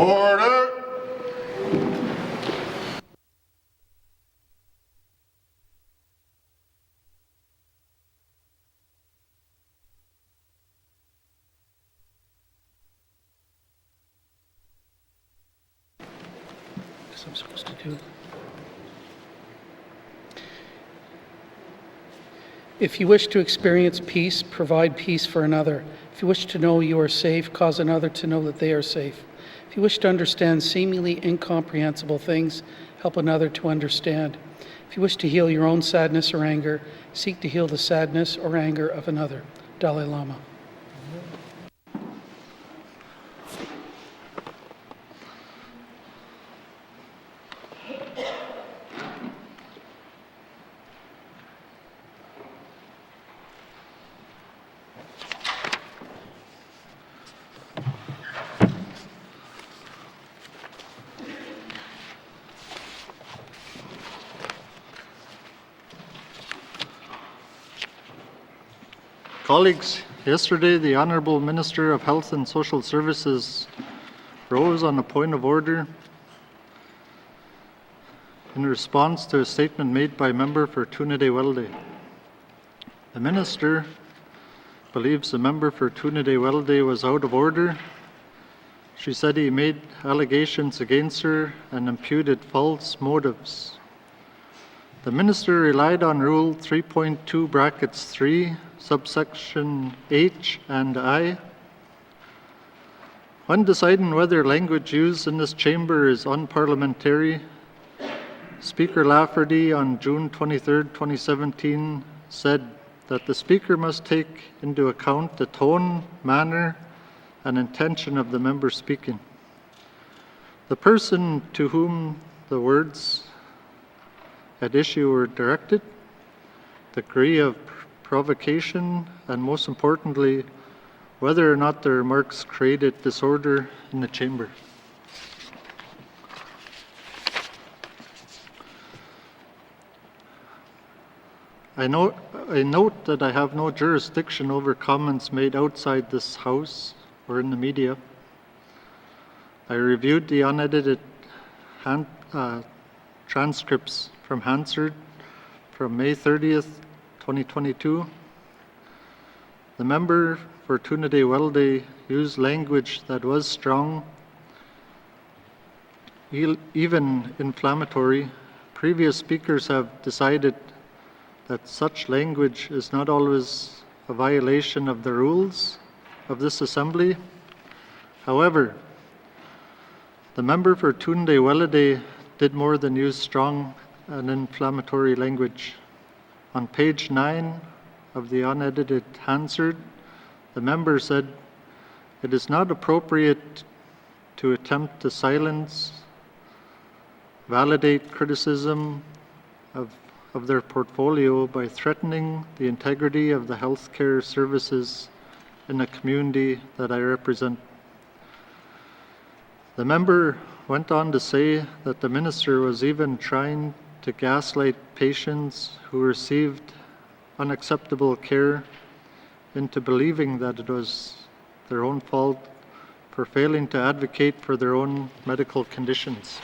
Order! Guess I'm supposed to do. If you wish to experience peace, provide peace for another. If you wish to know you are safe, cause another to know that they are safe. If you wish to understand seemingly incomprehensible things, help another to understand. If you wish to heal your own sadness or anger, seek to heal the sadness or anger of another. Dalai Lama. Colleagues, yesterday the Honourable Minister of Health and Social Services rose on a point of order in response to a statement made by a member for Tunide-Welde. The Minister believes the member for Tunide-Welde was out of order. She said he made allegations against her and imputed false motives. The Minister relied on Rule 3.2 brackets 3 subsection H and I. When deciding whether language used in this chamber is unparliamentary, Speaker Lafferty on June 23, 2017 said that the Speaker must take into account the tone, manner, and intention of the member speaking. The person to whom the words at issue were directed, the degree of provocation, and most importantly, whether or not the remarks created disorder in the chamber. I note that I have no jurisdiction over comments made outside this House or in the media. I reviewed the unedited transcripts from Hansard from May 30th, 2022. The member for Tunide-Welde used language that was strong, even inflammatory. Previous speakers have decided that such language is not always a violation of the rules of this Assembly. However, the member for Tunide-Welde did more than use strong and inflammatory language. On page 9 of the unedited Hansard, the member said, "It is not appropriate to attempt to silence, validate criticism of their portfolio by threatening the integrity of the healthcare services in the community that I represent." The member went on to say that the minister was even trying to gaslight patients who received unacceptable care into believing that it was their own fault for failing to advocate for their own medical conditions.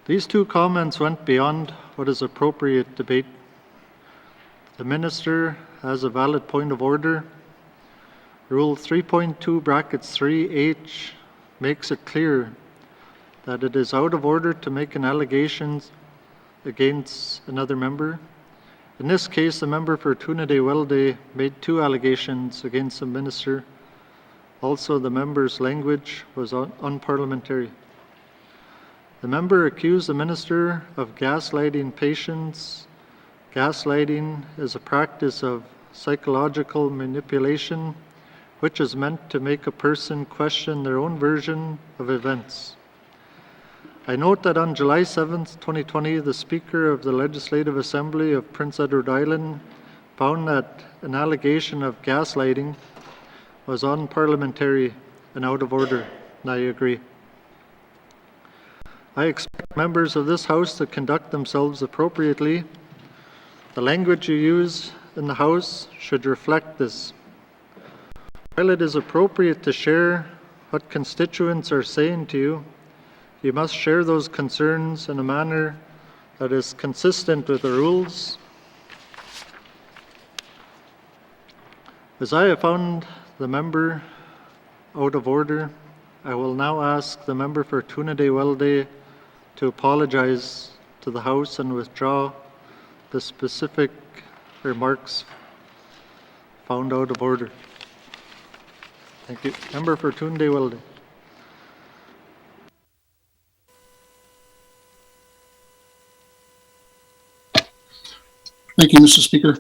These two comments went beyond what is appropriate debate. The minister has a valid point of order. Rule 3.2 brackets 3H makes it clear that it is out of order to make an allegation against another member. In this case, the member for Tunide-Welde made two allegations against the minister. Also, the member's language was unparliamentary. The member accused the minister of gaslighting patients. Gaslighting is a practice of psychological manipulation, which is meant to make a person question their own version of events. I note that on July 7, 2020, the Speaker of the Legislative Assembly of Prince Edward Island found that an allegation of gaslighting was unparliamentary and out of order, and I agree. I expect members of this House to conduct themselves appropriately. The language you use in the House should reflect this. While it is appropriate to share what constituents are saying to you, you must share those concerns in a manner that is consistent with the rules. As I have found the member out of order, I will now ask the member for Tunaday-Welday to apologize to the House and withdraw the specific remarks found out of order. Thank you. Member for Tunaday-Welday. Thank you, Mr. Speaker,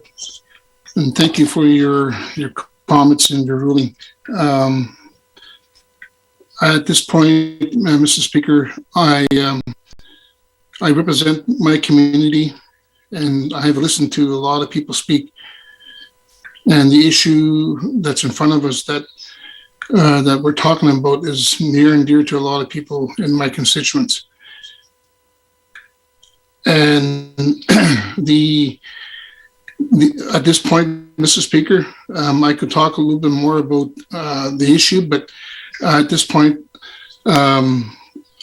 and thank you for your comments and your ruling. At this point, Mr. Speaker, I represent my community, and I have listened to a lot of people speak. And the issue that's in front of us that we're talking about is near and dear to a lot of people in my constituents. And at this point, Mr. Speaker, I could talk a little bit more about the issue, but at this point, I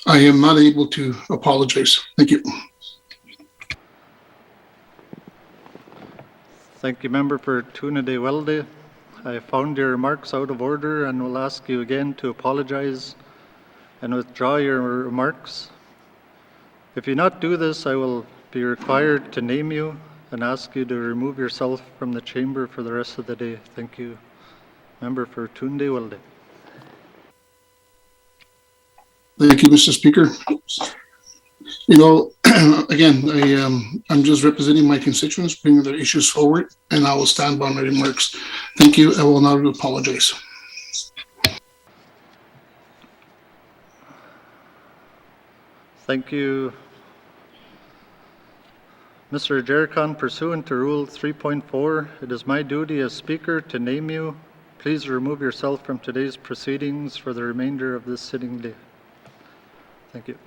am not able to apologize. Thank you. Thank you, member for Tunaday-Welday. I found your remarks out of order and will ask you again to apologize and withdraw your remarks. If you not do this, I will be required to name you and ask you to remove yourself from the chamber for the rest of the day. Thank you. Member for Tunaday-Welday. Thank you, Mr. Speaker. You know, again, I'm just representing my constituents, bringing their issues forward, and I will stand by my remarks. Thank you. I will now apologize. Thank you. Mr. Jericon, pursuant to Rule 3.4, it is my duty as Speaker to name you. Please remove yourself from today's proceedings for the remainder of this sitting day. Thank you.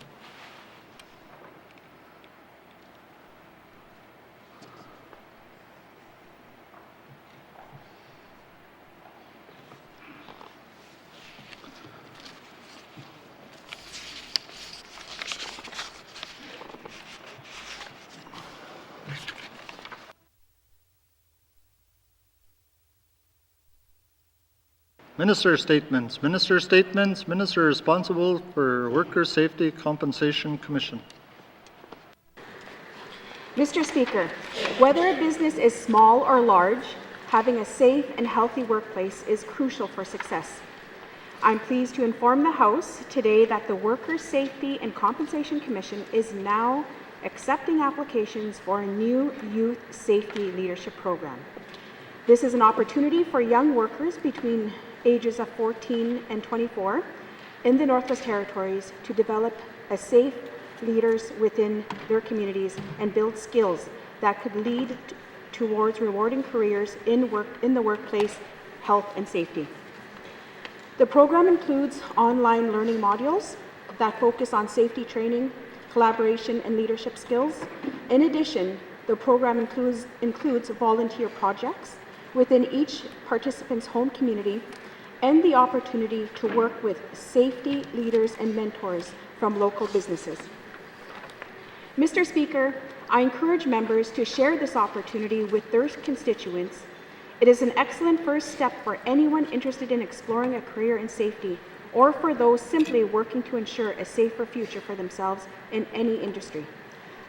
Minister statements. Minister statements. Minister responsible for Workers' Safety Compensation Commission. Mr. Speaker, whether a business is small or large, having a safe and healthy workplace is crucial for success. I'm pleased to inform the House today that the Workers' Safety and Compensation Commission is now accepting applications for a new youth safety leadership program. This is an opportunity for young workers between ages of 14 and 24 in the Northwest Territories to develop as safe leaders within their communities and build skills that could lead towards rewarding careers in the workplace, health and safety. The program includes online learning modules that focus on safety training, collaboration and leadership skills. In addition, the program includes volunteer projects within each participant's home community and the opportunity to work with safety leaders and mentors from local businesses. Mr. Speaker, I encourage members to share this opportunity with their constituents. It is an excellent first step for anyone interested in exploring a career in safety or for those simply working to ensure a safer future for themselves in any industry.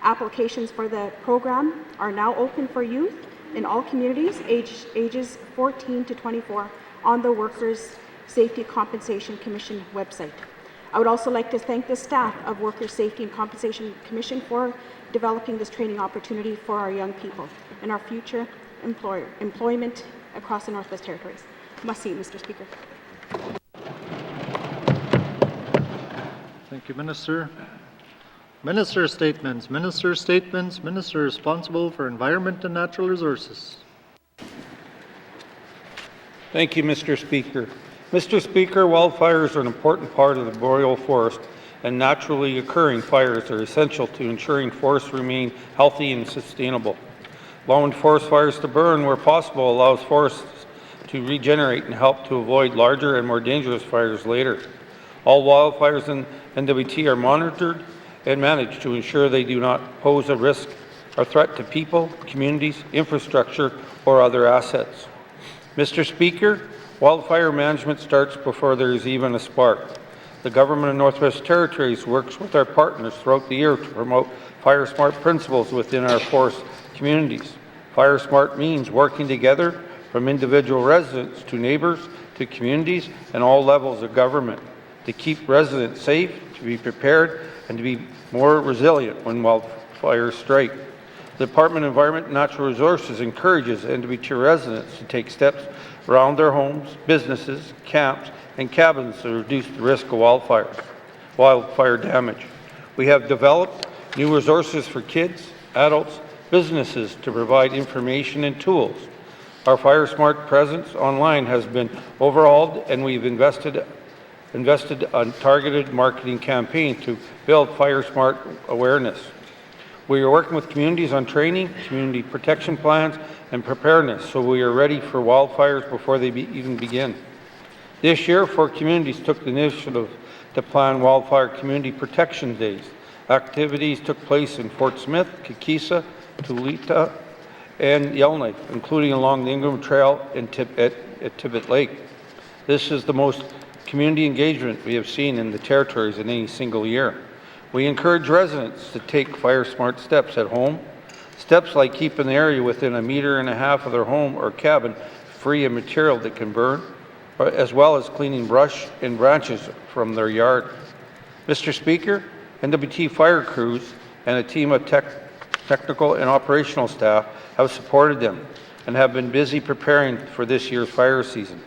Applications for the program are now open for youth in all communities ages 14 to 24 on the Workers' Safety Compensation Commission website. I would also like to thank the staff of Workers' Safety and Compensation Commission for developing this training opportunity for our young people and our future employment across the Northwest Territories. Must see, Mr. Speaker. Thank you, Minister. Minister statements. Minister statements. Minister responsible for Environment and Natural Resources. Thank you, Mr. Speaker. Mr. Speaker, wildfires are an important part of the boreal forest, and naturally occurring fires are essential to ensuring forests remain healthy and sustainable. Allowing forest fires to burn where possible allows forests to regenerate and help to avoid larger and more dangerous fires later. All wildfires in N.W.T are monitored and managed to ensure they do not pose a risk or threat to people, communities, infrastructure, or other assets. Mr. Speaker, wildfire management starts before there is even a spark. The Government of Northwest Territories works with our partners throughout the year to promote Fire Smart principles within our forest communities. Fire Smart means working together from individual residents to neighbours to communities and all levels of government to keep residents safe, to be prepared, and to be more resilient when wildfires strike. The Department of Environment and Natural Resources encourages N.W.T residents to take steps around their homes, businesses, camps, and cabins to reduce the risk of wildfire damage. We have developed new resources for kids, adults, businesses to provide information and tools. Our Fire Smart presence online has been overhauled, and we've invested on targeted marketing campaign to build Fire Smart awareness. We are working with communities on training, community protection plans, and preparedness, so we are ready for wildfires before they even begin. This year, 4 communities took the initiative to plan wildfire community protection days. Activities took place in Fort Smith, Kikisa, Tulita, and Yellowknife, including along the Ingram Trail and at Tibbet Lake. This is the most community engagement we have seen in the territories in any single year. We encourage residents to take Fire Smart steps at home. Steps like keeping the area within 1.5 meters of their home or cabin free of material that can burn, as well as cleaning brush and branches from their yard. Mr. Speaker, N.W.T fire crews and a team of technical and operational staff have supported them and have been busy preparing for this year's fire season.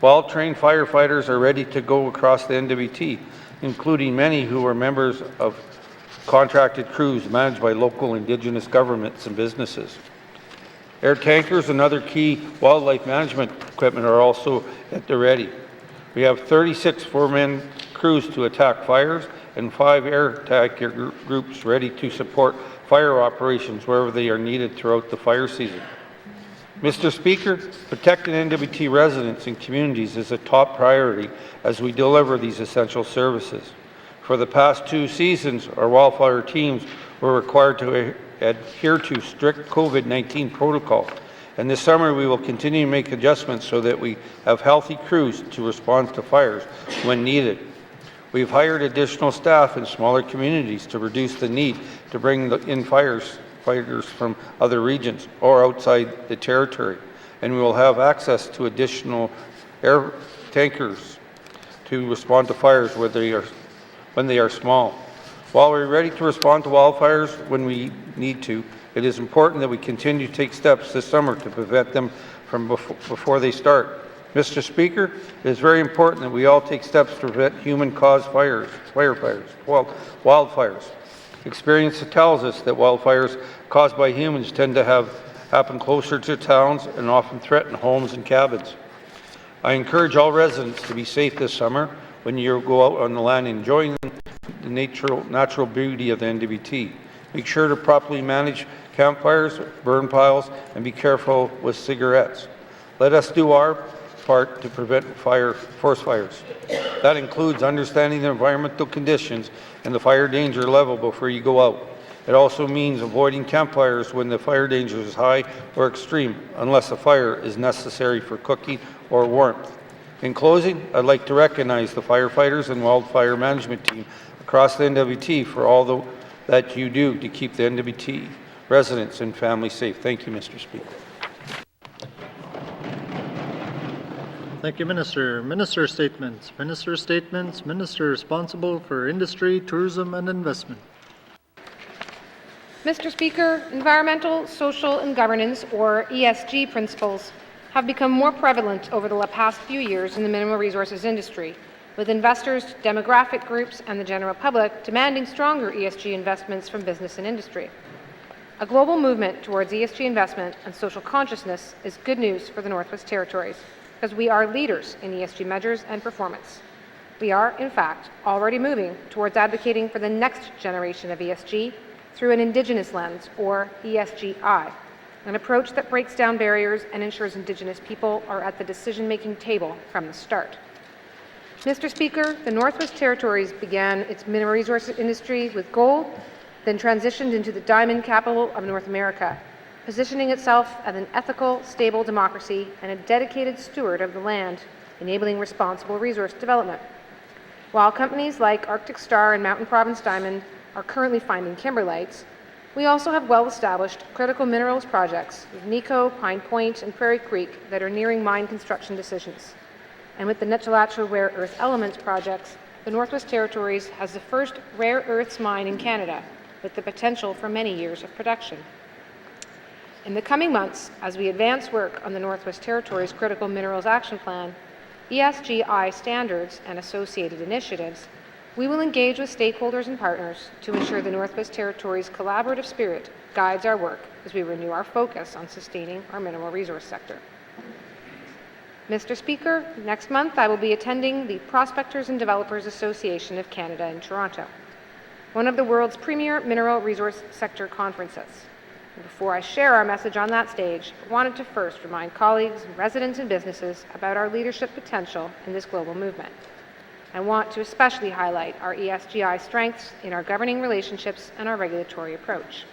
Well-trained firefighters are ready to go across the N.W.T, including many who are members of contracted crews managed by local Indigenous governments and businesses. Air tankers and other key wildlife management equipment are also at the ready. We have 36 4-man crews to attack fires and 5 air tanker groups ready to support fire operations wherever they are needed throughout the fire season. Mr. Speaker, protecting N.W.T residents and communities is a top priority as we deliver these essential services. For the past 2 seasons, our wildfire teams were required to adhere to strict COVID-19 protocols, and this summer we will continue to make adjustments so that we have healthy crews to respond to fires when needed. We've hired additional staff in smaller communities to reduce the need to bring in fighters from other regions or outside the territory, and we will have access to additional air tankers to respond to fires when they are small. While we're ready to respond to wildfires when we need to, it is important that we continue to take steps this summer to prevent them from before they start. Mr. Speaker, it is very important that we all take steps to prevent human-caused wildfires. Experience tells us that wildfires caused by humans tend to happen closer to towns and often threaten homes and cabins. I encourage all residents to be safe this summer when you go out on the land enjoying the natural beauty of the N.W.T. Make sure to properly manage campfires, burn piles, and be careful with cigarettes. Let us do our part to prevent forest fires. That includes understanding the environmental conditions and the fire danger level before you go out. It also means avoiding campfires when the fire danger is high or extreme, unless the fire is necessary for cooking or warmth. In closing, I'd like to recognize the firefighters and wildfire management team across the N.W.T for all that you do to keep the N.W.T residents and families safe. Thank you, Mr. Speaker. Thank you, Minister. Minister statements. Minister statements. Minister responsible for industry, tourism, and investment. Mr. Speaker, environmental, social, and governance, or ESG principles, have become more prevalent over the past few years in the mineral resources industry, with investors, demographic groups, and the general public demanding stronger ESG investments from business and industry. A global movement towards ESG investment and social consciousness is good news for the Northwest Territories, because we are leaders in ESG measures and performance. We are, in fact, already moving towards advocating for the next generation of ESG through an Indigenous lens, or ESGI, an approach that breaks down barriers and ensures Indigenous people are at the decision-making table from the start. Mr. Speaker, the Northwest Territories began its mineral resources industry with gold, then transitioned into the diamond capital of North America, positioning itself as an ethical, stable democracy and a dedicated steward of the land, enabling responsible resource development. While companies like Arctic Star and Mountain Province Diamond are currently finding kimberlites, we also have well-established critical minerals projects with Nico, Pine Point, and Prairie Creek that are nearing mine construction decisions. And with the N.W.T rare earth elements projects, the Northwest Territories has the first rare earths mine in Canada, with the potential for many years of production. In the coming months, as we advance work on the Northwest Territories Critical Minerals Action Plan, ESGI standards, and associated initiatives, we will engage with stakeholders and partners to ensure the Northwest Territories' collaborative spirit guides our work as we renew our focus on sustaining our mineral resource sector. Mr. Speaker, next month I will be attending the Prospectors and Developers Association of Canada in Toronto, one of the world's premier mineral resource sector conferences. And before I share our message on that stage, I wanted to first remind colleagues, residents, and businesses about our leadership potential in this global movement. I want to especially highlight our ESGI strengths in our governing relationships and our regulatory approach.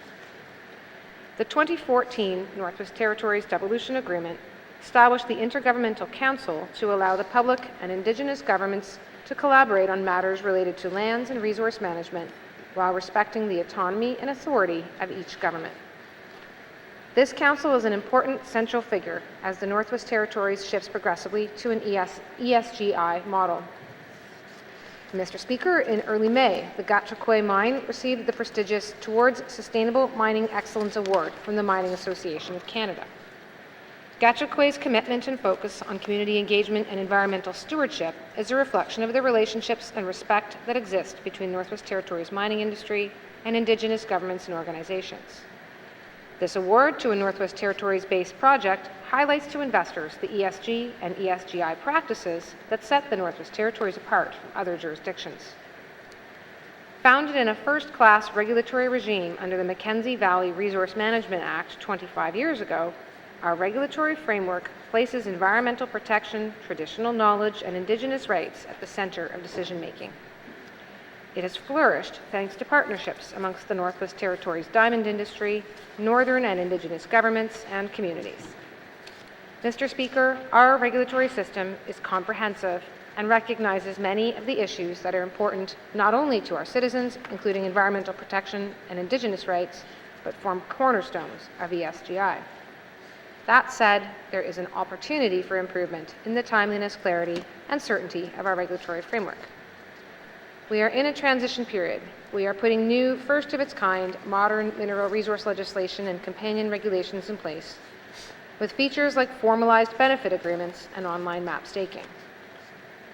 The 2014 Northwest Territories Devolution Agreement established the Intergovernmental Council to allow the public and Indigenous governments to collaborate on matters related to lands and resource management while respecting the autonomy and authority of each government. This council is an important central figure as the Northwest Territories shifts progressively to an ESGI model. Mr. Speaker, in early May, the Gahcho mine received the prestigious Towards Sustainable Mining Excellence Award from the Mining Association of Canada. Gahcho's commitment and focus on community engagement and environmental stewardship is a reflection of the relationships and respect that exist between Northwest Territories mining industry and Indigenous governments and organizations. This award to a Northwest Territories-based project highlights to investors the ESG and ESGI practices that set the Northwest Territories apart from other jurisdictions. Founded in a first-class regulatory regime under the Mackenzie Valley Resource Management Act 25 years ago, our regulatory framework places environmental protection, traditional knowledge, and Indigenous rights at the center of decision-making. It has flourished thanks to partnerships amongst the Northwest Territories diamond industry, Northern and Indigenous governments, and communities. Mr. Speaker, our regulatory system is comprehensive and recognizes many of the issues that are important not only to our citizens, including environmental protection and Indigenous rights, but form cornerstones of ESGI. That said, there is an opportunity for improvement in the timeliness, clarity, and certainty of our regulatory framework. We are in a transition period. We are putting new, first-of-its-kind, modern mineral resource legislation and companion regulations in place, with features like formalized benefit agreements and online map staking.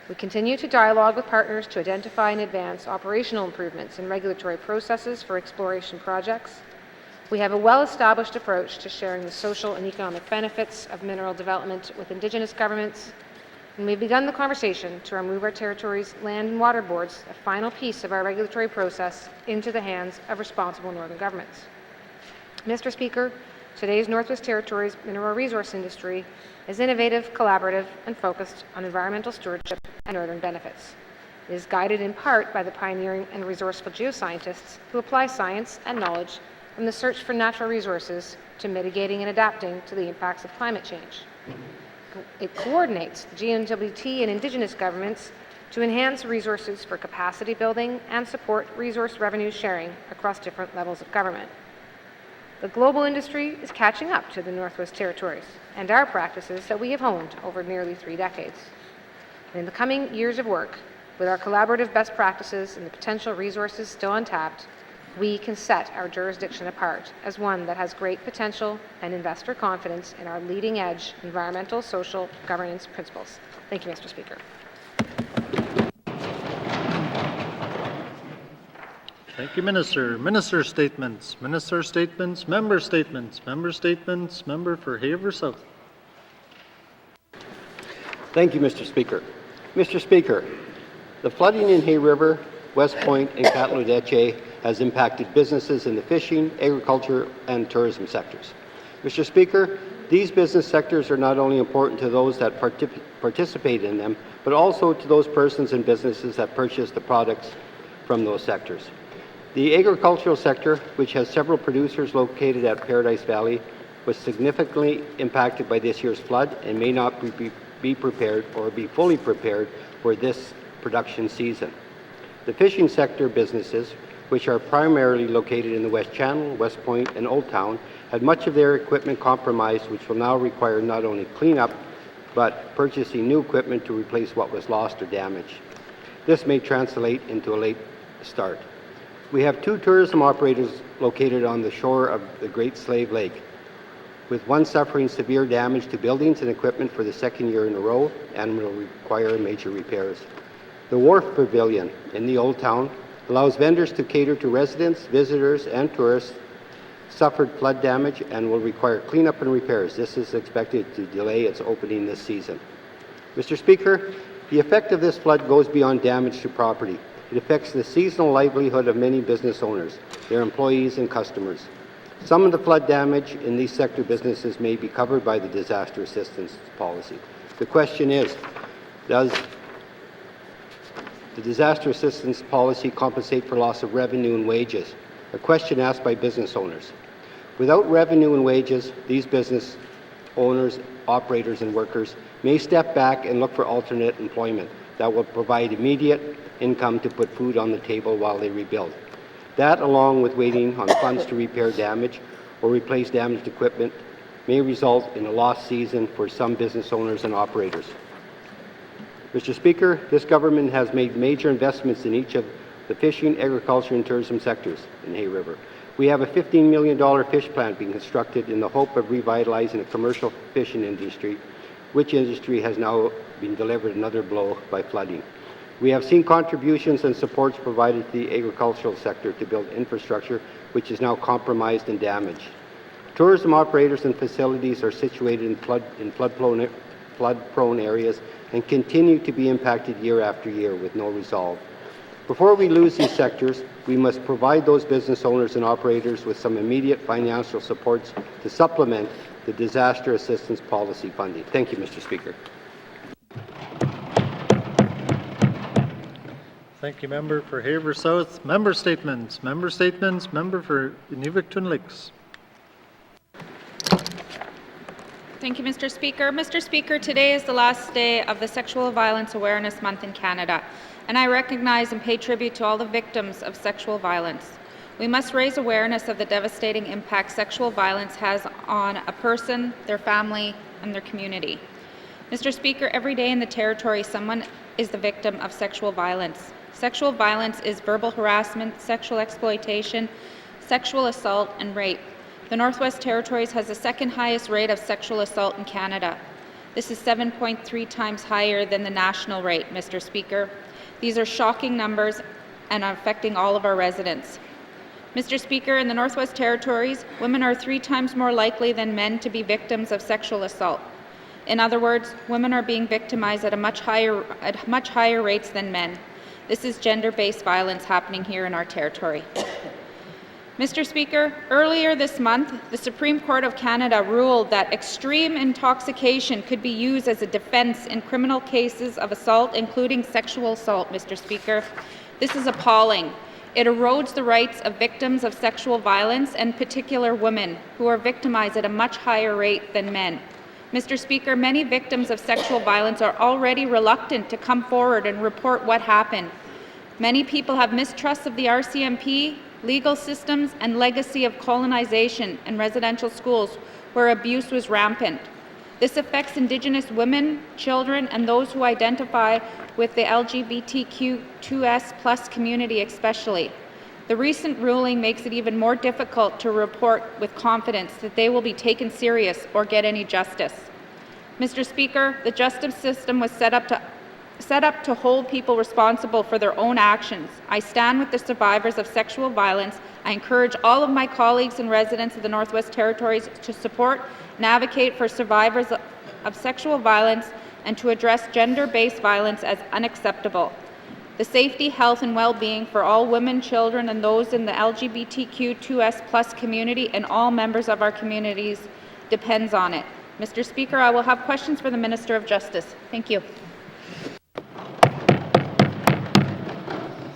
We continue to dialogue with partners to identify and advance operational improvements in regulatory processes for exploration projects. We have a well-established approach to sharing the social and economic benefits of mineral development with Indigenous governments, and we've begun the conversation to remove our territory's land and water boards, a final piece of our regulatory process, into the hands of responsible Northern governments. Mr. Speaker, today's Northwest Territories mineral resource industry is innovative, collaborative, and focused on environmental stewardship and Northern benefits. It is guided in part by the pioneering and resourceful geoscientists who apply science and knowledge from the search for natural resources to mitigating and adapting to the impacts of climate change. It coordinates the N.W.T and Indigenous governments to enhance resources for capacity building and support resource revenue sharing across different levels of government. The global industry is catching up to the Northwest Territories and our practices that we have honed over nearly 3 decades. And in the coming years of work, with our collaborative best practices and the potential resources still untapped, we can set our jurisdiction apart as one that has great potential and investor confidence in our leading-edge environmental, social governance principles. Thank you, Mr. Speaker. Thank you, Minister. Minister statements, member statements, member statements, member for Haver South. Thank you, Mr. Speaker. Mr. Speaker, the flooding in Hay River, West Point, and N.W.T has impacted businesses in the fishing, agriculture, and tourism sectors. Mr. Speaker, these business sectors are not only important to those that participate in them, but also to those persons and businesses that purchase the products from those sectors. The agricultural sector, which has several producers located at Paradise Valley, was significantly impacted by this year's flood and may not be prepared or be fully prepared for this production season. The fishing sector businesses, which are primarily located in the West Channel, West Point, and Old Town, had much of their equipment compromised, which will now require not only cleanup, but purchasing new equipment to replace what was lost or damaged. This may translate into a late start. We have 2 tourism operators located on the shore of the Great Slave Lake, with one suffering severe damage to buildings and equipment for the 2nd year in a row and will require major repairs. The Wharf Pavilion in the Old Town allows vendors to cater to residents, visitors, and tourists suffered flood damage and will require cleanup and repairs. This is expected to delay its opening this season. Mr. Speaker, the effect of this flood goes beyond damage to property. It affects the seasonal livelihood of many business owners, their employees, and customers. Some of the flood damage in these sector businesses may be covered by the disaster assistance policy. The question is, does the disaster assistance policy compensate for loss of revenue and wages? A question asked by business owners. Without revenue and wages, these business owners, operators, and workers may step back and look for alternate employment that will provide immediate income to put food on the table while they rebuild. That, along with waiting on funds to repair damage or replace damaged equipment, may result in a lost season for some business owners and operators. Mr. Speaker, this government has made major investments in each of the fishing, agriculture, and tourism sectors in Hay River. We have a $15 million fish plant being constructed in the hope of revitalizing a commercial fishing industry, which industry has now been delivered another blow by flooding. We have seen contributions and supports provided to the agricultural sector to build infrastructure, which is now compromised and damaged. Tourism operators and facilities are situated in flood-prone areas and continue to be impacted year after year with no resolve. Before we lose these sectors, we must provide those business owners and operators with some immediate financial supports to supplement the disaster assistance policy funding. Thank you, Mr. Speaker. Thank you, Member for Haver South. Member statements. Member statements. Member for Inuvik-Twin Lakes. Thank you, Mr. Speaker. Mr. Speaker, today is the last day of the Sexual Violence Awareness Month in Canada, and I recognize and pay tribute to all the victims of sexual violence. We must raise awareness of the devastating impact sexual violence has on a person, their family, and their community. Mr. Speaker, every day in the Territory, someone is the victim of sexual violence. Sexual violence is verbal harassment, sexual exploitation, sexual assault, and rape. The Northwest Territories has the 2nd highest rate of sexual assault in Canada. This is 7.3 times higher than the national rate, Mr. Speaker. These are shocking numbers and are affecting all of our residents. Mr. Speaker, in the Northwest Territories, women are 3 times more likely than men to be victims of sexual assault. In other words, women are being victimized at much higher rates than men. This is gender-based violence happening here in our territory. Mr. Speaker, earlier this month, the Supreme Court of Canada ruled that extreme intoxication could be used as a defense in criminal cases of assault, including sexual assault, Mr. Speaker. This is appalling. It erodes the rights of victims of sexual violence, and particular women, who are victimized at a much higher rate than men. Mr. Speaker, many victims of sexual violence are already reluctant to come forward and report what happened. Many people have mistrust of the RCMP, legal systems, and legacy of colonization and residential schools where abuse was rampant. This affects Indigenous women, children, and those who identify with the LGBTQ2S+ community especially. The recent ruling makes it even more difficult to report with confidence that they will be taken serious or get any justice. Mr. Speaker, the justice system was set up to hold people responsible for their own actions. I stand with the survivors of sexual violence. I encourage all of my colleagues and residents of the Northwest Territories to support and advocate for survivors of sexual violence and to address gender-based violence as unacceptable. The safety, health, and well-being for all women, children, and those in the LGBTQ2S+ community and all members of our communities depends on it. Mr. Speaker, I will have questions for the Minister of Justice. Thank you.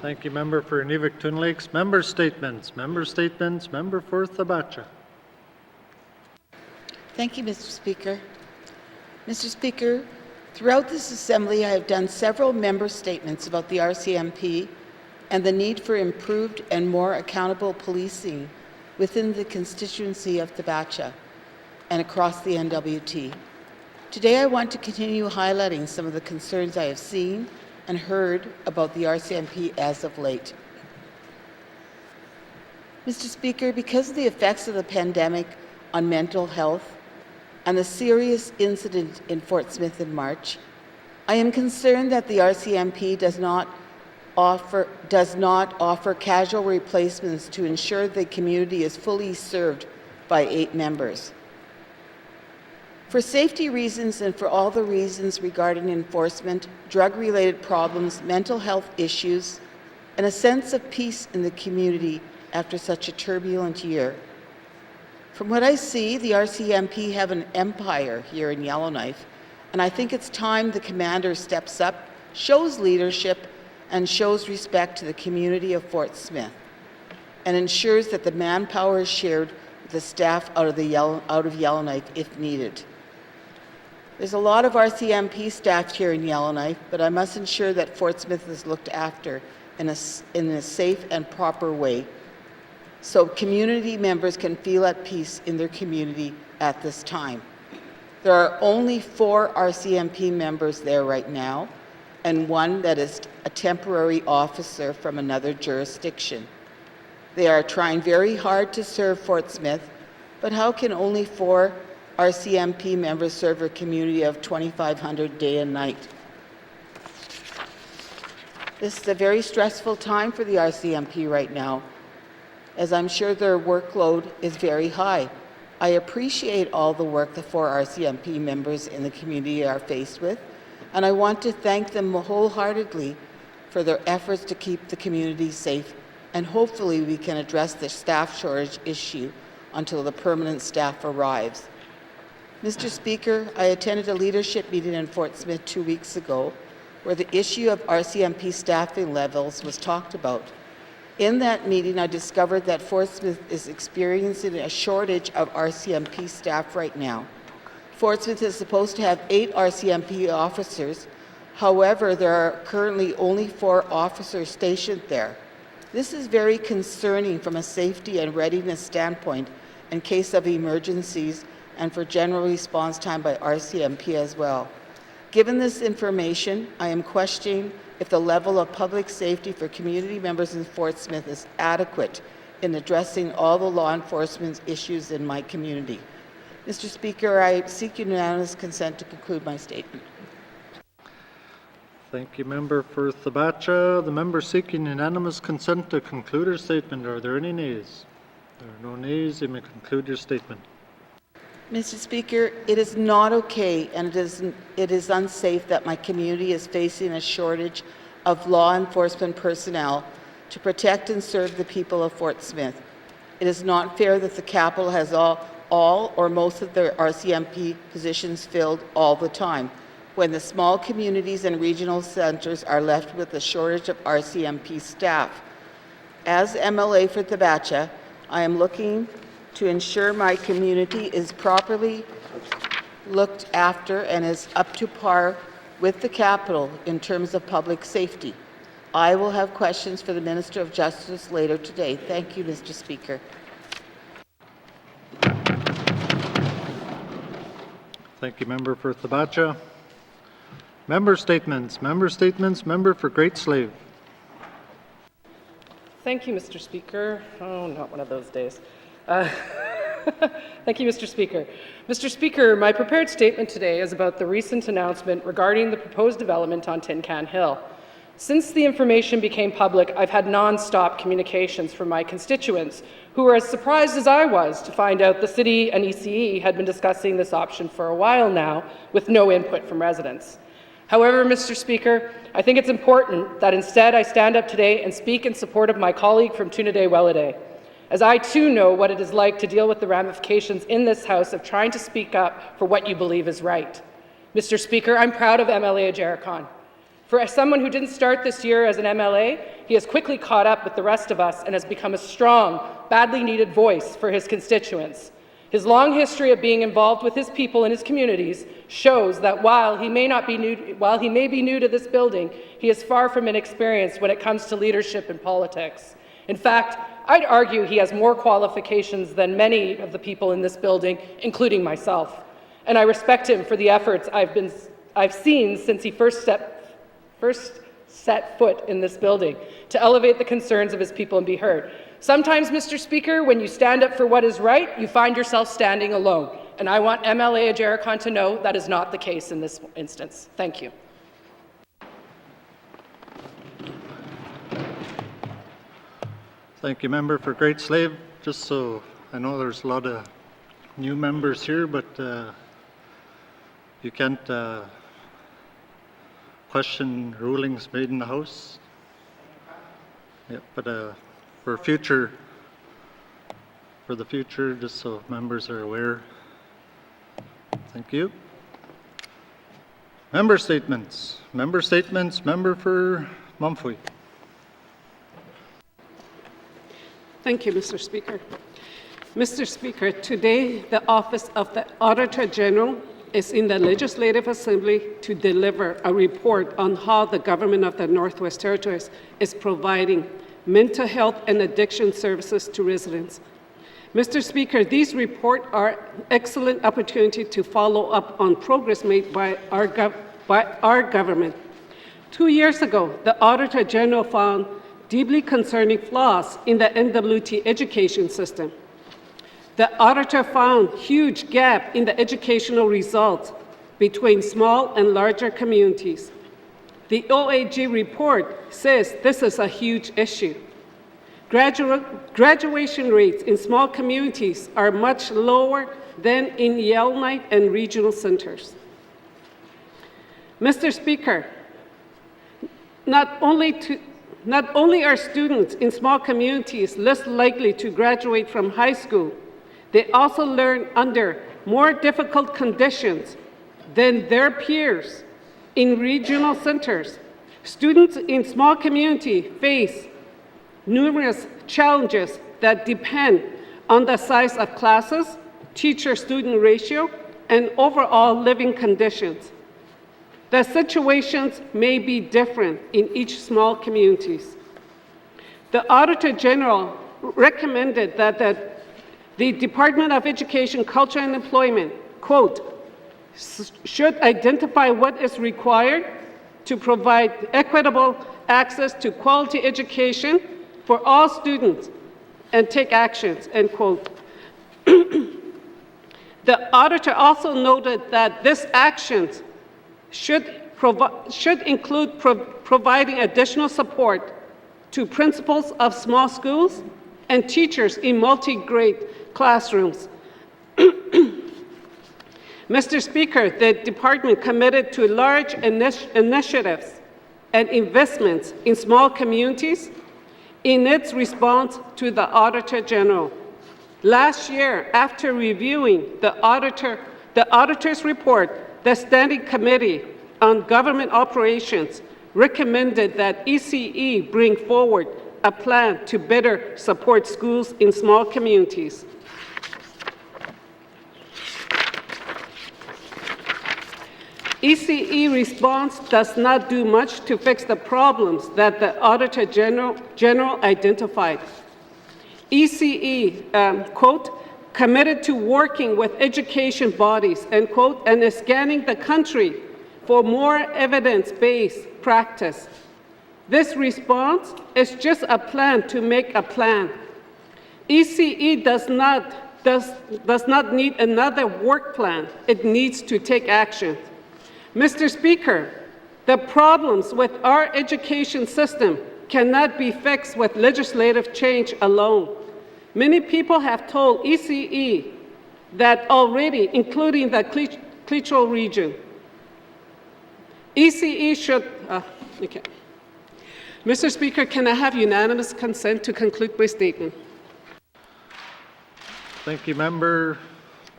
Thank you, Member for Inuvik-Twin Lakes. Member statements. Member statements. Member for Thabacha. Thank you, Mr. Speaker. Mr. Speaker, throughout this Assembly, I have done several member statements about the RCMP and the need for improved and more accountable policing within the constituency of Thabacha and across the N.W.T. Today, I want to continue highlighting some of the concerns I have seen and heard about the RCMP as of late. Mr. Speaker, because of the effects of the pandemic on mental health and the serious incident in Fort Smith in March, I am concerned that the RCMP does not offer casual replacements to ensure the community is fully served by 8 members. For safety reasons and for all the reasons regarding enforcement, drug-related problems, mental health issues, and a sense of peace in the community after such a turbulent year. From what I see, the RCMP have an empire here in Yellowknife, and I think it's time the commander steps up, shows leadership, and shows respect to the community of Fort Smith, and ensures that the manpower is shared with the staff out of Yellowknife if needed. There's a lot of RCMP staff here in Yellowknife, but I must ensure that Fort Smith is looked after in a safe and proper way, so community members can feel at peace in their community at this time. There are only 4 RCMP members there right now, and 1 that is a temporary officer from another jurisdiction. They are trying very hard to serve Fort Smith, but how can only 4 RCMP members serve a community of 2,500 day and night? This is a very stressful time for the RCMP right now, as I'm sure their workload is very high. I appreciate all the work the 4 RCMP members in the community are faced with, and I want to thank them wholeheartedly for their efforts to keep the community safe, and hopefully we can address the staff shortage issue until the permanent staff arrives. Mr. Speaker, I attended a leadership meeting in Fort Smith 2 weeks ago where the issue of RCMP staffing levels was talked about. In that meeting, I discovered that Fort Smith is experiencing a shortage of RCMP staff right now. Fort Smith is supposed to have 8 RCMP officers. However, there are currently only 4 officers stationed there. This is very concerning from a safety and readiness standpoint in case of emergencies and for general response time by RCMP as well. Given this information, I am questioning if the level of public safety for community members in Fort Smith is adequate in addressing all the law enforcement issues in my community. Mr. Speaker, I seek unanimous consent to conclude my statement. Thank you, Member for Thabacha. The member seeking unanimous consent to conclude her statement. Are there any nays? There are no nays. You may conclude your statement. Mr. Speaker, it is not okay and it is unsafe that my community is facing a shortage of law enforcement personnel to protect and serve the people of Fort Smith. It is not fair that the capital has all or most of their RCMP positions filled all the time, when the small communities and regional centers are left with a shortage of RCMP staff. As MLA for Thabacha, I am looking to ensure my community is properly looked after and is up to par with the capital in terms of public safety. I will have questions for the Minister of Justice later today. Thank you, Mr. Speaker. Thank you, Member for Thabacha. Member statements. Member statements. Member for Great Slave. Thank you, Mr. Speaker. Oh, not one of those days. Thank you, Mr. Speaker. Mr. Speaker, my prepared statement today is about the recent announcement regarding the proposed development on Tin Can Hill. Since the information became public, I've had non-stop communications from my constituents who were as surprised as I was to find out the City and ECE had been discussing this option for a while now with no input from residents. However, Mr. Speaker, I think it's important that instead I stand up today and speak in support of my colleague from Tuna Day Welladay. as I too know what it is like to deal with the ramifications in this House of trying to speak up for what you believe is right. Mr. Speaker, I'm proud of MLA Ajerikon. For someone who didn't start this year as an MLA, he has quickly caught up with the rest of us and has become a strong, badly needed voice for his constituents. His long history of being involved with his people and his communities shows that while he may be new to this building, he is far from inexperienced when it comes to leadership and politics. In fact, I'd argue he has more qualifications than many of the people in this building, including myself. And I respect him for the efforts I've seen since he first set foot in this building to elevate the concerns of his people and be heard. Sometimes, Mr. Speaker, when you stand up for what is right, you find yourself standing alone. And I want MLA Ajerikon to know that is not the case in this instance. Thank you. Thank you, Member for Great Slave. Just so I know there's a lot of new members here, but you can't question rulings made in the House. Yeah, but for the future, just so members are aware. Thank you. Member statements. Member statements. Member for Mumfui. Thank you, Mr. Speaker. Mr. Speaker, today the Office of the Auditor General is in the Legislative Assembly to deliver a report on how the government of the Northwest Territories is providing mental health and addiction services to residents. Mr. Speaker, these reports are an excellent opportunity to follow up on progress made by our government. 2 years ago, the Auditor General found deeply concerning flaws in the N.W.T education system. The auditor found huge gap in the educational results between small and larger communities. The OAG report says this is a huge issue. Graduation rates in small communities are much lower than in Yellowknife and regional centers. Mr. Speaker, not only are students in small communities less likely to graduate from high school, they also learn under more difficult conditions than their peers in regional centers. Students in small communities face numerous challenges that depend on the size of classes, teacher-student ratio, and overall living conditions. The situations may be different in each small communities. The Auditor General recommended that the Department of Education, Culture and Employment, quote, should identify what is required to provide equitable access to quality education for all students and take actions, end quote. The auditor also noted that these actions should include providing additional support to principals of small schools and teachers in multi-grade classrooms. Mr. Speaker, the department committed to large initiatives and investments in small communities in its response to the Auditor General. Last year, after reviewing the auditor's report, the Standing Committee on Government Operations recommended that ECE bring forward a plan to better support schools in small communities. ECE response does not do much to fix the problems that the Auditor General identified. ECE, quote, committed to working with education bodies, end quote, and is scanning the country for more evidence-based practice. This response is just a plan to make a plan. ECE does not need another work plan. It needs to take action. Mr. Speaker, the problems with our education system cannot be fixed with legislative change alone. Many people have told ECE that already, including the Clitchell region. ECE should, okay. Mr. Speaker, can I have unanimous consent to conclude my statement? Thank you, Member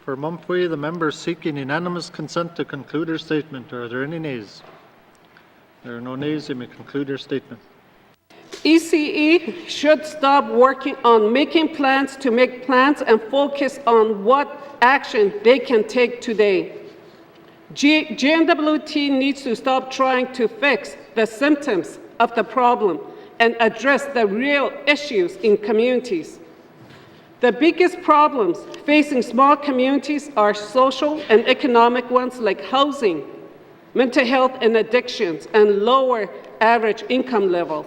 for Mumphy. The member seeking unanimous consent to conclude her statement. Are there any nays? There are no nays. You may conclude your statement. ECE should stop working on making plans to make plans and focus on what action they can take today. N.W.T needs to stop trying to fix the symptoms of the problem and address the real issues in communities. The biggest problems facing small communities are social and economic ones like housing, mental health and addictions, and lower average income levels.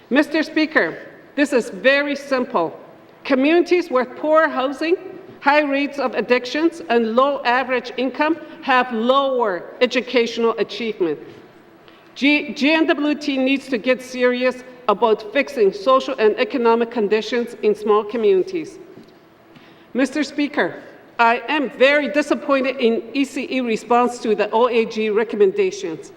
Mr. Speaker, this is very simple. Communities with poor housing, high rates of addictions, and low average income have lower educational achievement. N.W.T needs to get serious about fixing social and economic conditions in small communities. Mr. Speaker, I am very disappointed in ECE response to the OAG recommendations.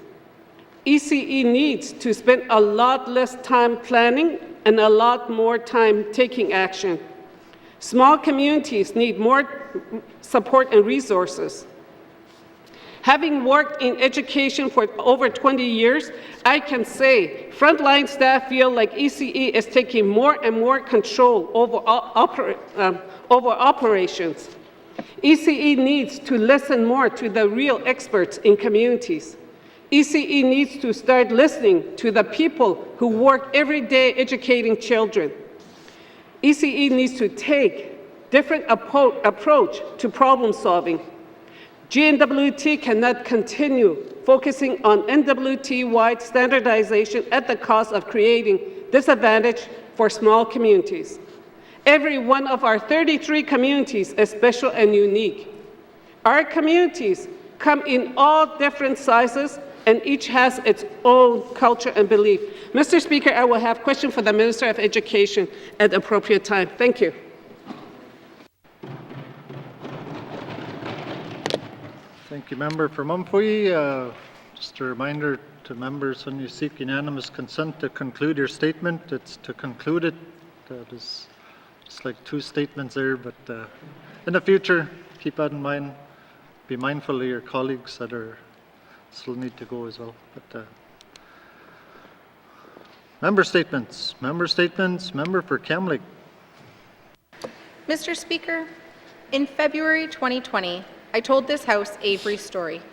ECE needs to spend a lot less time planning and a lot more time taking action. Small communities need more support and resources. Having worked in education for over 20 years, I can say frontline staff feel like ECE is taking more and more control over operations. ECE needs to listen more to the real experts in communities. ECE needs to start listening to the people who work every day educating children. ECE needs to take different approach to problem solving. N.W.T cannot continue focusing on N.W.T-wide standardization at the cost of creating disadvantage for small communities. Every one of our 33 communities is special and unique. Our communities come in all different sizes and each has its own culture and belief. Mr. Speaker, I will have a question for the Minister of Education at the appropriate time. Thank you. Thank you, Member for Mumphy. Just a reminder to members, when you seek unanimous consent to conclude your statement, it's to conclude it. There's just like two statements there, but in the future, keep that in mind. Be mindful of your colleagues that are still need to go as well. But member statements. Member for Kamlik. Mr. Speaker, in February 2020, I told this House Avery's story.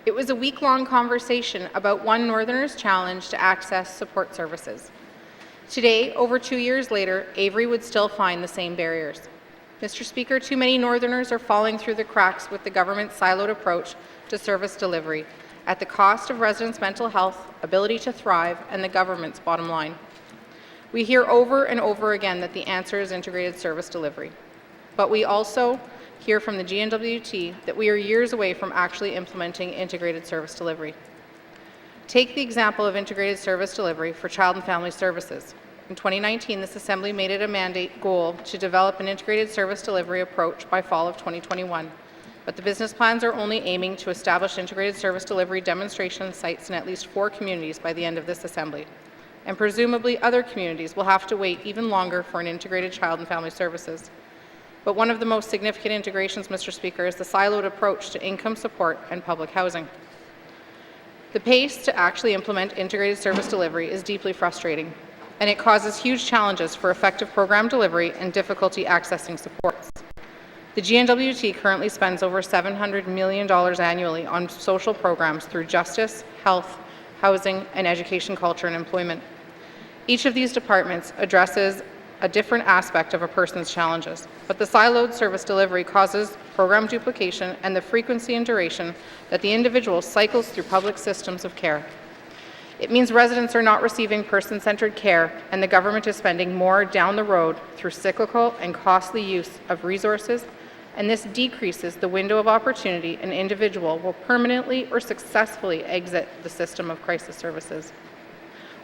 It was a week-long conversation about one Northerner's challenge to access support services. Today, over 2 years later, Avery would still find the same barriers. Mr. Speaker, too many Northerners are falling through the cracks with the government's siloed approach to service delivery at the cost of residents' mental health, ability to thrive, and the government's bottom line. We hear over and over again that the answer is integrated service delivery. But we also hear from the N.W.T that we are years away from actually implementing integrated service delivery. Take the example of integrated service delivery for child and family services. In 2019, this Assembly made it a mandate goal to develop an integrated service delivery approach by fall of 2021. But the business plans are only aiming to establish integrated service delivery demonstration sites in at least 4 communities by the end of this Assembly. And presumably other communities will have to wait even longer for an integrated child and family services. But one of the most significant integrations, Mr. Speaker, is the siloed approach to income support and public housing. The pace to actually implement integrated service delivery is deeply frustrating, and it causes huge challenges for effective program delivery and difficulty accessing supports. The N.W.T currently spends over $700 million annually on social programs through justice, health, housing, and education, culture, and employment. Each of these departments addresses a different aspect of a person's challenges, but the siloed service delivery causes program duplication and the frequency and duration that the individual cycles through public systems of care. It means residents are not receiving person-centered care, and the government is spending more down the road through cyclical and costly use of resources, and this decreases the window of opportunity an individual will permanently or successfully exit the system of crisis services.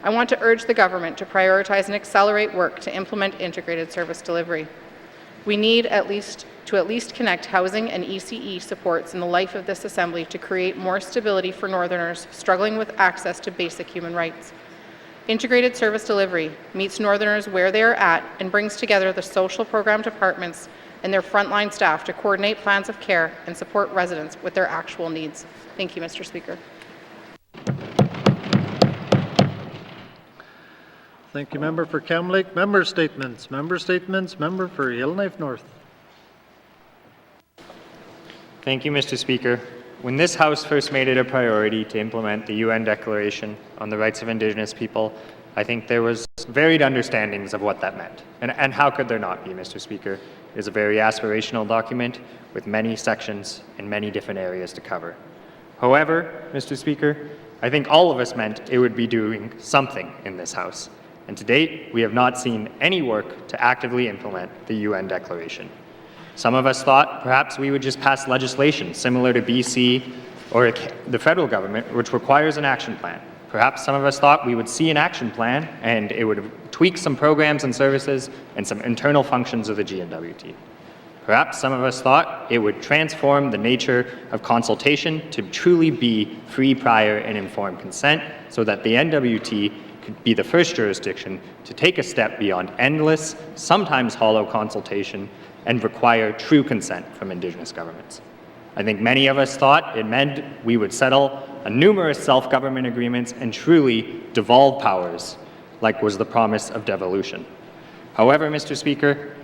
I want to urge the government to prioritize and accelerate work to implement integrated service delivery. We need to at least connect housing and ECE supports in the life of this Assembly to create more stability for Northerners struggling with access to basic human rights. Integrated service delivery meets Northerners where they are at and brings together the social program departments and their frontline staff to coordinate plans of care and support residents with their actual needs. Thank you, Mr. Speaker. Thank you, Member for Cam Lake. Member statements. Member statements. Member for Yellowknife North. Thank you, Mr. Speaker. When this House first made it a priority to implement the UN Declaration on the Rights of Indigenous People, I think there was varied understandings of what that meant. And how could there not be, Mr. Speaker? It is a very aspirational document with many sections and many different areas to cover. However, Mr. Speaker, I think all of us meant it would be doing something in this House. And to date, we have not seen any work to actively implement the UN Declaration. Some of us thought perhaps we would just pass legislation similar to BC or the federal government, which requires an action plan. Perhaps some of us thought we would see an action plan and it would tweak some programs and services and some internal functions of the N.W.T. Perhaps some of us thought it would transform the nature of consultation to truly be free, prior, and informed consent so that the N.W.T. could be the first jurisdiction to take a step beyond endless, sometimes hollow consultation and require true consent from Indigenous governments. I think many of us thought it meant we would settle numerous self-government agreements and truly devolve powers, like was the promise of devolution. However, Mr. Speaker,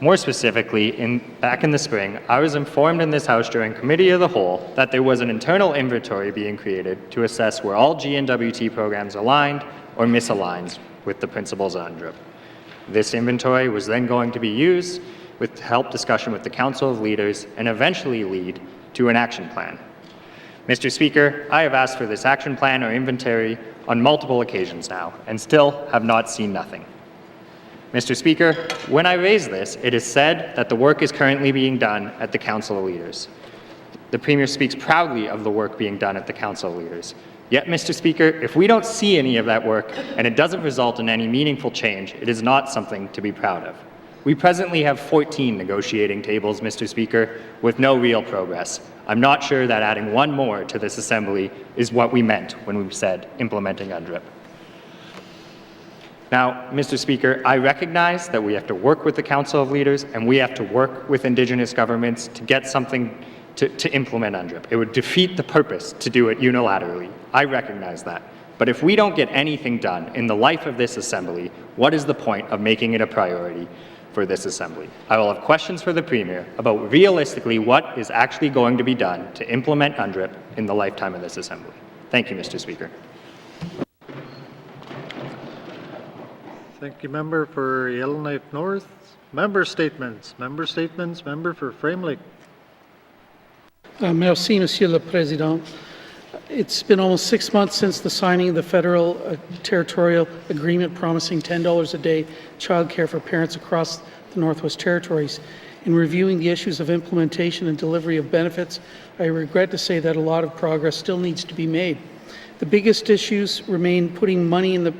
more specifically, back in the spring, I was informed in this House during Committee of the Whole that there was an internal inventory being created to assess where all N.W.T. programs aligned or misaligned with the principles of UNDRIP. This inventory was then going to be used with help discussion with the Council of Leaders and eventually lead to an action plan. Mr. Speaker, I have asked for this action plan or inventory on multiple occasions now and still have not seen nothing. Mr. Speaker, when I raise this, it is said that the work is currently being done at the Council of Leaders. The Premier speaks proudly of the work being done at the Council of Leaders. Yet, Mr. Speaker, if we don't see any of that work and it doesn't result in any meaningful change, it is not something to be proud of. We presently have 14 negotiating tables, Mr. Speaker, with no real progress. I'm not sure that adding one more to this Assembly is what we meant when we said implementing UNDRIP. Now, Mr. Speaker, I recognize that we have to work with the Council of Leaders and we have to work with Indigenous governments to get something to implement UNDRIP. It would defeat the purpose to do it unilaterally. I recognize that. But if we don't get anything done in the life of this Assembly, what is the point of making it a priority for this Assembly? I will have questions for the Premier about realistically what is actually going to be done to implement UNDRIP in the lifetime of this Assembly. Thank you, Mr. Speaker. Thank you, Member for Yellowknife North. Member statements. Member statements. Member for Frame Lake. Merci, Monsieur le Président. It's been almost 6 months since the signing of the federal territorial agreement promising $10 a day childcare for parents across the Northwest Territories. In reviewing the issues of implementation and delivery of benefits, I regret to say that a lot of progress still needs to be made. The biggest issues remain putting money in the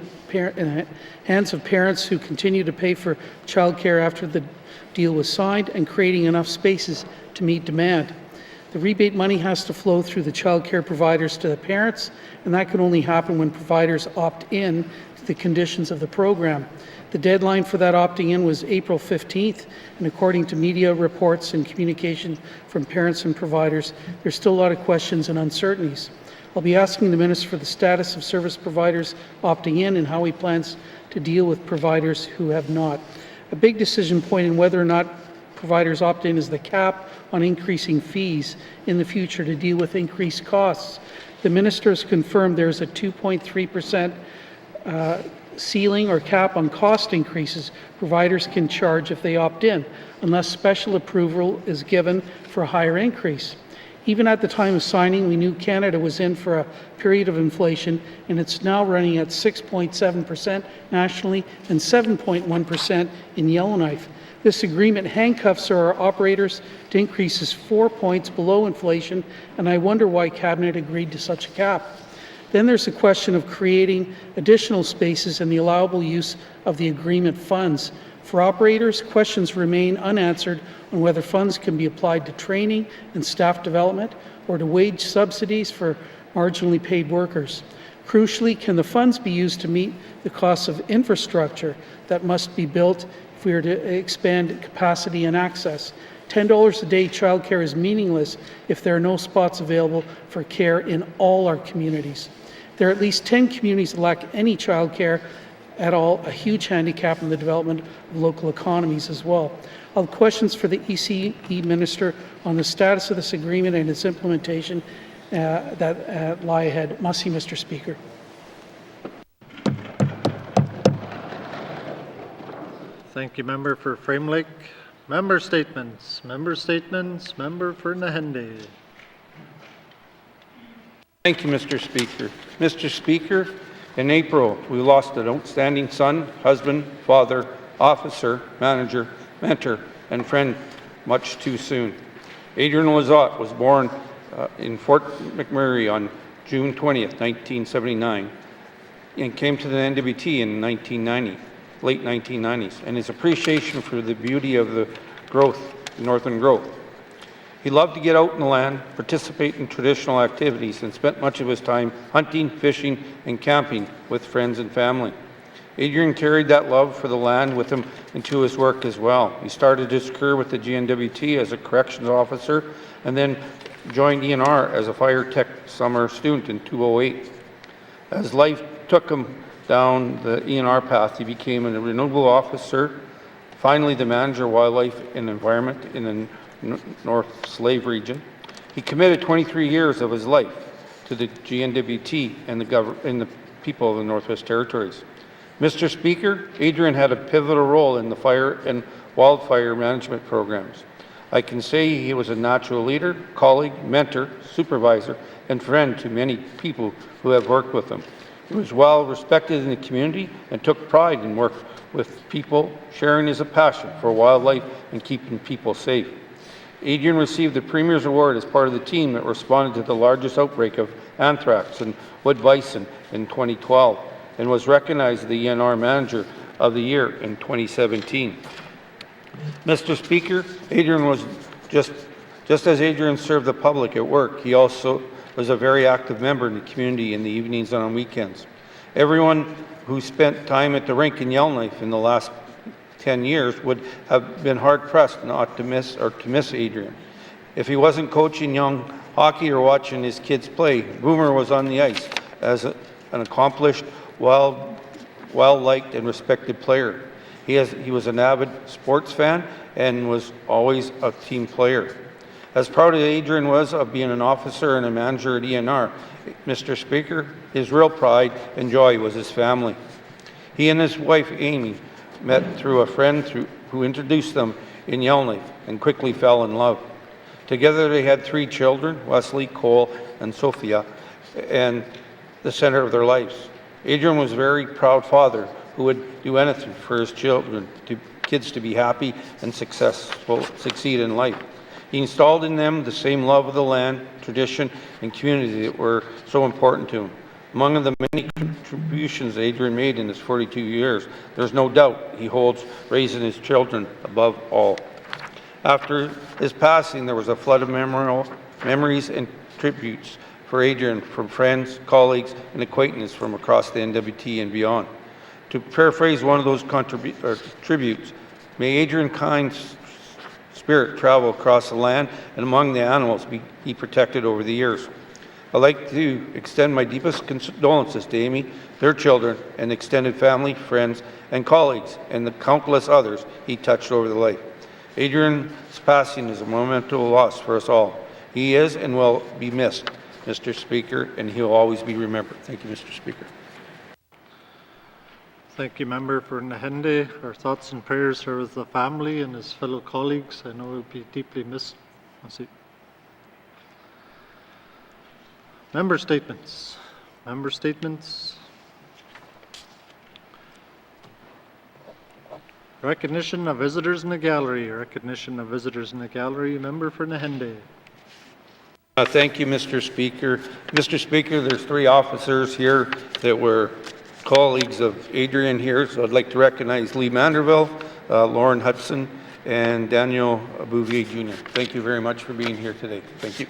hands of parents who continue to pay for childcare after the deal was signed and creating enough spaces to meet demand. The rebate money has to flow through the child care providers to the parents, and that can only happen when providers opt in to the conditions of the program. The deadline for that opting in was April 15th, and according to media reports and communication from parents and providers, there's still a lot of questions and uncertainties. I'll be asking the Minister for the status of service providers opting in and how he plans to deal with providers who have not. A big decision point in whether or not providers opt in is the cap on increasing fees in the future to deal with increased costs. The Minister has confirmed there is a 2.3% ceiling or cap on cost increases providers can charge if they opt in, unless special approval is given for a higher increase. Even at the time of signing, we knew Canada was in for a period of inflation, and it's now running at 6.7% nationally and 7.1% in Yellowknife. This agreement handcuffs our operators to increases 4 points below inflation, and I wonder why Cabinet agreed to such a cap. Then there's the question of creating additional spaces and the allowable use of the agreement funds. For operators, questions remain unanswered on whether funds can be applied to training and staff development or to wage subsidies for marginally paid workers. Crucially, can the funds be used to meet the costs of infrastructure that must be built if we are to expand capacity and access. $10 a day childcare is meaningless if there are no spots available for care in all our communities. There are at least 10 communities that lack any childcare at all, a huge handicap in the development of local economies as well. I'll have questions for the ECE Minister on the status of this agreement and its implementation that lie ahead. Merci, Mr. Speaker. Thank you, Member for Frame Lake. Member statements. Member statements. Member for Nahende. Thank you, Mr. Speaker. Mr. Speaker, in April, we lost an outstanding son, husband, father, officer, manager, mentor, and friend much too soon. Adrian Lazat was born in Fort McMurray on June 20th, 1979, and came to the N.W.T. in 1990, late 1990s, and his appreciation for the beauty of the growth, northern growth. He loved to get out in the land, participate in traditional activities, and spent much of his time hunting, fishing, and camping with friends and family. Adrian carried that love for the land with him into his work as well. He started his career with the N.W.T. as a corrections officer and then joined ENR as a fire tech summer student in 2008. As life took him down the ENR path, he became a renewable officer, finally the manager of wildlife and environment in the North Slave region. He committed 23 years of his life to the N.W.T. and the people of the Northwest Territories. Mr. Speaker, Adrian had a pivotal role in the fire and wildfire management programs. I can say he was a natural leader, colleague, mentor, supervisor, and friend to many people who have worked with him. He was well respected in the community and took pride in work with people, sharing his passion for wildlife and keeping people safe. Adrian received the Premier's Award as part of the team that responded to the largest outbreak of anthrax and wood bison in 2012 and was recognized as the ENR Manager of the Year in 2017. Mr. Speaker, Adrian was just as Adrian served the public at work, he also was a very active member in the community in the evenings and on weekends. Everyone who spent time at the rink in Yellowknife in the last 10 years would have been hard-pressed not to miss Adrian. If he wasn't coaching young hockey or watching his kids play, Boomer was on the ice as an accomplished, well-liked and respected player. He was an avid sports fan and was always a team player. As proud as Adrian was of being an officer and a manager at ENR, Mr. Speaker, his real pride and joy was his family. He and his wife, Amy, met through a friend who introduced them in Yellowknife and quickly fell in love. Together they had 3 children, Wesley, Cole, and Sophia, and the center of their lives. Adrian was a very proud father who would do anything for his kids to be happy and succeed in life. He installed in them the same love of the land, tradition, and community that were so important to him. Among the many contributions Adrian made in his 42 years, there's no doubt he holds raising his children above all. After his passing, there was a flood of memories and tributes for Adrian from friends, colleagues, and acquaintances from across the N.W.T. and beyond. To paraphrase one of those tributes, may Adrian Kind's spirit travel across the land and among the animals he protected over the years. I'd like to extend my deepest condolences to Amy, their children, and extended family, friends, and colleagues, and the countless others he touched over the life. Adrian's passing is a monumental loss for us all. He is and will be missed, Mr. Speaker, and he'll always be remembered. Thank you, Mr. Speaker. Thank you, Member for Nahende. Our thoughts and prayers are with the family and his fellow colleagues. I know he'll be deeply missed. Member statements. Member statements. Recognition of visitors in the gallery. Recognition of visitors in the gallery. Member for Nahende. Thank you, Mr. Speaker. Mr. Speaker, there's 3 officers here that were colleagues of Adrian here, so I'd like to recognize Lee Manderville, Lauren Hudson, and Daniel Bouvier Jr. Thank you very much for being here today. Thank you.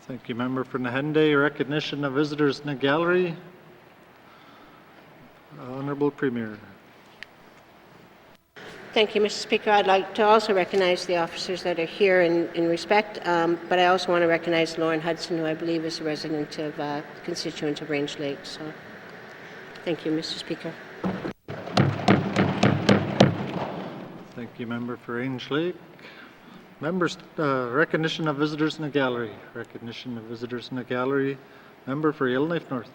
Thank you, Member for Nahende. Recognition of visitors in the gallery. Honourable Premier. Thank you, Mr. Speaker. I'd like to also recognize the officers that are here in respect, but I also want to recognize Lauren Hudson, who I believe is a resident of constituent of Range Lake. So thank you, Mr. Speaker. Thank you, Member for Range Lake. Members, recognition of visitors in the gallery. Recognition of visitors in the gallery. Member for Yellowknife North.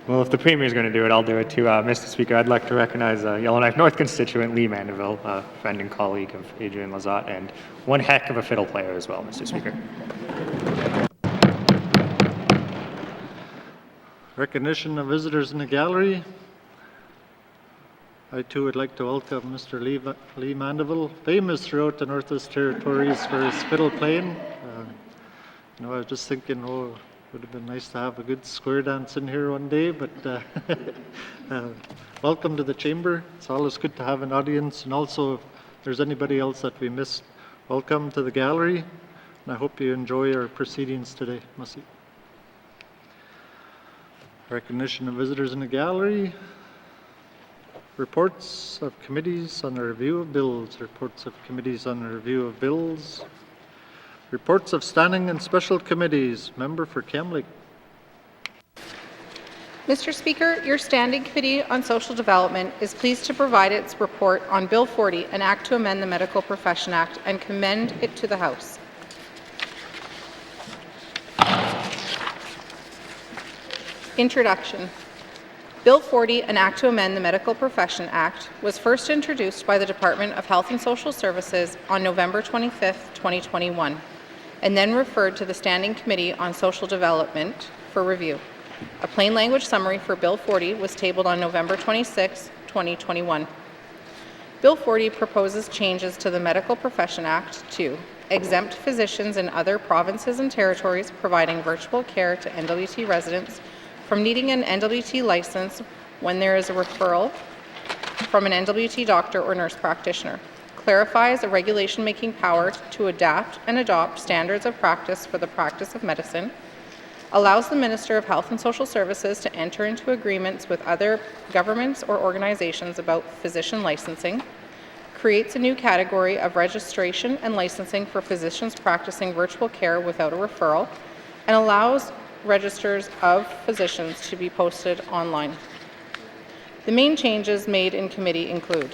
Well, if the Premier is going to do it, I'll do it too. Mr. Speaker, I'd like to recognize Yellowknife North constituent Lee Mandeville, a friend and colleague of Adrian Lazat, and one heck of a fiddle player as well, Mr. Speaker. Recognition of visitors in the gallery. I too would like to welcome Mr. Lee Mandeville, famous throughout the Northwest Territories for his fiddle playing. I was just thinking, it would have been nice to have a good square dance in here one day, but welcome to the chamber. It's always good to have an audience, and also if there's anybody else that we missed, welcome to the gallery, and I hope you enjoy our proceedings today. Masi. Recognition of visitors in the gallery. Reports of committees on the review of bills. Reports of committees on the review of bills. Reports of standing and special committees. Member for Camlake. Mr. Speaker, your Standing Committee on Social Development is pleased to provide its report on Bill 40, an act to amend the Medical Profession Act, and commend it to the House. Introduction. Bill 40, an act to amend the Medical Profession Act, was first introduced by the Department of Health and Social Services on November 25, 2021, and then referred to the Standing Committee on Social Development for review. A plain language summary for Bill 40 was tabled on November 26, 2021. Bill 40 proposes changes to the Medical Profession Act to exempt physicians in other provinces and territories providing virtual care to N.W.T residents from needing an N.W.T license when there is a referral from an N.W.T doctor or nurse practitioner, clarifies a regulation-making power to adapt and adopt standards of practice for the practice of medicine, allows the Minister of Health and Social Services to enter into agreements with other governments or organizations about physician licensing, creates a new category of registration and licensing for physicians practicing virtual care without a referral, and allows registers of physicians to be posted online. The main changes made in committee include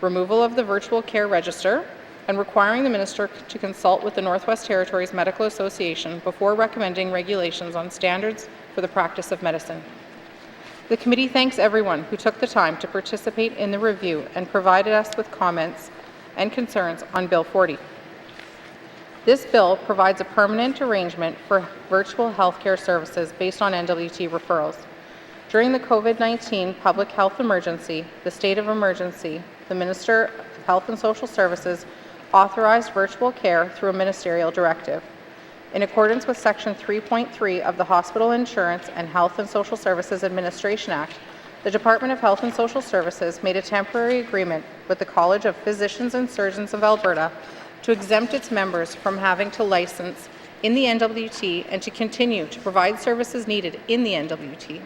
removal of the virtual care register and requiring the minister to consult with the Northwest Territories Medical Association before recommending regulations on standards for the practice of medicine. The committee thanks everyone who took the time to participate in the review and provided us with comments and concerns on Bill 40. This bill provides a permanent arrangement for virtual healthcare services based on N.W.T referrals. During the COVID-19 public health emergency, the state of emergency, the Minister of Health and Social Services authorized virtual care through a ministerial directive. In accordance with Section 3.3 of the Hospital Insurance and Health and Social Services Administration Act, the Department of Health and Social Services made a temporary agreement with the College of Physicians and Surgeons of Alberta to exempt its members from having to license in the N.W.T and to continue to provide services needed in the N.W.T.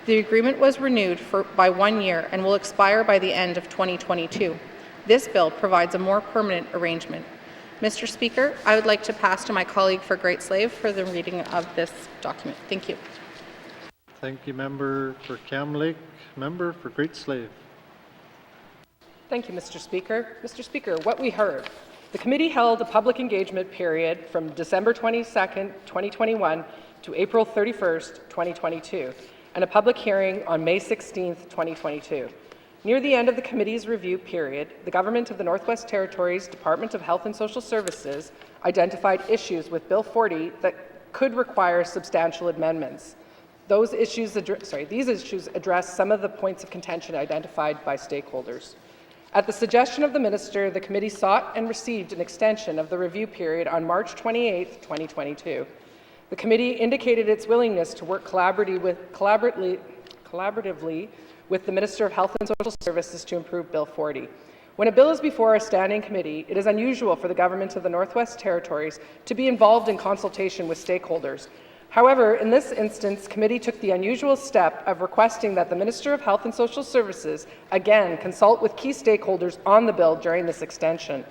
The agreement was renewed by 1 year and will expire by the end of 2022. This bill provides a more permanent arrangement. Mr. Speaker, I would like to pass to my colleague for Great Slave for the reading of this document. Thank you. Thank you, Member for Camlake. Member for Great Slave. Thank you, Mr. Speaker. Mr. Speaker, what we heard. The committee held a public engagement period from December 22nd, 2021 to April 31st, 2022, and a public hearing on May 16th, 2022. Near the end of the committee's review period, the Government of the Northwest Territories Department of Health and Social Services identified issues with Bill 40 that could require substantial amendments. These issues address some of the points of contention identified by stakeholders. At the suggestion of the Minister, the committee sought and received an extension of the review period on March 28, 2022. The committee indicated its willingness to work collaboratively with the Minister of Health and Social Services to improve Bill 40. When a bill is before a standing committee, it is unusual for the Government of the Northwest Territories to be involved in consultation with stakeholders. However, in this instance, committee took the unusual step of requesting that the Minister of Health and Social Services again consult with key stakeholders on the bill during this extension.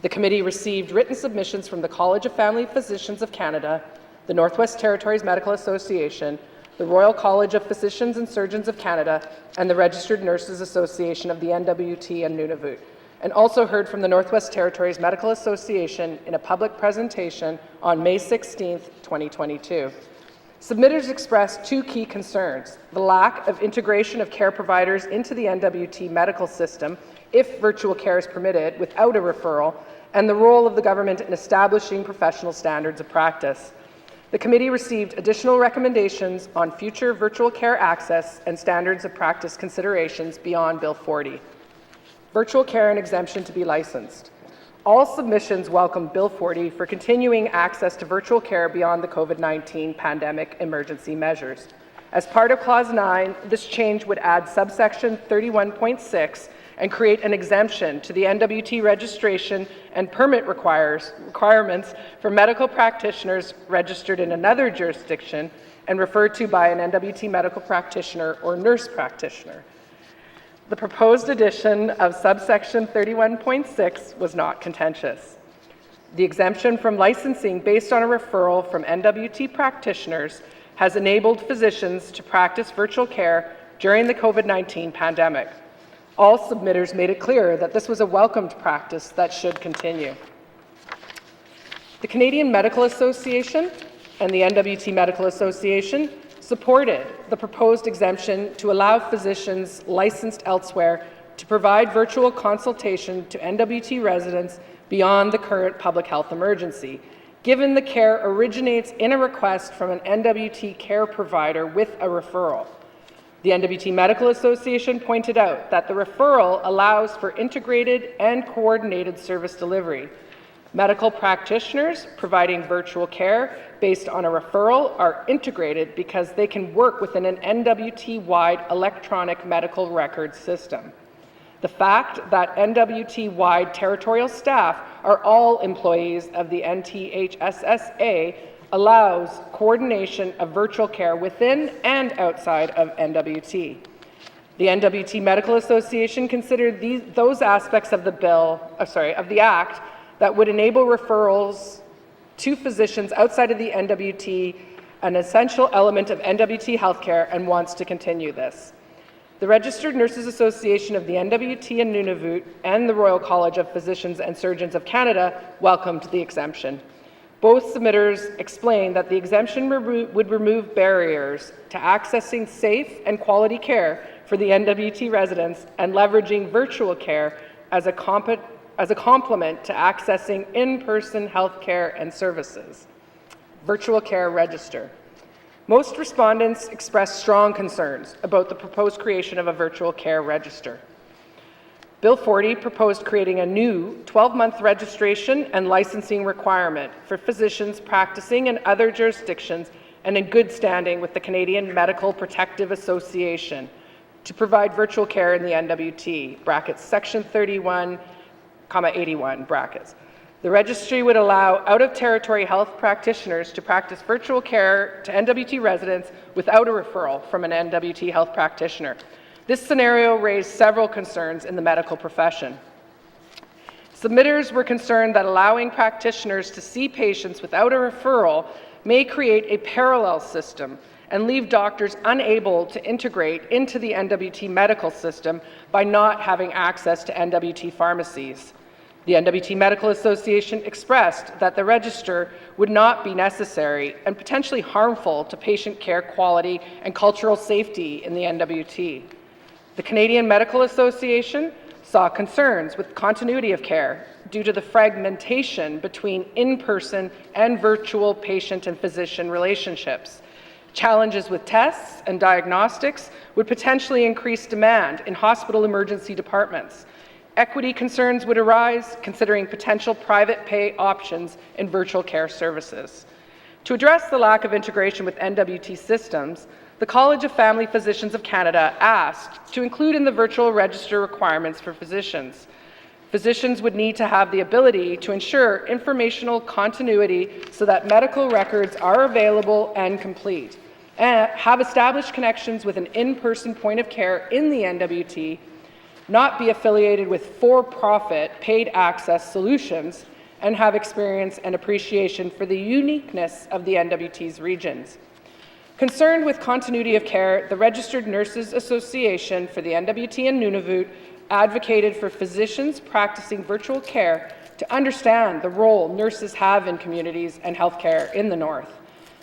The committee received written submissions from the College of Family Physicians of Canada, the Northwest Territories Medical Association, the Royal College of Physicians and Surgeons of Canada, and the Registered Nurses Association of the N.W.T and Nunavut, and also heard from the Northwest Territories Medical Association in a public presentation on May 16, 2022. Submitters expressed two key concerns: the lack of integration of care providers into the N.W.T medical system if virtual care is permitted without a referral, and the role of the government in establishing professional standards of practice. The committee received additional recommendations on future virtual care access and standards of practice considerations beyond Bill 40. Virtual care and exemption to be licensed. All submissions welcome Bill 40 for continuing access to virtual care beyond the COVID-19 pandemic emergency measures. As part of Clause 9, this change would add subsection 31.6 and create an exemption to the N.W.T registration and permit requirements for medical practitioners registered in another jurisdiction and referred to by an N.W.T medical practitioner or nurse practitioner. The proposed addition of subsection 31.6 was not contentious. The exemption from licensing based on a referral from N.W.T practitioners has enabled physicians to practice virtual care during the COVID-19 pandemic. All submitters made it clear that this was a welcomed practice that should continue. The Canadian Medical Association and the N.W.T Medical Association supported the proposed exemption to allow physicians licensed elsewhere to provide virtual consultation to N.W.T residents beyond the current public health emergency, given the care originates in a request from an N.W.T care provider with a referral. The N.W.T Medical Association pointed out that the referral allows for integrated and coordinated service delivery. Medical practitioners providing virtual care based on a referral are integrated because they can work within an N.W.T-wide electronic medical record system. The fact that N.W.T-wide territorial staff are all employees of the NTHSSA allows coordination of virtual care within and outside of N.W.T. The N.W.T Medical Association considered those aspects of the Act that would enable referrals to physicians outside of the N.W.T an essential element of N.W.T healthcare and wants to continue this. The Registered Nurses Association of the N.W.T and Nunavut and the Royal College of Physicians and Surgeons of Canada welcomed the exemption. Both submitters explained that the exemption would remove barriers to accessing safe and quality care for the N.W.T residents and leveraging virtual care as a complement to accessing in-person health care and services. Virtual care register. Most respondents expressed strong concerns about the proposed creation of a virtual care register. Bill 40 proposed creating a new 12-month registration and licensing requirement for physicians practicing in other jurisdictions and in good standing with the Canadian Medical Protective Association to provide virtual care in the N.W.T, brackets, section 31, 81, brackets. The registry would allow out-of-territory health practitioners to practice virtual care to N.W.T residents without a referral from an N.W.T health practitioner. This scenario raised several concerns in the medical profession. Submitters were concerned that allowing practitioners to see patients without a referral may create a parallel system and leave doctors unable to integrate into the N.W.T medical system by not having access to N.W.T pharmacies. The N.W.T Medical Association expressed that the register would not be necessary and potentially harmful to patient care quality and cultural safety in the N.W.T. The Canadian Medical Association saw concerns with continuity of care due to the fragmentation between in-person and virtual patient and physician relationships. Challenges with tests and diagnostics would potentially increase demand in hospital emergency departments. Equity concerns would arise considering potential private pay options in virtual care services. To address the lack of integration with N.W.T systems, the College of Family Physicians of Canada asked to include in the virtual register requirements for physicians. Physicians would need to have the ability to ensure informational continuity so that medical records are available and complete, and have established connections with an in-person point of care in the N.W.T, not be affiliated with for-profit paid access solutions, and have experience and appreciation for the uniqueness of the N.W.T's regions. Concerned with continuity of care, the Registered Nurses Association for the N.W.T and Nunavut advocated for physicians practicing virtual care to understand the role nurses have in communities and healthcare in the North.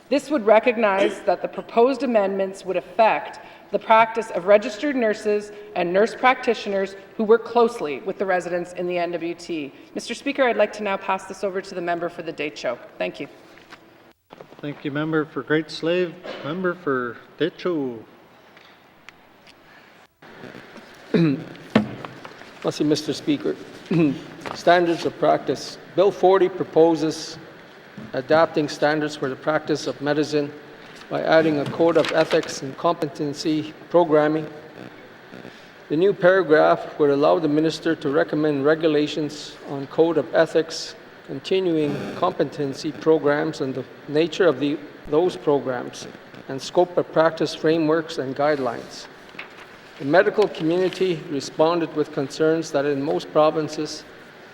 This would recognize that the proposed amendments would affect the practice of registered nurses and nurse practitioners who work closely with the residents in the N.W.T. Mr. Speaker, I'd like to now pass this over to the member for the date show. Thank you. Thank you, member for Great Slave. Member for Decho. Merci, Mr. Speaker. Standards of practice. Bill 40 proposes adapting standards for the practice of medicine by adding a code of ethics and competency programming. The new paragraph would allow the minister to recommend regulations on code of ethics, continuing competency programs and the nature of those programs, and scope of practice frameworks and guidelines. The medical community responded with concerns that in most provinces,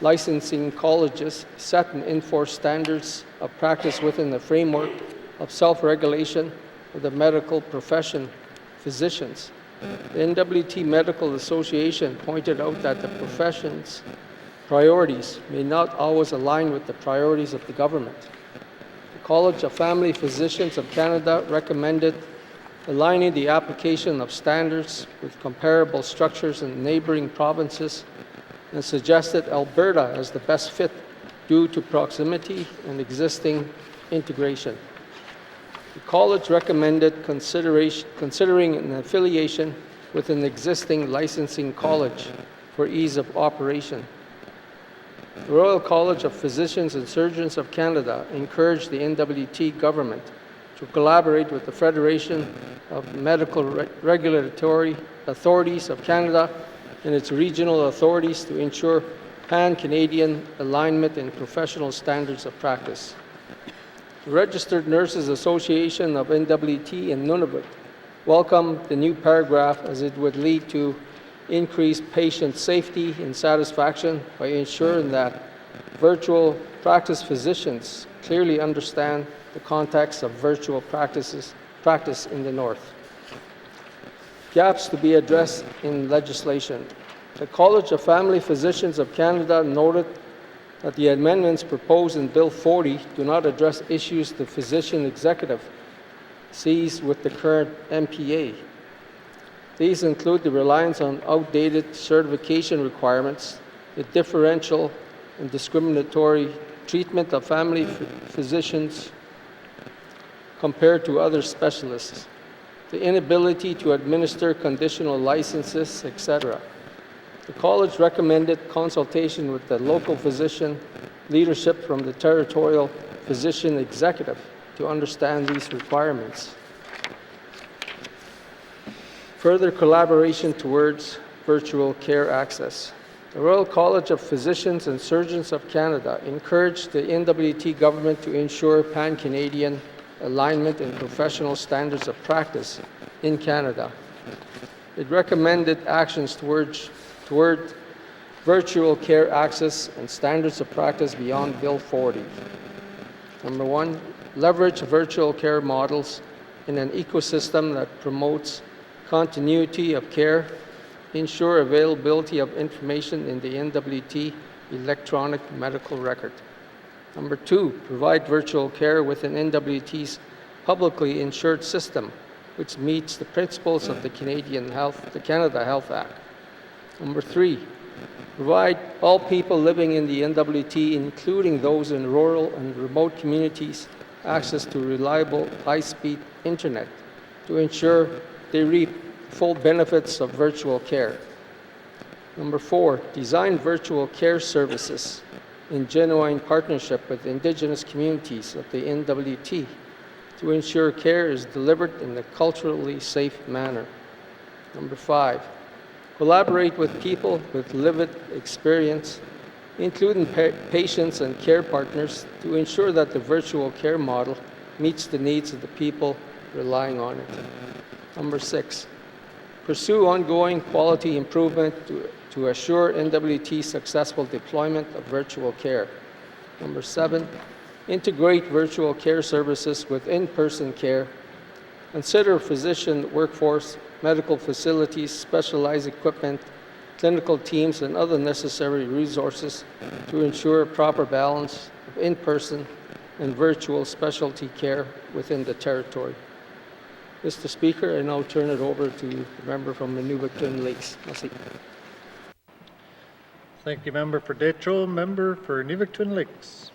licensing colleges set and enforce standards of practice within the framework of self-regulation of the medical profession, physicians. The N.W.T Medical Association pointed out that the profession's priorities may not always align with the priorities of the government. The College of Family Physicians of Canada recommended aligning the application of standards with comparable structures in neighboring provinces and suggested Alberta as the best fit due to proximity and existing integration. The college recommended considering an affiliation with an existing licensing college for ease of operation. The Royal College of Physicians and Surgeons of Canada encouraged the N.W.T government to collaborate with the Federation of Medical Regulatory Authorities of Canada and its regional authorities to ensure pan-Canadian alignment in professional standards of practice. The Registered Nurses Association of N.W.T and Nunavut welcomed the new paragraph as it would lead to increased patient safety and satisfaction by ensuring that virtual practice physicians clearly understand the context of virtual practice in the North. Gaps to be addressed in legislation. The College of Family Physicians of Canada noted that the amendments proposed in Bill 40 do not address issues the physician executive sees with the current MPA. These include the reliance on outdated certification requirements, the differential and discriminatory treatment of family physicians compared to other specialists, the inability to administer conditional licenses, etc. The college recommended consultation with the local physician leadership from the territorial physician executive to understand these requirements. Further collaboration towards virtual care access. The Royal College of Physicians and Surgeons of Canada encouraged the N.W.T government to ensure pan-Canadian alignment in professional standards of practice in Canada. It recommended actions toward virtual care access and standards of practice beyond Bill 40. Number one, leverage virtual care models in an ecosystem that promotes continuity of care, ensure availability of information in the N.W.T electronic medical record. Number two, provide virtual care within N.W.T's publicly insured system, which meets the principles of the Canada Health Act. Number three, provide all people living in the N.W.T, including those in rural and remote communities, access to reliable, high-speed internet to ensure they reap full benefits of virtual care. Number four, design virtual care services in genuine partnership with Indigenous communities of the N.W.T to ensure care is delivered in a culturally safe manner. Number five, collaborate with people with lived experience, including patients and care partners, to ensure that the virtual care model meets the needs of the people relying on it. Number 6, pursue ongoing quality improvement to assure N.W.T successful deployment of virtual care. Number 7, integrate virtual care services with in-person care. Consider physician workforce, medical facilities, specialized equipment, clinical teams, and other necessary resources to ensure proper balance of in-person and virtual specialty care within the territory. Mr. Speaker, I now turn it over to the member from N.W.T. Lakes. Merci. Thank you, Member for Detro. Member for N.W.T. Lakes.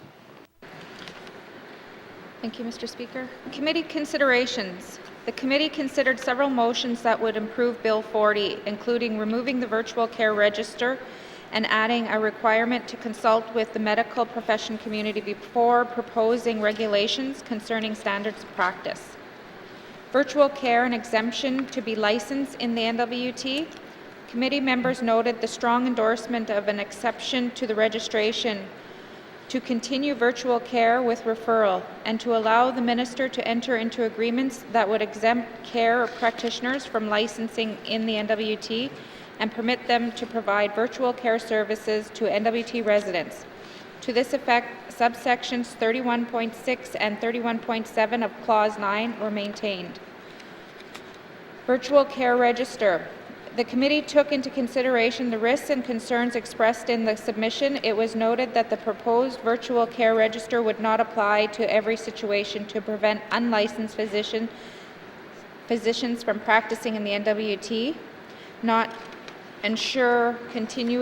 Thank you, Mr. Speaker. Committee considerations. The committee considered several motions that would improve Bill 40, including removing the virtual care register and adding a requirement to consult with the medical profession community before proposing regulations concerning standards of practice. Virtual care and exemption to be licensed in the N.W.T. Committee members noted the strong endorsement of an exception to the registration to continue virtual care with referral and to allow the minister to enter into agreements that would exempt care practitioners from licensing in the N.W.T. and permit them to provide virtual care services to N.W.T. residents. To this effect, subsections 31.6 and 31.7 of Clause 9 were maintained. Virtual care register. The committee took into consideration the risks and concerns expressed in the submission. It was noted that the proposed virtual care register would not apply to every situation to prevent unlicensed physicians from practicing in the N.W.T., not ensure continue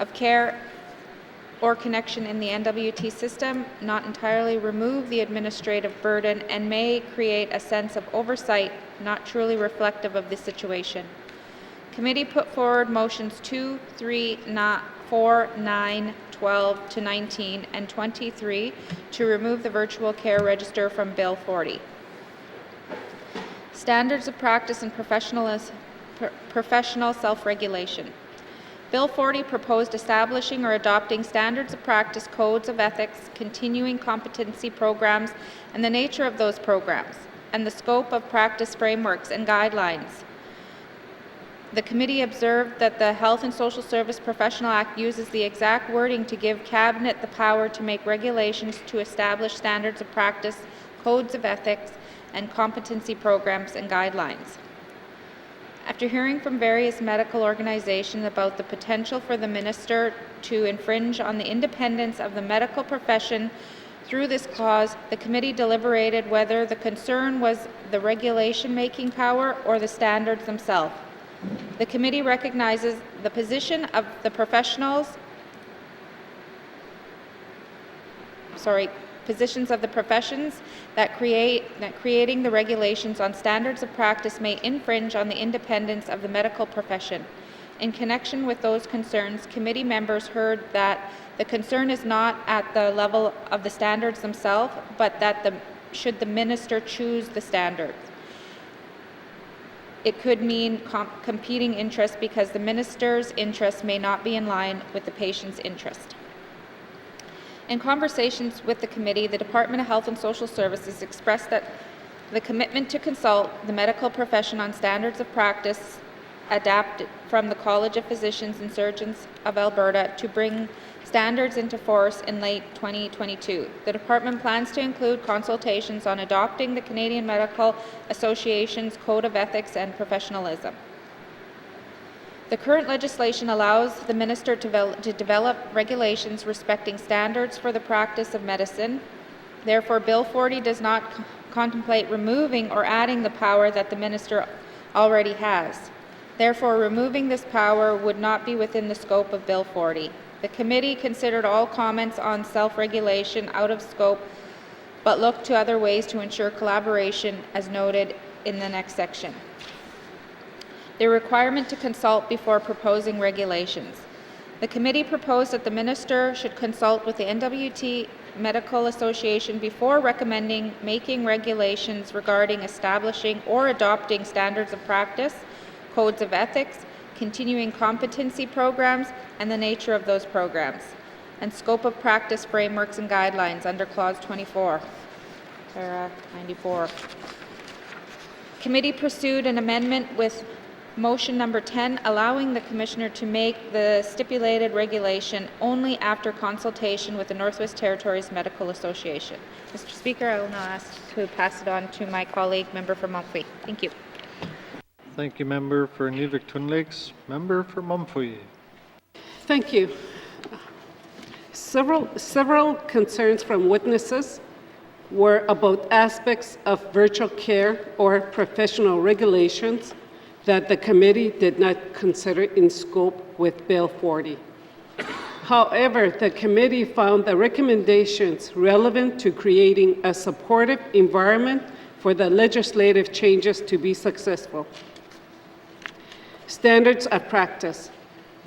of care or connection in the N.W.T. system, not entirely remove the administrative burden, and may create a sense of oversight not truly reflective of the situation. Committee put forward motions 2, 3, 4, 9, 12 to 19, and 23 to remove the virtual care register from Bill 40. Standards of practice and professional self-regulation. Bill 40 proposed establishing or adopting standards of practice, codes of ethics, continuing competency programs, and the nature of those programs, and the scope of practice frameworks and guidelines. The committee observed that the Health and Social Service Professional Act uses the exact wording to give Cabinet the power to make regulations to establish standards of practice, codes of ethics, and competency programs and guidelines. After hearing from various medical organizations about the potential for the minister to infringe on the independence of the medical profession through this clause, the committee deliberated whether the concern was the regulation-making power or the standards themselves. The committee recognizes the position of the positions of the professions that creating the regulations on standards of practice may infringe on the independence of the medical profession. In connection with those concerns, committee members heard that the concern is not at the level of the standards themselves, but that should the minister choose the standards. It could mean competing interests because the minister's interests may not be in line with the patient's interest. In conversations with the committee, the Department of Health and Social Services expressed that the commitment to consult the medical profession on standards of practice adapted from the College of Physicians and Surgeons of Alberta to bring standards into force in late 2022. The department plans to include consultations on adopting the Canadian Medical Association's Code of Ethics and Professionalism. The current legislation allows the minister to develop regulations respecting standards for the practice of medicine. Therefore, Bill 40 does not contemplate removing or adding the power that the minister already has. Therefore, removing this power would not be within the scope of Bill 40. The committee considered all comments on self-regulation out of scope, but looked to other ways to ensure collaboration, as noted in the next section. The requirement to consult before proposing regulations. The committee proposed that the minister should consult with the N.W.T. Medical Association before recommending making regulations regarding establishing or adopting standards of practice, codes of ethics, continuing competency programs, and the nature of those programs, and scope of practice frameworks and guidelines under Clause 24, para 94. Committee pursued an amendment with motion number 10, allowing the Commissioner to make the stipulated regulation only after consultation with the Northwest Territories Medical Association. Mr. Speaker, I will now ask to pass it on to my colleague, member for Mumfree. Thank you. Thank you, member for Nuvik-Twin Lakes. Member for Mumfree. Thank you. Several concerns from witnesses were about aspects of virtual care or professional regulations that the committee did not consider in scope with Bill 40. However, the committee found the recommendations relevant to creating a supportive environment for the legislative changes to be successful. Standards of practice.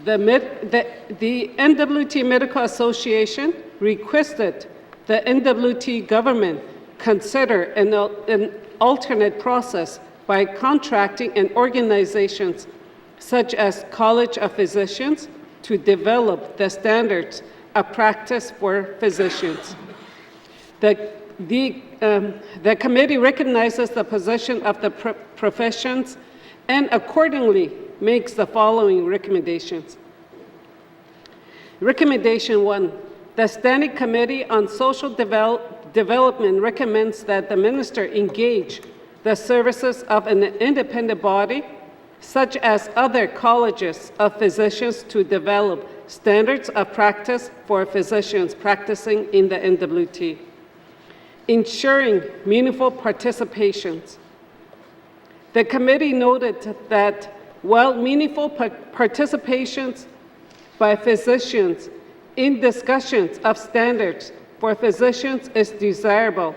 The N.W.T. Medical Association requested the N.W.T. government consider an alternate process by contracting and organizations such as College of Physicians to develop the standards of practice for physicians. The committee recognizes the position of the professions and accordingly makes the following recommendations. Recommendation 1, the Standing Committee on Social Development recommends that the minister engage the services of an independent body, such as other colleges of physicians, to develop standards of practice for physicians practicing in the N.W.T. Ensuring meaningful participations. The committee noted that while meaningful participations by physicians in discussions of standards for physicians is desirable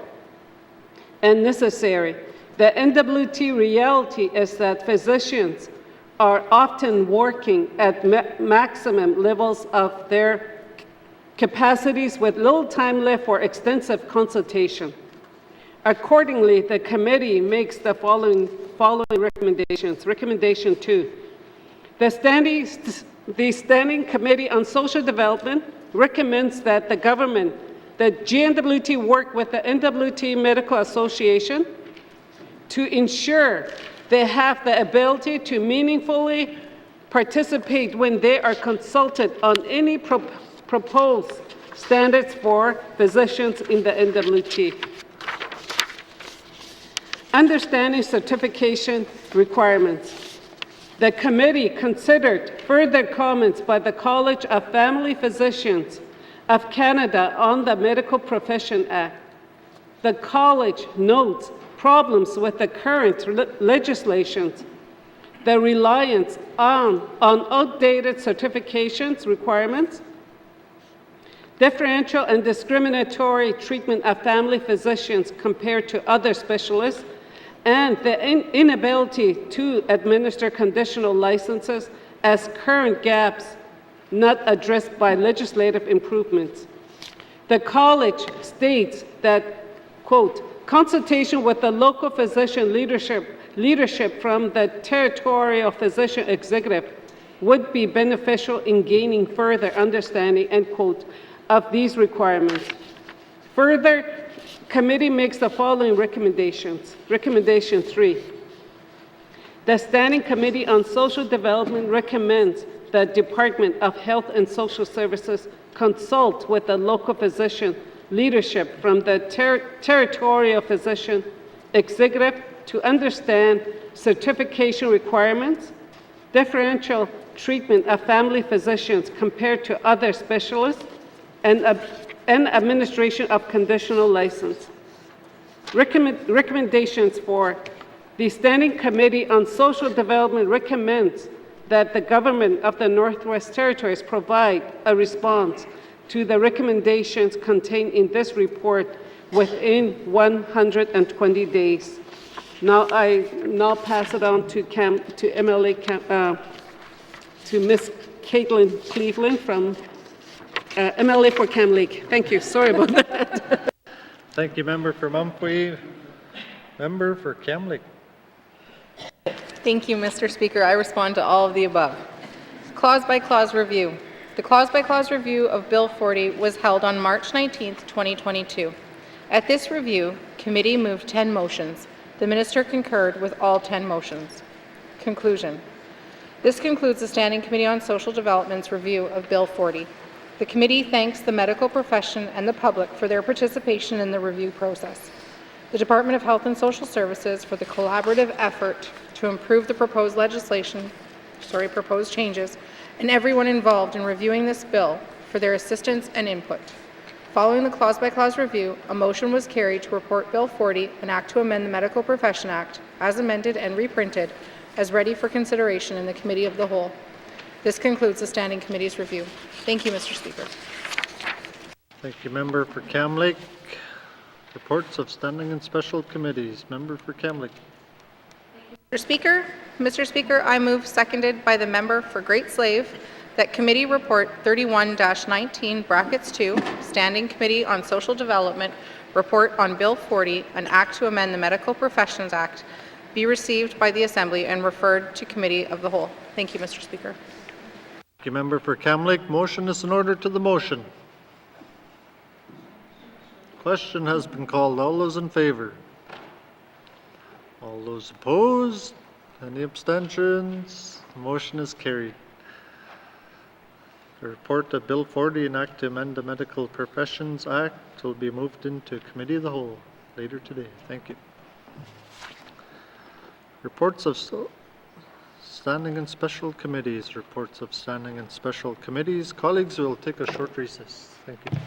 and necessary, the N.W.T. reality is that physicians are often working at maximum levels of their capacities with little time left for extensive consultation. Accordingly, the committee makes the following recommendations. Recommendation 2, the Standing Committee on Social Development recommends that the government, the GNWT, work with the N.W.T. Medical Association to ensure they have the ability to meaningfully participate when they are consulted on any proposed standards for physicians in the N.W.T. Understanding certification requirements. The committee considered further comments by the College of Family Physicians of Canada on the Medical Profession Act. The college notes problems with the current legislations, the reliance on outdated certifications requirements, differential and discriminatory treatment of family physicians compared to other specialists, and the inability to administer conditional licenses as current gaps not addressed by legislative improvements. The college states that, quote, consultation with the local physician leadership from the territorial physician executive would be beneficial in gaining further understanding, end quote, of these requirements. Further, committee makes the following recommendations. Recommendation 3, the Standing Committee on Social Development recommends the Department of Health and Social Services consult with the local physician leadership from the territorial physician executive to understand certification requirements, differential treatment of family physicians compared to other specialists, and administration of conditional license. Recommendations for the Standing Committee on Social Development recommends that the government of the Northwest Territories provide a response to the recommendations contained in this report within 120 days. Now I pass it on to Ms. Caitlin Cleveland from MLA for Cam Lake. Thank you. Sorry about that. Thank you, member for Mumfree. Member for Cam Lake. Thank you, Mr. Speaker. I respond to all of the above. Clause-by-clause review. The clause-by-clause review of Bill 40 was held on March 19, 2022. At this review, committee moved 10 motions. The minister concurred with all 10 motions. Conclusion. This concludes the Standing Committee on Social Development's review of Bill 40. The committee thanks the medical profession and the public for their participation in the review process. The Department of Health and Social Services for the collaborative effort to improve the proposed proposed changes, and everyone involved in reviewing this bill for their assistance and input. Following the clause-by-clause review, a motion was carried to report Bill 40, an act to amend the Medical Profession Act, as amended and reprinted, as ready for consideration in the Committee of the Whole. This concludes the Standing Committee's review. Thank you, Mr. Speaker. Thank you, Member for Cam Lake. Reports of standing and special committees. Member for Cam Lake. Mr. Speaker, I move, seconded by the member for Great Slave, that Committee Report 31-19 brackets 2, Standing Committee on Social Development, report on Bill 40, an act to amend the Medical Professions Act, be received by the Assembly and referred to Committee of the Whole. Thank you, Mr. Speaker. Thank you, Member for Cam Lake. Motion is in order to the motion. Question has been called. All those in favor? All those opposed? Any abstentions? The motion is carried. The report of Bill 40, an act to amend the Medical Professions Act, will be moved into Committee of the Whole later today. Thank you. Reports of standing and special committees. Reports of standing and special committees. Colleagues, we'll take a short recess. Thank you.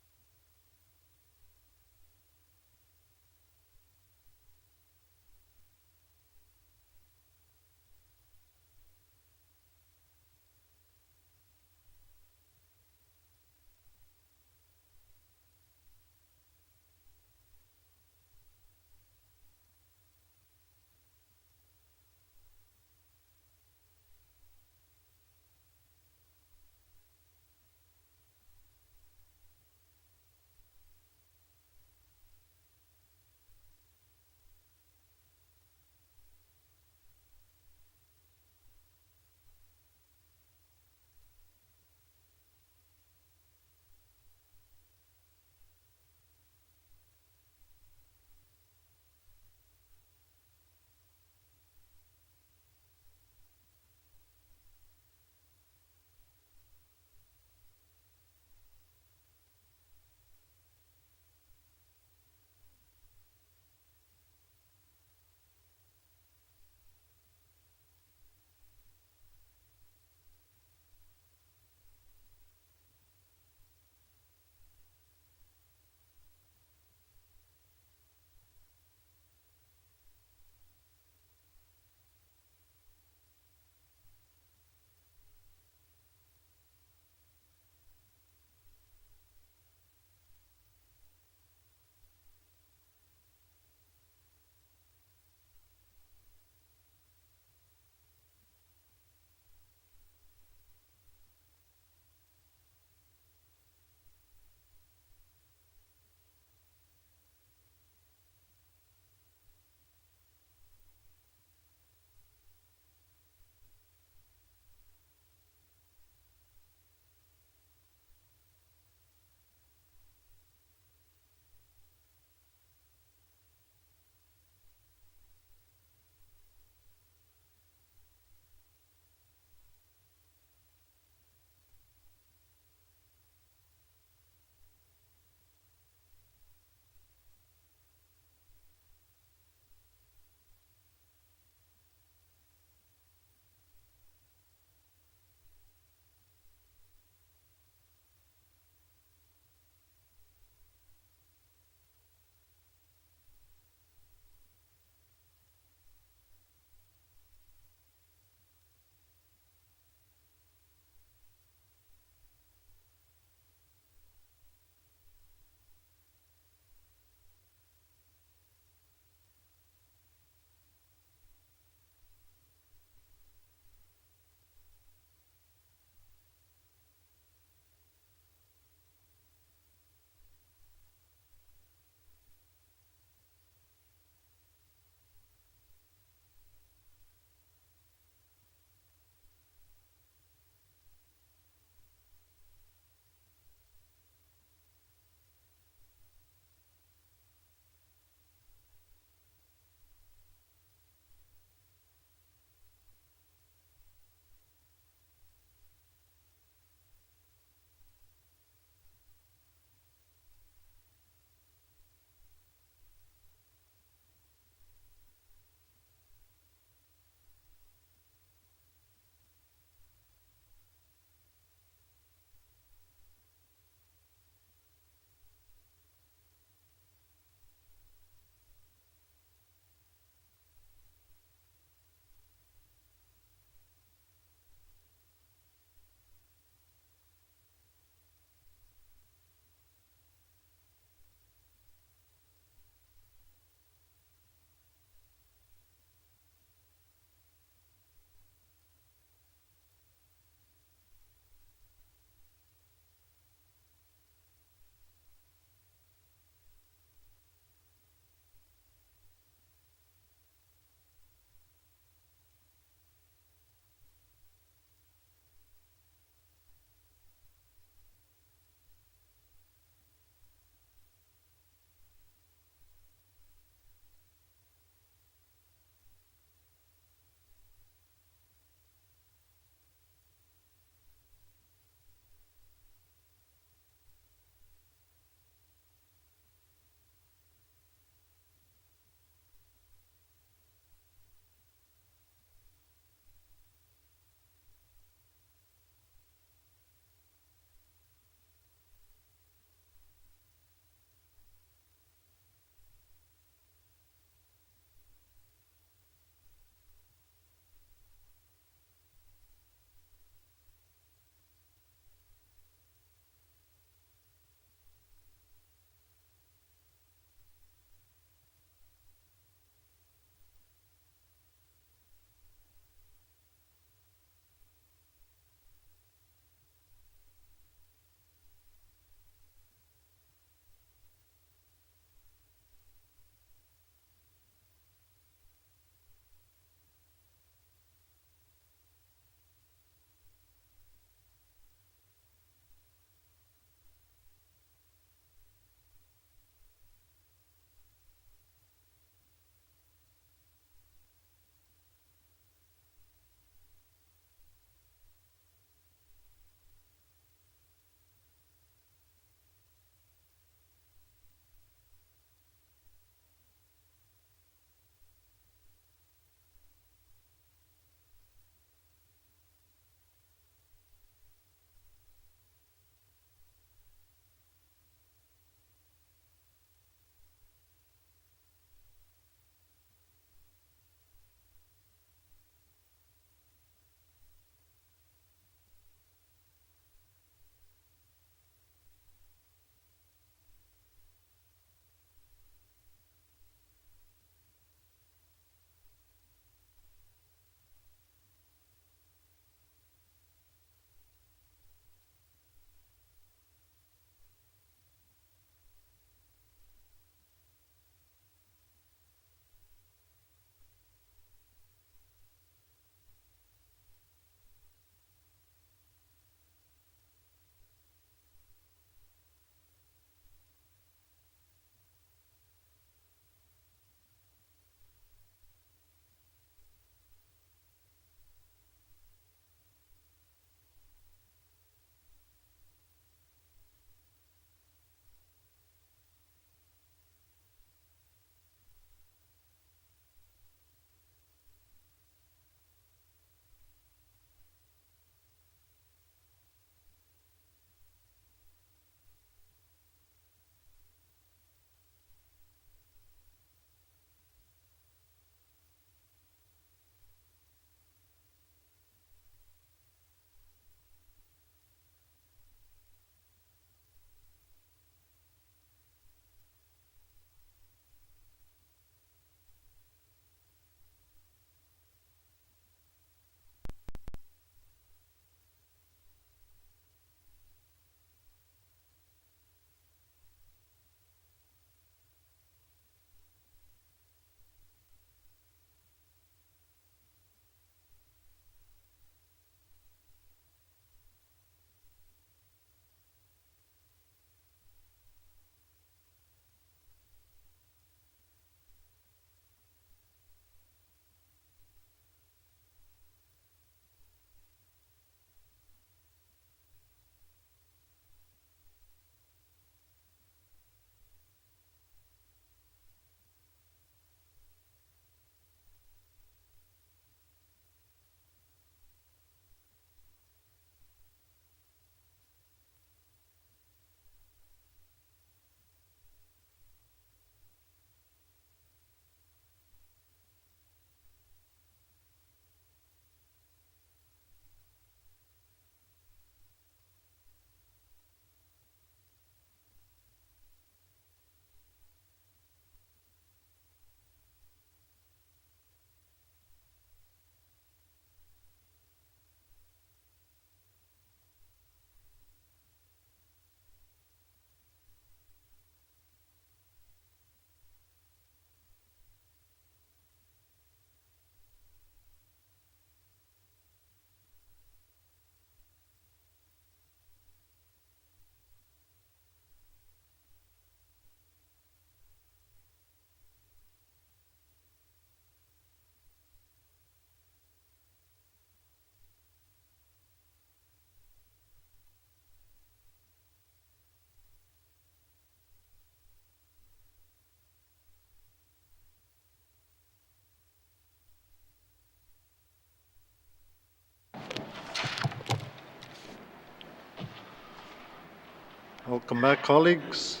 Welcome back, colleagues.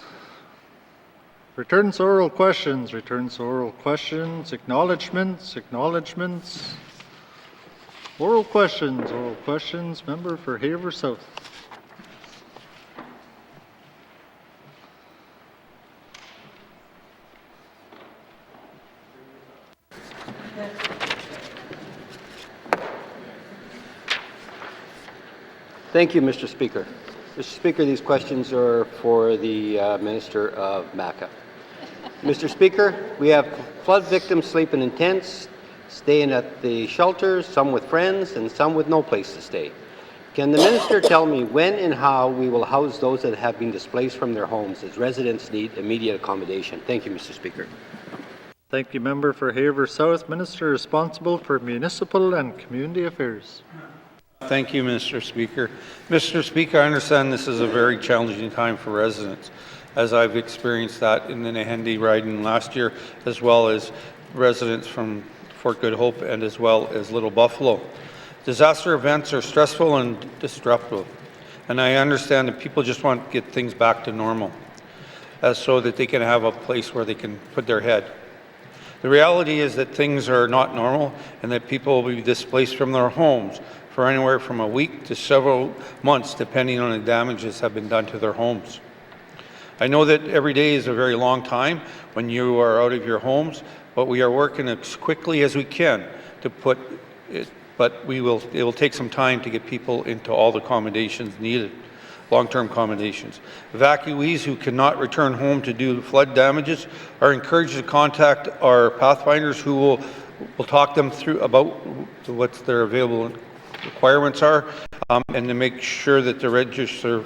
Returns to oral questions, acknowledgements, oral questions, member for Haver South. Thank you, Mr. Speaker. Mr. Speaker, these questions are for the Minister of MACA. Mr. Speaker, we have flood victims sleeping in tents, staying at the shelters, some with friends and some with no place to stay. Can the Minister tell me when and how we will house those that have been displaced from their homes as residents need immediate accommodation? Thank you, Mr. Speaker. Thank you, member for Haver South. Minister responsible for municipal and community affairs. Thank you, Mr. Speaker. Mr. Speaker, I understand this is a very challenging time for residents, as I've experienced that in the Nahendi riding last year, as well as residents from Fort Good Hope and as well as Little Buffalo. Disaster events are stressful and disruptive, and I understand that people just want to get things back to normal, so that they can have a place where they can put their head. The reality is that things are not normal and that people will be displaced from their homes for anywhere from a week to several months, depending on the damages that have been done to their homes. I know that every day is a very long time when you are out of your homes, but we are working as quickly as we can to put it, but it will take some time to get people into all the accommodations needed, long-term accommodations. Evacuees who cannot return home to do flood damages are encouraged to contact our pathfinders, who will talk them through about what their available requirements are, and to make sure that the register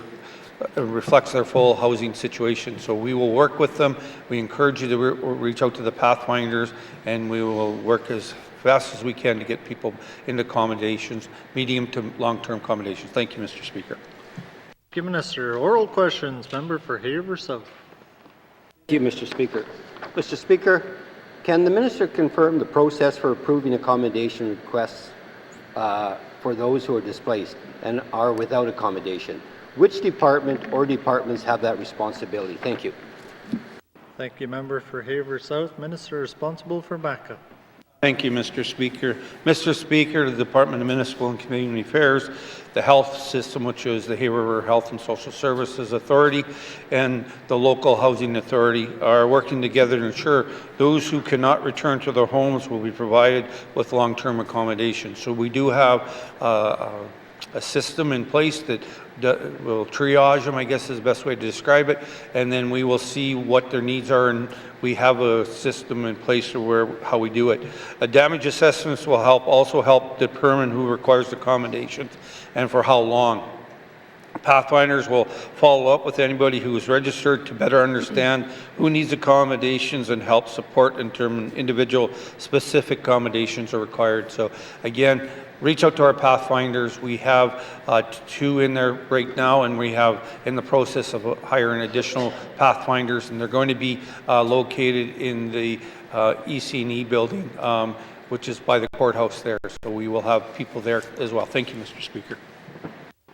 reflects their full housing situation. So we will work with them. We encourage you to reach out to the pathfinders, and we will work as fast as we can to get people into accommodations, medium to long-term accommodations. Thank you, Mr. Speaker. Thank you, Minister. Oral questions, member for Haver South. Thank you, Mr. Speaker. Mr. Speaker, can the Minister confirm the process for approving accommodation requests for those who are displaced and are without accommodation? Which department or departments have that responsibility? Thank you. Thank you, member for Haver South. Minister responsible for MACA. Thank you, Mr. Speaker. Mr. Speaker, the Department of Municipal and Community Affairs, the health system, which is the Haver River Health and Social Services Authority, and the local housing authority are working together to ensure those who cannot return to their homes will be provided with long-term accommodation. So we do have a system in place that will triage them, I guess is the best way to describe it, and then we will see what their needs are, and we have a system in place where how we do it. Damage assessments will also help determine who requires accommodations and for how long. Pathfinders will follow up with anybody who is registered to better understand who needs accommodations and help support and determine individual specific accommodations are required. So again, reach out to our Pathfinders. We have 2 in there right now, and we have in the process of hiring additional Pathfinders, and they're going to be located in the EC&E building, which is by the courthouse there. So we will have people there as well. Thank you, Mr. Speaker.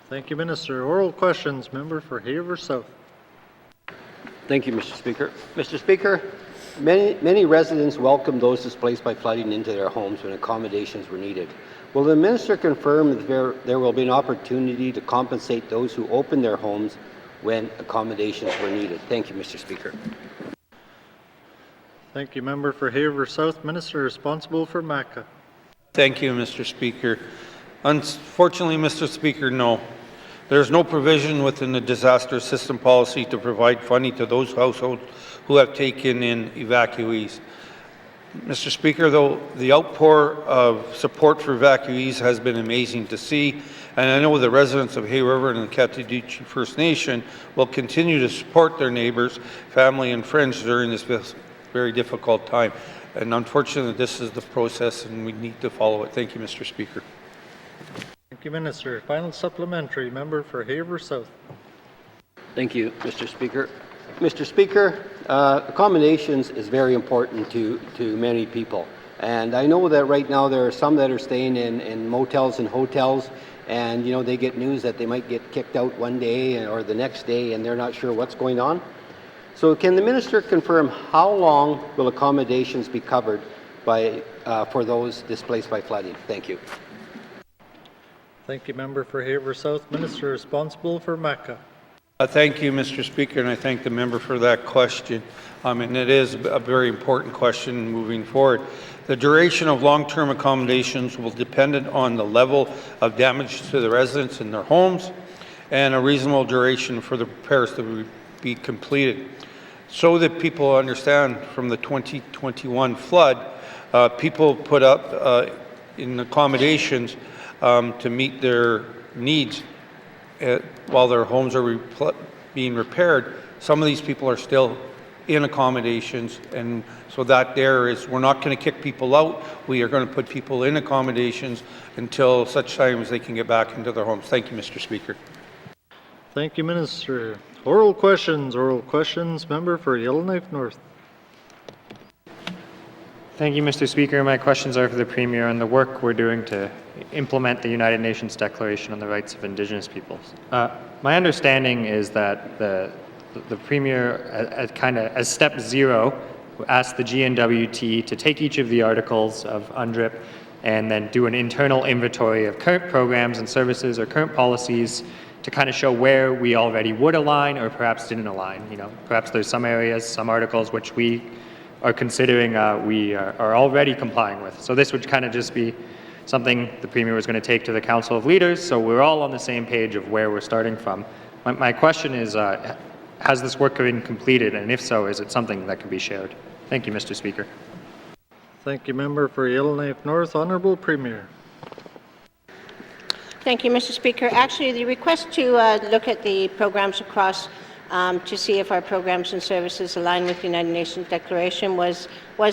Thank you, Minister. Oral questions, member for Haver South. Thank you, Mr. Speaker. Mr. Speaker, many residents welcomed those displaced by flooding into their homes when accommodations were needed. Will the Minister confirm that there will be an opportunity to compensate those who opened their homes when accommodations were needed? Thank you, Mr. Speaker. Thank you, member for Haver South. Minister responsible for MACA. Thank you, Mr. Speaker. Unfortunately, Mr. Speaker, no. There's no provision within the disaster system policy to provide funding to those households who have taken in evacuees. Mr. Speaker, though, the outpour of support for evacuees has been amazing to see, and I know the residents of Hay River and the N.W.T First Nation will continue to support their neighbors, family, and friends during this very difficult time. And unfortunately, this is the process, and we need to follow it. Thank you, Mr. Speaker. Thank you, Minister. Final supplementary, member for Haver South. Thank you, Mr. Speaker. Mr. Speaker, accommodations is very important to many people. And I know that right now there are some that are staying in motels and hotels, and they get news that they might get kicked out one day or the next day, and they're not sure what's going on. So can the minister confirm how long will accommodations be covered for those displaced by flooding? Thank you. Thank you, member for Haver South. Minister responsible for MECA. Thank you, Mr. Speaker, and I thank the member for that question. And it is a very important question moving forward. The duration of long-term accommodations will depend on the level of damage to the residents in their homes and a reasonable duration for the repairs to be completed. So that people understand, from the 2021 flood, people put up in accommodations to meet their needs while their homes are being repaired. Some of these people are still in accommodations, and so that we're not going to kick people out. We are going to put people in accommodations until such time as they can get back into their homes. Thank you, Mr. Speaker. Thank you, Minister. Oral questions. Member for Yellowknife North. Thank you, Mr. Speaker. My questions are for the Premier on the work we're doing to implement the United Nations Declaration on the Rights of Indigenous Peoples. My understanding is that the Premier, as step 0, asked the N.W.T to take each of the articles of UNDRIP and then do an internal inventory of current programs and services or current policies to kind of show where we already would align or perhaps didn't align. Perhaps there's some areas, some articles which we are considering we are already complying with. So this would kind of just be something the Premier was going to take to the Council of Leaders, so we're all on the same page of where we're starting from. My question is, has this work been completed, and if so, is it something that can be shared? Thank you, Mr. Speaker. Thank you, member for Yellowknife North. Honourable Premier. Thank you, Mr. Speaker. Actually, the request to look at the programs across to see if our programs and services align with the United Nations Declaration was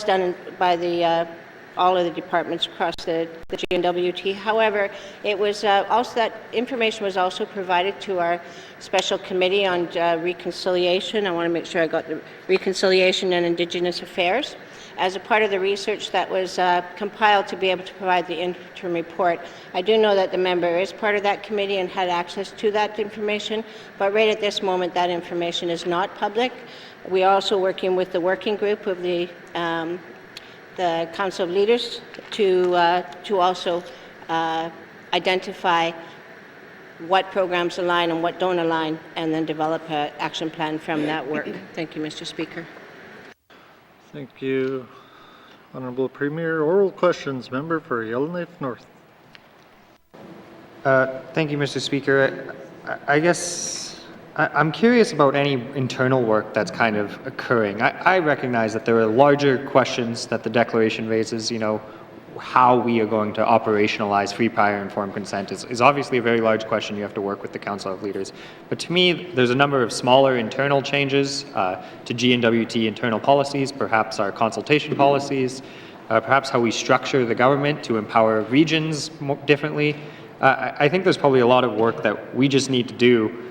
done by all of the departments across the N.W.T. However, it was also that information was also provided to our special committee on reconciliation. I want to make sure I got the reconciliation and Indigenous affairs as a part of the research that was compiled to be able to provide the interim report. I do know that the member is part of that committee and had access to that information, but right at this moment that information is not public. We are also working with the working group of the Council of Leaders to also identify what programs align and what don't align, and then develop an action plan from that work. Thank you, Mr. Speaker. Thank you, Honourable Premier. Oral questions. Member for Yellowknife North. Thank you, Mr. Speaker. I guess I'm curious about any internal work that's kind of occurring. I recognize that there are larger questions that the Declaration raises. How we are going to operationalize free, prior, informed consent is obviously a very large question. You have to work with the Council of Leaders. But to me, there's a number of smaller internal changes to N.W.T internal policies, perhaps our consultation policies, perhaps how we structure the government to empower regions differently. I think there's probably a lot of work that we just need to do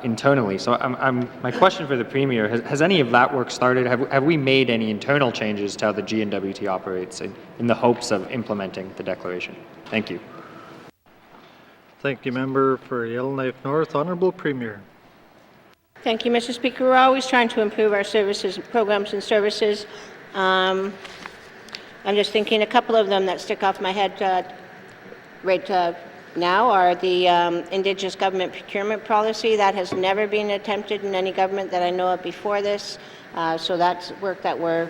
internally. So my question for the Premier, has any of that work started? Have we made any internal changes to how the N.W.T operates in the hopes of implementing the Declaration? Thank you. Thank you, member for Yellowknife North. Honourable Premier. Thank you, Mr. Speaker. We're always trying to improve our services, programs and services. I'm just thinking a couple of them that stick off my head right now are the Indigenous Government Procurement Policy. That has never been attempted in any government that I know of before this. So that's work that we're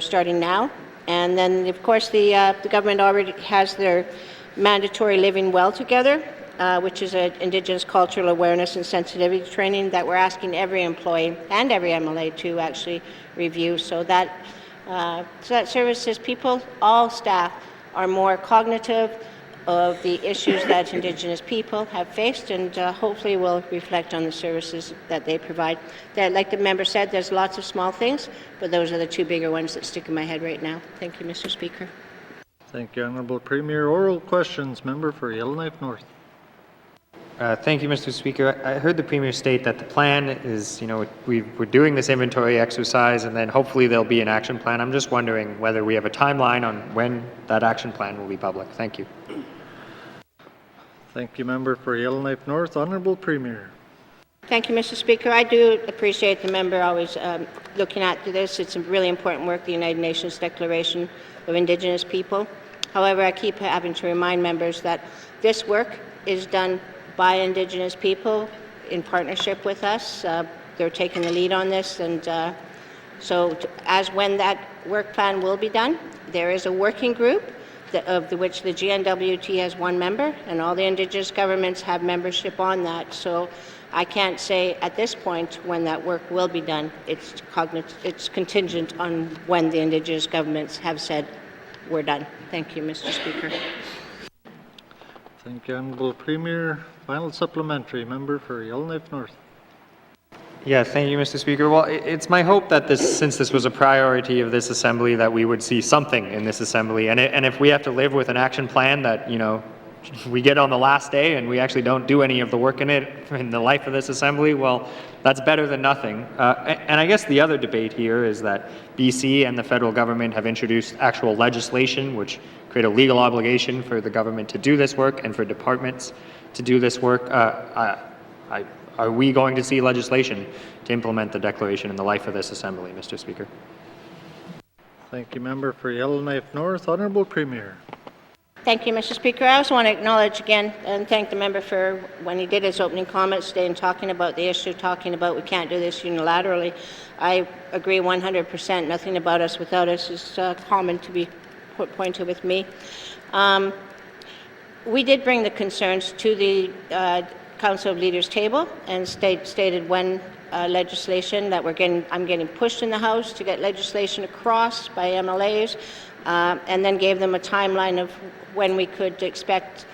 starting now. And then, of course, the government already has their mandatory Living Well Together, which is an Indigenous cultural awareness and sensitivity training that we're asking every employee and every MLA to actually review. So that services people, all staff, are more cognitive of the issues that Indigenous people have faced, and hopefully will reflect on the services that they provide. Like the member said, there's lots of small things, but those are the two bigger ones that stick in my head right now. Thank you, Mr. Speaker. Thank you, Honourable Premier. Oral questions. Member for Yellowknife North. Thank you, Mr. Speaker. I heard the Premier state that the plan is, we're doing this inventory exercise, and then hopefully there'll be an action plan. I'm just wondering whether we have a timeline on when that action plan will be public. Thank you. Thank you, member for Yellowknife North. Honourable Premier. Thank you, Mr. Speaker. I do appreciate the member always looking at this. It's a really important work, the United Nations Declaration of Indigenous People. However, I keep having to remind members that this work is done by Indigenous people in partnership with us. They're taking the lead on this, and when that work plan will be done, there is a working group of which the N.W.T has one member, and all the Indigenous governments have membership on that. So I can't say at this point when that work will be done. It's contingent on when the Indigenous governments have said we're done. Thank you, Mr. Speaker. Thank you, Honourable Premier. Final supplementary, member for Yellowknife North. Yeah, thank you, Mr. Speaker. Well, it's my hope that since this was a priority of this Assembly, that we would see something in this Assembly. And if we have to live with an action plan that, we get on the last day and we actually don't do any of the work in it in the life of this Assembly, well, that's better than nothing. And I guess the other debate here is that BC and the federal government have introduced actual legislation which create a legal obligation for the government to do this work and for departments to do this work. Are we going to see legislation to implement the declaration in the life of this Assembly, Mr. Speaker? Thank you, member for Yellowknife North. Honourable Premier. Thank you, Mr. Speaker. I also want to acknowledge again and thank the member for when he did his opening comments today and talking about the issue, talking about we can't do this unilaterally. I agree 100%. Nothing about us without us is common to be pointed with me. We did bring the concerns to the Council of Leaders table and stated when legislation that I'm getting pushed in the House to get legislation across by MLAs, and then gave them a timeline of when we could expect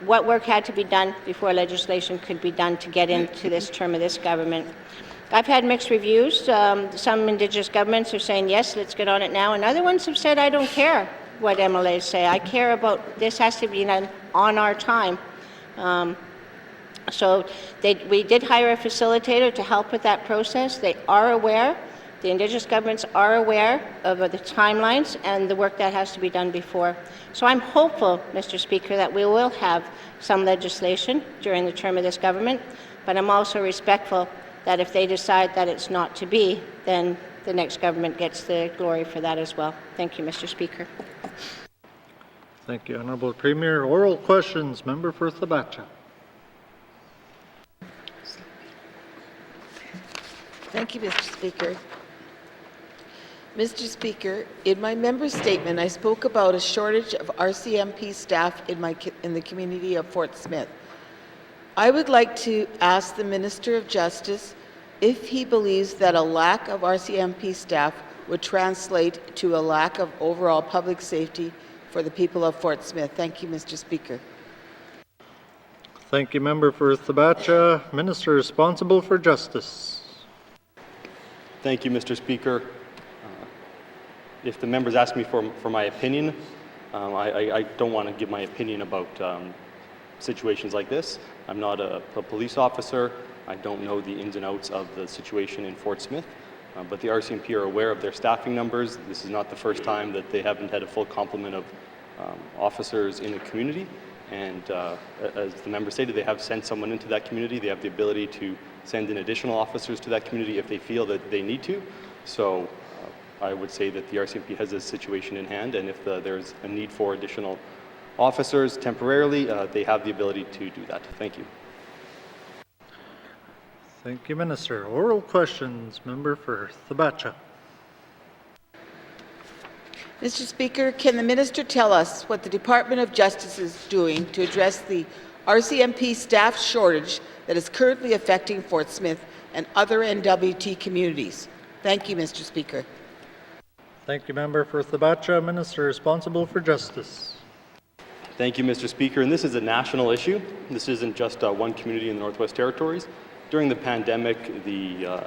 what work had to be done before legislation could be done to get into this term of this government. I've had mixed reviews. Some Indigenous governments are saying, yes, let's get on it now, and other ones have said, I don't care what MLAs say. I care about this has to be done on our time. So we did hire a facilitator to help with that process. They are aware, the Indigenous governments are aware of the timelines and the work that has to be done before. So I'm hopeful, Mr. Speaker, that we will have some legislation during the term of this government, but I'm also respectful that if they decide that it's not to be, then the next government gets the glory for that as well. Thank you, Mr. Speaker. Thank you, Honourable Premier. Oral questions, member for Thabacha. Thank you, Mr. Speaker. Mr. Speaker, in my member statement, I spoke about a shortage of RCMP staff in the community of Fort Smith. I would like to ask the Minister of Justice if he believes that a lack of RCMP staff would translate to a lack of overall public safety for the people of Fort Smith. Thank you, Mr. Speaker. Thank you, member for Thabacha. Minister responsible for justice. Thank you, Mr. Speaker. If the members ask me for my opinion, I don't want to give my opinion about situations like this. I'm not a police officer. I don't know the ins and outs of the situation in Fort Smith, but the RCMP are aware of their staffing numbers. This is not the first time that they haven't had a full complement of officers in the community. And as the member stated, they have sent someone into that community. They have the ability to send in additional officers to that community if they feel that they need to. So I would say that the RCMP has this situation in hand, and if there's a need for additional officers temporarily, they have the ability to do that. Thank you. Thank you, Minister. Oral questions, member for Thabacha. Mr. Speaker, can the Minister tell us what the Department of Justice is doing to address the RCMP staff shortage that is currently affecting Fort Smith and other N.W.T communities? Thank you, Mr. Speaker. Thank you, member for Thabacha. Minister responsible for justice. Thank you, Mr. Speaker. And this is a national issue. This isn't just one community in the Northwest Territories. During the pandemic, the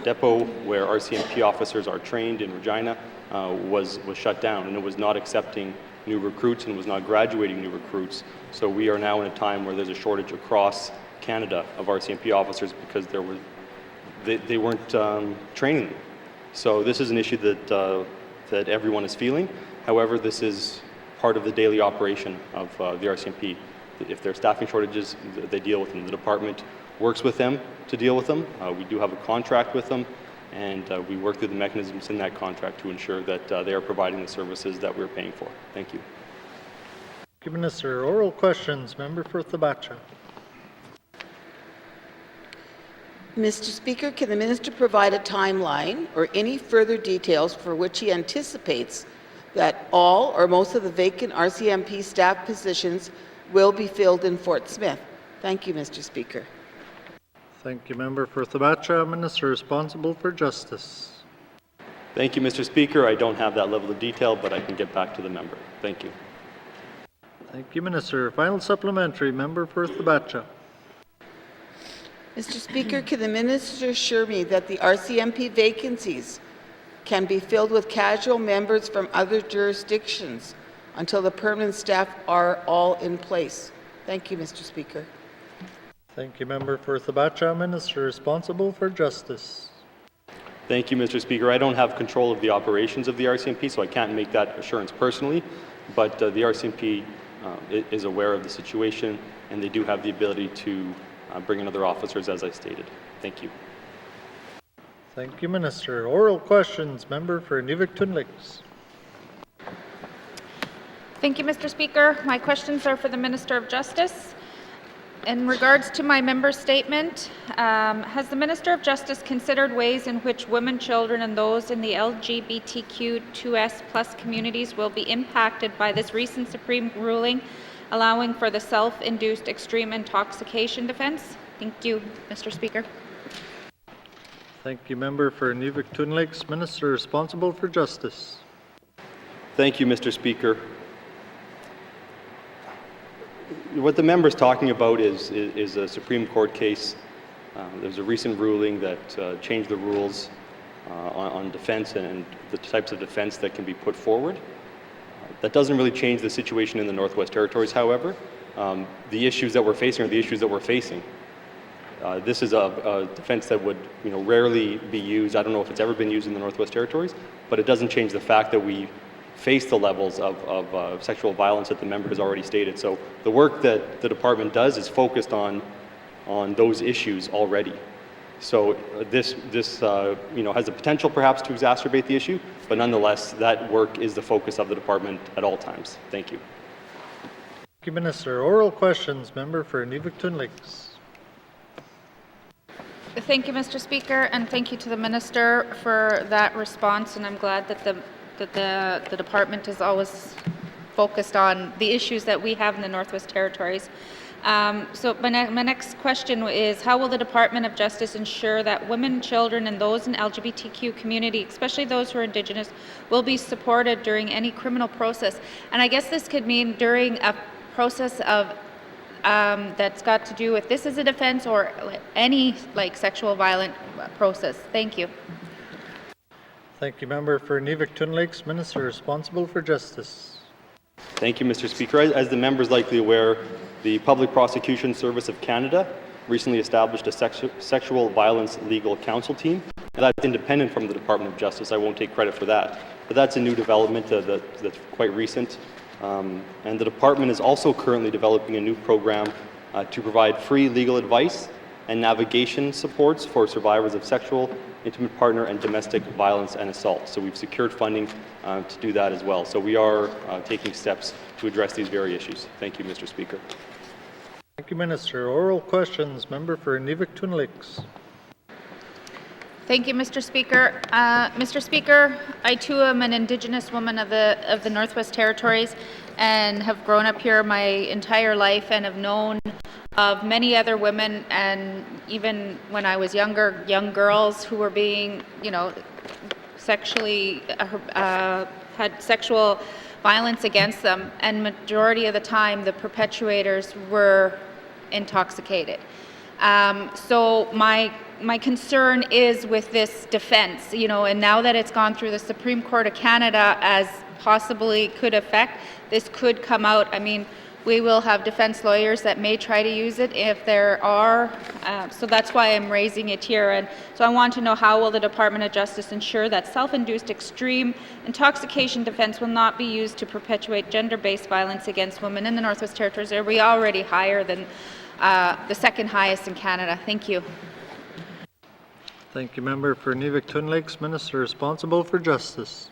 depot where RCMP officers are trained in Regina was shut down, and it was not accepting new recruits and was not graduating new recruits. So we are now in a time where there's a shortage across Canada of RCMP officers because they weren't training them. So this is an issue that everyone is feeling. However, this is part of the daily operation of the RCMP. If there are staffing shortages, they deal with them. The department works with them to deal with them. We do have a contract with them, and we work through the mechanisms in that contract to ensure that they are providing the services that we're paying for. Thank you. Thank you, Minister. Oral questions. Member for Thabacha. Mr. Speaker, can the minister provide a timeline or any further details for which he anticipates that all or most of the vacant RCMP staff positions will be filled in Fort Smith? Thank you, Mr. Speaker. Thank you, Member for Thabacha. Minister responsible for Justice. Thank you, Mr. Speaker. I don't have that level of detail, but I can get back to the member. Thank you. Thank you, Minister. Final supplementary. Member for Thabacha. Mr. Speaker, can the minister assure me that the RCMP vacancies can be filled with casual members from other jurisdictions until the permanent staff are all in place? Thank you, Mr. Speaker. Thank you, Member for Thabacha. Minister responsible for Justice. Thank you, Mr. Speaker. I don't have control of the operations of the RCMP, so I can't make that assurance personally, but the RCMP is aware of the situation, and they do have the ability to bring in other officers, as I stated. Thank you. Thank you, Minister. Oral questions. Member for Inuvik-Tunliks. Thank you, Mr. Speaker. My questions are for the Minister of Justice. In regards to my member statement, has the Minister of Justice considered ways in which women, children, and those in the LGBTQ2S+ communities will be impacted by this recent Supreme ruling allowing for the self-induced extreme intoxication defense? Thank you, Mr. Speaker. Thank you, Member for Inuvik-Tunliks. Minister responsible for Justice. Thank you, Mr. Speaker. What the member is talking about is a Supreme Court case. There's a recent ruling that changed the rules on defense and the types of defense that can be put forward. That doesn't really change the situation in the Northwest Territories, however. The issues that we're facing are the issues that we're facing. This is a defense that would rarely be used. I don't know if it's ever been used in the Northwest Territories, but it doesn't change the fact that we face the levels of sexual violence that the member has already stated. So the work that the department does is focused on those issues already. So this has the potential perhaps to exacerbate the issue, but nonetheless, that work is the focus of the department at all times. Thank you. Thank you, Minister. Oral questions. Member for Inuvik-Tunliks. Thank you, Mr. Speaker, and thank you to the Minister for that response, and I'm glad that the department is always focused on the issues that we have in the Northwest Territories. So my next question is, how will the Department of Justice ensure that women, children, and those in LGBTQ community, especially those who are Indigenous, will be supported during any criminal process? And I guess this could mean during a process of that's got to do with this as a defense or any sexual violent process. Thank you. Thank you, Member for Inuvik-Tunliks. Minister responsible for Justice. Thank you, Mr. Speaker. As the member is likely aware, the Public Prosecution Service of Canada recently established a sexual violence legal counsel team. That's independent from the Department of Justice. I won't take credit for that. But that's a new development that's quite recent. And the department is also currently developing a new program to provide free legal advice and navigation supports for survivors of sexual, intimate partner, and domestic violence and assault. So we've secured funding to do that as well. So we are taking steps to address these very issues. Thank you, Mr. Speaker. Thank you, Minister. Oral questions. Member for Inuvik-Tunliks. Thank you, Mr. Speaker. Mr. Speaker, I too am an Indigenous woman of the Northwest Territories and have grown up here my entire life and have known of many other women, and even when I was younger, young girls who were being, sexually had sexual violence against them, and majority of the time the perpetrators were intoxicated. So my concern is with this defense, and now that it's gone through the Supreme Court of Canada as possibly could affect, this could come out. I mean, We will have defense lawyers that may try to use it if there are, so that's why I'm raising it here. And so I want to know, how will the Department of Justice ensure that self-induced extreme intoxication defense will not be used to perpetuate gender-based violence against women in the Northwest Territories? Are we already higher than the second highest in Canada? Thank you. Thank you, Member for Twin Lakes. Minister responsible for justice.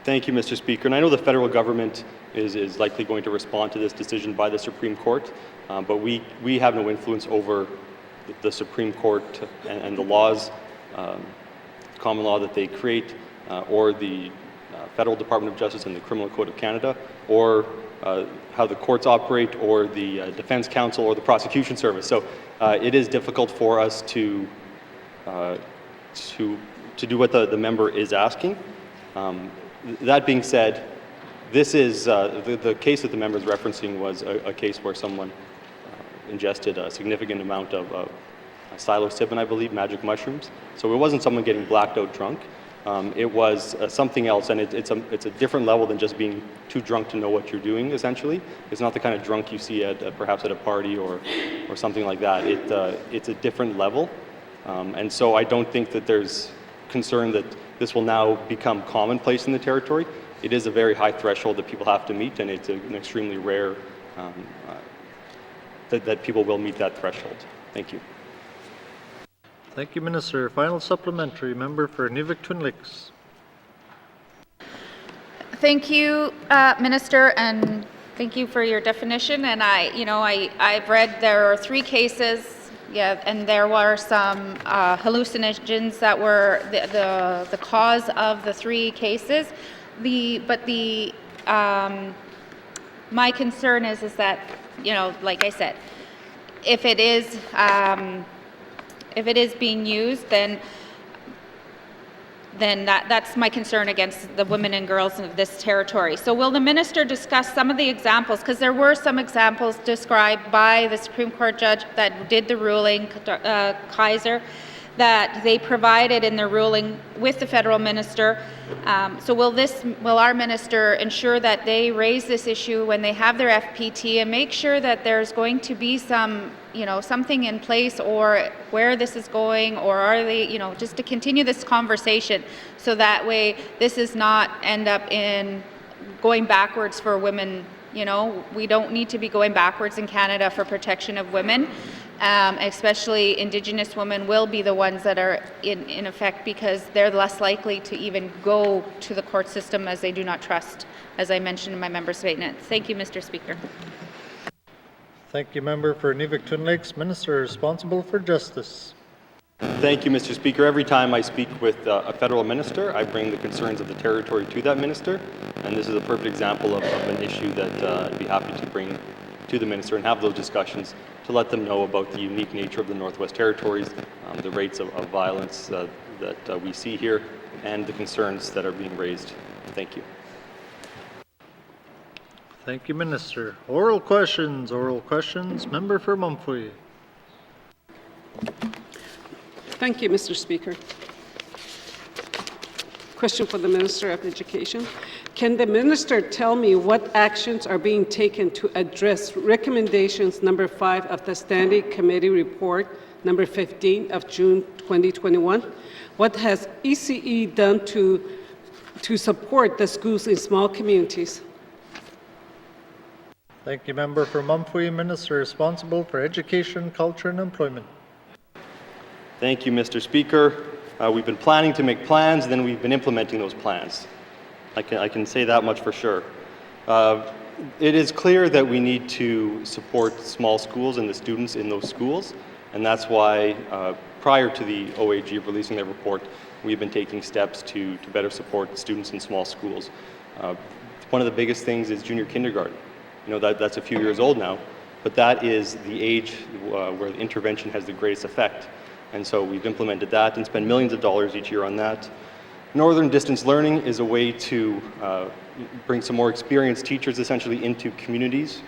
Thank you, Mr. Speaker. And I know the federal government is likely going to respond to this decision by the Supreme Court, but we have no influence over the Supreme Court and the laws, common law that they create, or the Federal Department of Justice and the Criminal Code of Canada, or how the courts operate, or the Defense Counsel, or the Prosecution Service. So it is difficult for us to do what the member is asking. That being said, this is the case that the member is referencing was a case where someone ingested a significant amount of psilocybin, I believe, magic mushrooms. So it wasn't someone getting blacked out drunk. It was something else, and it's a different level than just being too drunk to know what you're doing, essentially. It's not the kind of drunk you see at perhaps at a party or something like that. It's a different level. And so I don't think that there's concern that this will now become commonplace in the territory. It is a very high threshold that people have to meet, and it's an extremely rare that people will meet that threshold. Thank you. Thank you, Minister. Final supplementary, Member for Twin Lakes. Thank you, Minister, and thank you for your definition. And I've read there are 3 cases. Yeah, and there were some hallucinogens that were the cause of the 3 cases. My concern is that, like I said, if it is being used, then that's my concern against the women and girls of this territory. So will the minister discuss some of the examples, because there were some examples described by the Supreme Court judge that did the ruling, Kaiser, that they provided in their ruling with the federal minister. So will our minister ensure that they raise this issue when they have their FPT and make sure that there's going to be some, something in place, or where this is going, or are they, just to continue this conversation, so that way this is not end up in going backwards for women. We don't need to be going backwards in Canada for protection of women. Especially Indigenous women will be the ones that are in effect, because they're less likely to even go to the court system, as they do not trust, as I mentioned in my member statement. Thank you, Mr. Speaker. Thank you, Member for Twin Lakes. Minister responsible for justice. Thank you, Mr. Speaker. Every time I speak with a federal minister, I bring the concerns of the territory to that minister, and this is a perfect example of an issue that I'd be happy to bring to the minister and have those discussions to let them know about the unique nature of the Northwest Territories, the rates of violence that we see here, and the concerns that are being raised. Thank you. Thank you, Minister. Oral questions. Member for Mumfree. Thank you, Mr. Speaker. Question for the Minister of Education. Can the Minister tell me what actions are being taken to address recommendations number 5 of the Standing Committee Report number 15 of June 2021? What has ECE done to support the schools in small communities? Thank you, Member for Mumfree. Minister responsible for Education, Culture and Employment. Thank you, Mr. Speaker. We've been planning to make plans, then we've been implementing those plans. I can say that much for sure. It is clear that we need to support small schools and the students in those schools, and that's why prior to the OAG releasing their report, we've been taking steps to better support students in small schools. One of the biggest things is junior kindergarten. That's a few years old now, but that is the age where the intervention has the greatest effect. And so we've implemented that and spend millions of dollars each year on that. Northern distance learning is a way to bring some more experienced teachers essentially into communities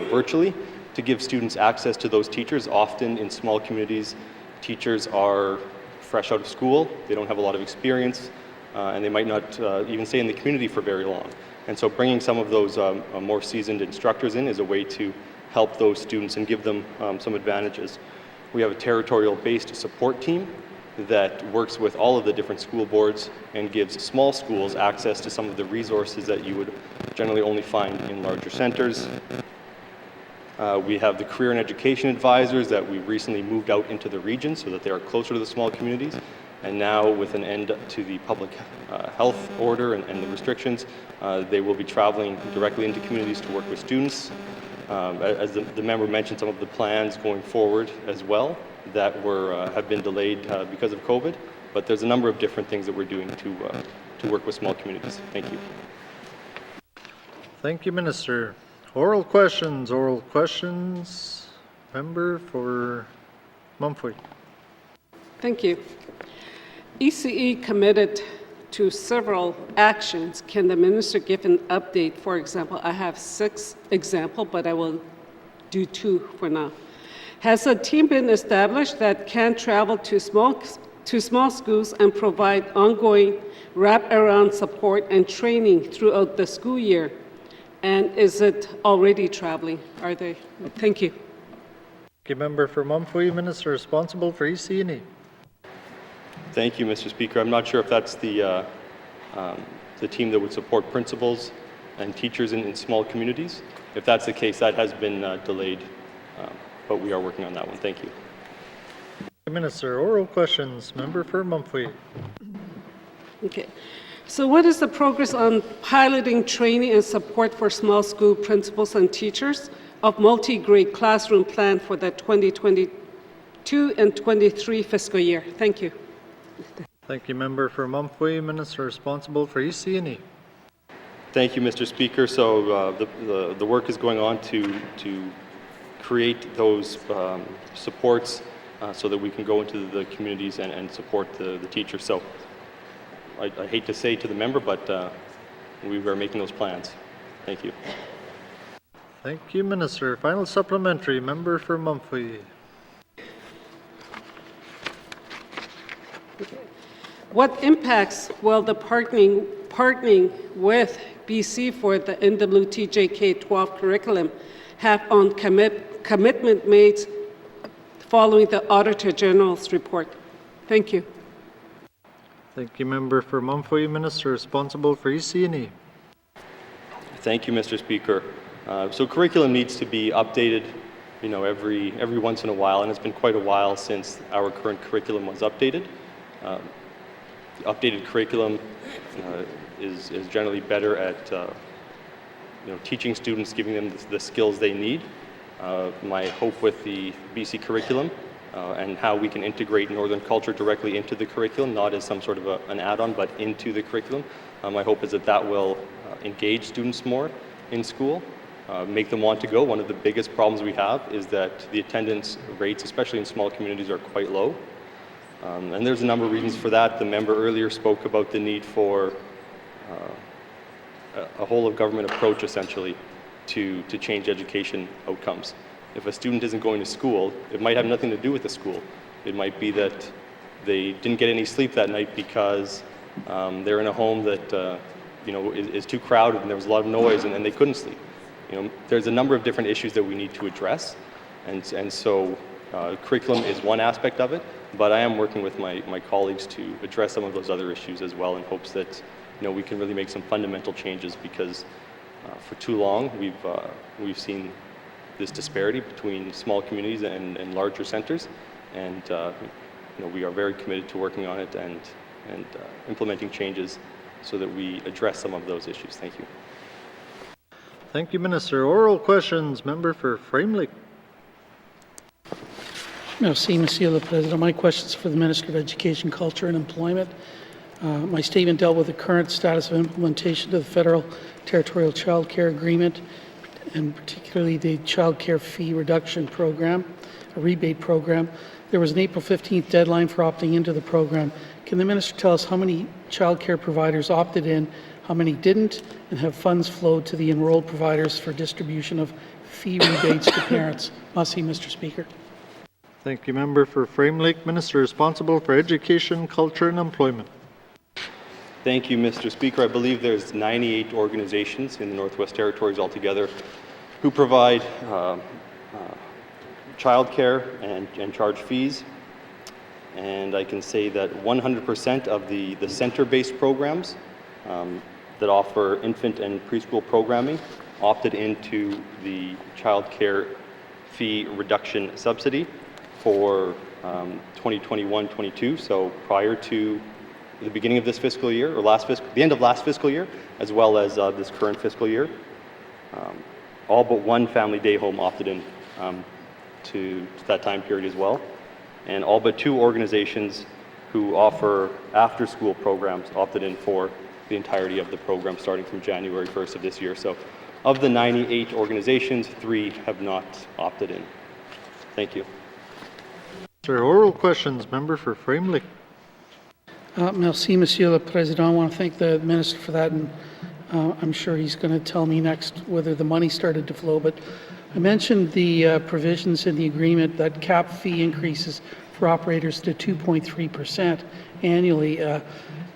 virtually to give students access to those teachers. Often in small communities, teachers are fresh out of school. They don't have a lot of experience. and they might not even stay in the community for very long. And so bringing some of those more seasoned instructors in is a way to help those students and give them some advantages. We have a territorial-based support team that works with all of the different school boards and gives small schools access to some of the resources that you would generally only find in larger centers. We have the career and education advisors that we recently moved out into the region so that they are closer to the small communities. And now, with an end to the public health order and the restrictions, they will be traveling directly into communities to work with students. As the member mentioned, some of the plans going forward as well that have been delayed because of COVID, but there's a number of different things that we're doing to work with small communities. Thank you. Thank you, Minister. Oral questions. Member for Mumford. Thank you. ECE committed to several actions. Can the minister give an update? For example, I have 6 examples, but I will do 2 for now. Has a team been established that can travel to small schools and provide ongoing wrap-around support and training throughout the school year? And is it already traveling? Are they? Thank you. Member for Mumford, Minister responsible for EC&E. Thank you, Mr. Speaker. I'm not sure if that's the team that would support principals and teachers in small communities. If that's the case, that has been delayed, but we are working on that one. Thank you. Minister, oral questions. Member for Mumford. Okay. So what is the progress on piloting training and support for small school principals and teachers of multi-grade classroom plan for the 2022 and 23 fiscal year? Thank you. Thank you, Member for Mumford. Minister responsible for EC&E. Thank you, Mr. Speaker. So the work is going on to create those supports so that we can go into the communities and support the teachers. So I hate to say to the member, but we are making those plans. Thank you. Thank you, Minister. Final supplementary. Member for Mumford. What impacts will the partnering with BC for the N.W.T. K-12 curriculum have on commitment made following the Auditor General's report? Thank you. Thank you, Member for Mumford. Minister responsible for EC&E. Thank you, Mr. Speaker. So curriculum needs to be updated, every once in a while, and it's been quite a while since our current curriculum was updated. The updated curriculum is generally better at teaching students, giving them the skills they need. My hope with the BC curriculum and how we can integrate Northern culture directly into the curriculum, not as some sort of an add-on, but into the curriculum. My hope is that will engage students more in school, make them want to go. One of the biggest problems we have is that the attendance rates, especially in small communities, are quite low. And there's a number of reasons for that. The member earlier spoke about the need for a whole of government approach, essentially, to change education outcomes. If a student isn't going to school, it might have nothing to do with the school. It might be that they didn't get any sleep that night because they're in a home that is too crowded and there was a lot of noise and they couldn't sleep. There's a number of different issues that we need to address, and so curriculum is one aspect of it, but I am working with my colleagues to address some of those other issues as well in hopes that we can really make some fundamental changes, because for too long we've seen this disparity between small communities and larger centers, and we are very committed to working on it and implementing changes so that we address some of those issues. Thank you. Thank you, Minister. Oral questions. Member for Frame Lake. Merci, Monsieur le Président. My questions for the Minister of Education, Culture and Employment. My statement dealt with the current status of implementation of the Federal Territorial Child Care Agreement, and particularly the Child Care Fee Reduction Program, a rebate program. There was an April 15th deadline for opting into the program. Can the Minister tell us how many child care providers opted in, how many didn't, and have funds flowed to the enrolled providers for distribution of fee rebates to parents? Merci, Mr. Speaker. Thank you, Member for Frame Lake. Minister responsible for Education, Culture and Employment. Thank you, Mr. Speaker. I believe there's 98 organizations in the Northwest Territories altogether who provide childcare and charge fees. And I can say that 100% of the center-based programs that offer infant and preschool programming opted into the childcare fee reduction subsidy for 2021-22, so prior to the beginning of this fiscal year, or the end of last fiscal year, as well as this current fiscal year. All but one family day home opted in to that time period as well. And all but two organizations who offer after-school programs opted in for the entirety of the program starting from January 1st of this year. So of the 98 organizations, 3 have not opted in. Thank you. Sir, oral questions. Member for Framley. Merci, Monsieur le Président. I want to thank the Minister for that, and I'm sure he's going to tell me next whether the money started to flow. But I mentioned the provisions in the agreement that cap fee increases for operators to 2.3% annually.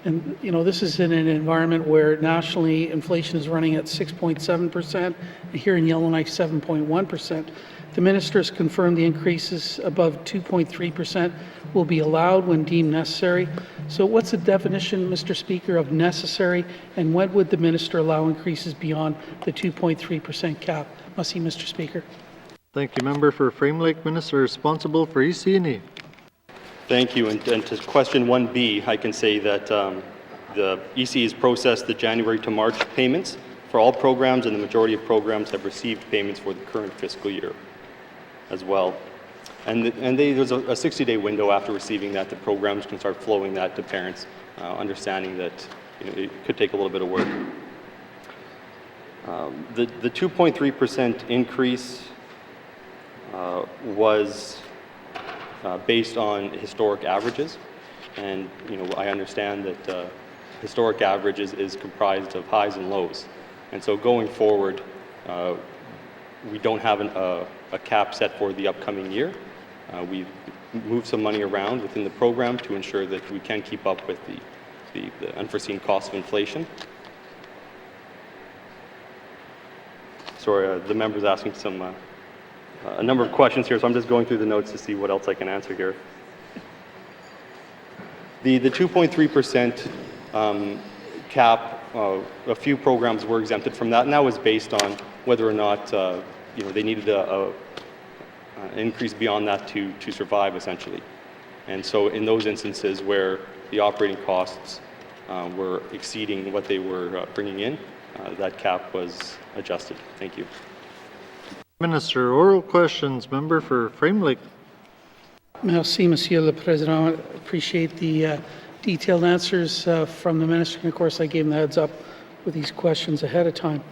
And, you know, this is in an environment where nationally inflation is running at 6.7%, and here in Yellowknife, 7.1%. The Minister has confirmed the increases above 2.3% will be allowed when deemed necessary. So what's the definition, Mr. Speaker, of necessary, and when would the Minister allow increases beyond the 2.3% cap? Merci, Mr. Speaker. Thank you. Member for Frame Lake. Minister responsible for EC&E. Thank you. And to question 1B, I can say that the EC has processed the January to March payments for all programs, and the majority of programs have received payments for the current fiscal year as well. And there's a 60-day window after receiving that. The programs can start flowing that to parents, understanding that it could take a little bit of work. The 2.3% increase was based on historic averages, and I understand that historic averages is comprised of highs and lows, and so going forward, we don't have a cap set for the upcoming year. We've moved some money around within the program to ensure that we can keep up with the unforeseen cost of inflation. Sorry, the member's asking a number of questions here, so I'm just going through the notes to see what else I can answer here. The 2.3% cap, a few programs were exempted from that, and that was based on whether or not they needed an increase beyond that to survive, essentially. And so in those instances where the operating costs were exceeding what they were bringing in, that cap was adjusted. Thank you. Minister, oral questions. Member for Frame Lake. Merci, Monsieur le Président. I appreciate the detailed answers from the Minister, and of course I gave him the heads up with these questions ahead of time.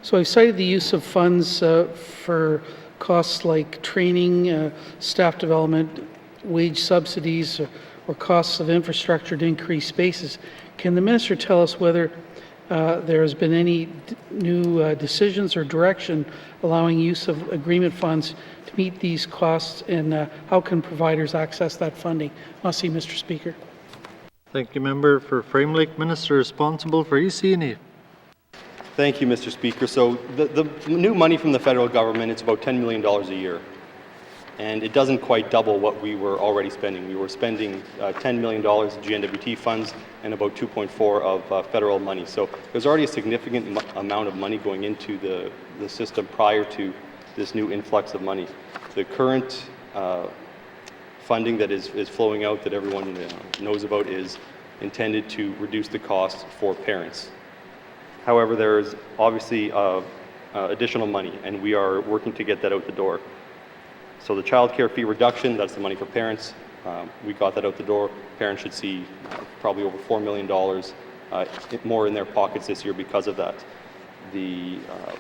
So I've cited the use of funds for costs like training, staff development, wage subsidies, or costs of infrastructure to increase spaces. Can the Minister tell us whether there has been any new decisions or direction allowing use of agreement funds to meet these costs, and how can providers access that funding? Merci, Mr. Speaker. Thank you, Member for Frame Lake. Minister responsible for EC&E. Thank you, Mr. Speaker. So the new money from the federal government, it's about $10 million a year. And it doesn't quite double what we were already spending. We were spending $10 million of N.W.T funds and about 2.4 of federal money. So there's already a significant amount of money going into the system prior to this new influx of money. The current funding that is flowing out that everyone knows about is intended to reduce the cost for parents. However, there is obviously additional money, and we are working to get that out the door. So the child care fee reduction, that's the money for parents. We got that out the door. Parents should see probably over $4 million more in their pockets this year because of that. The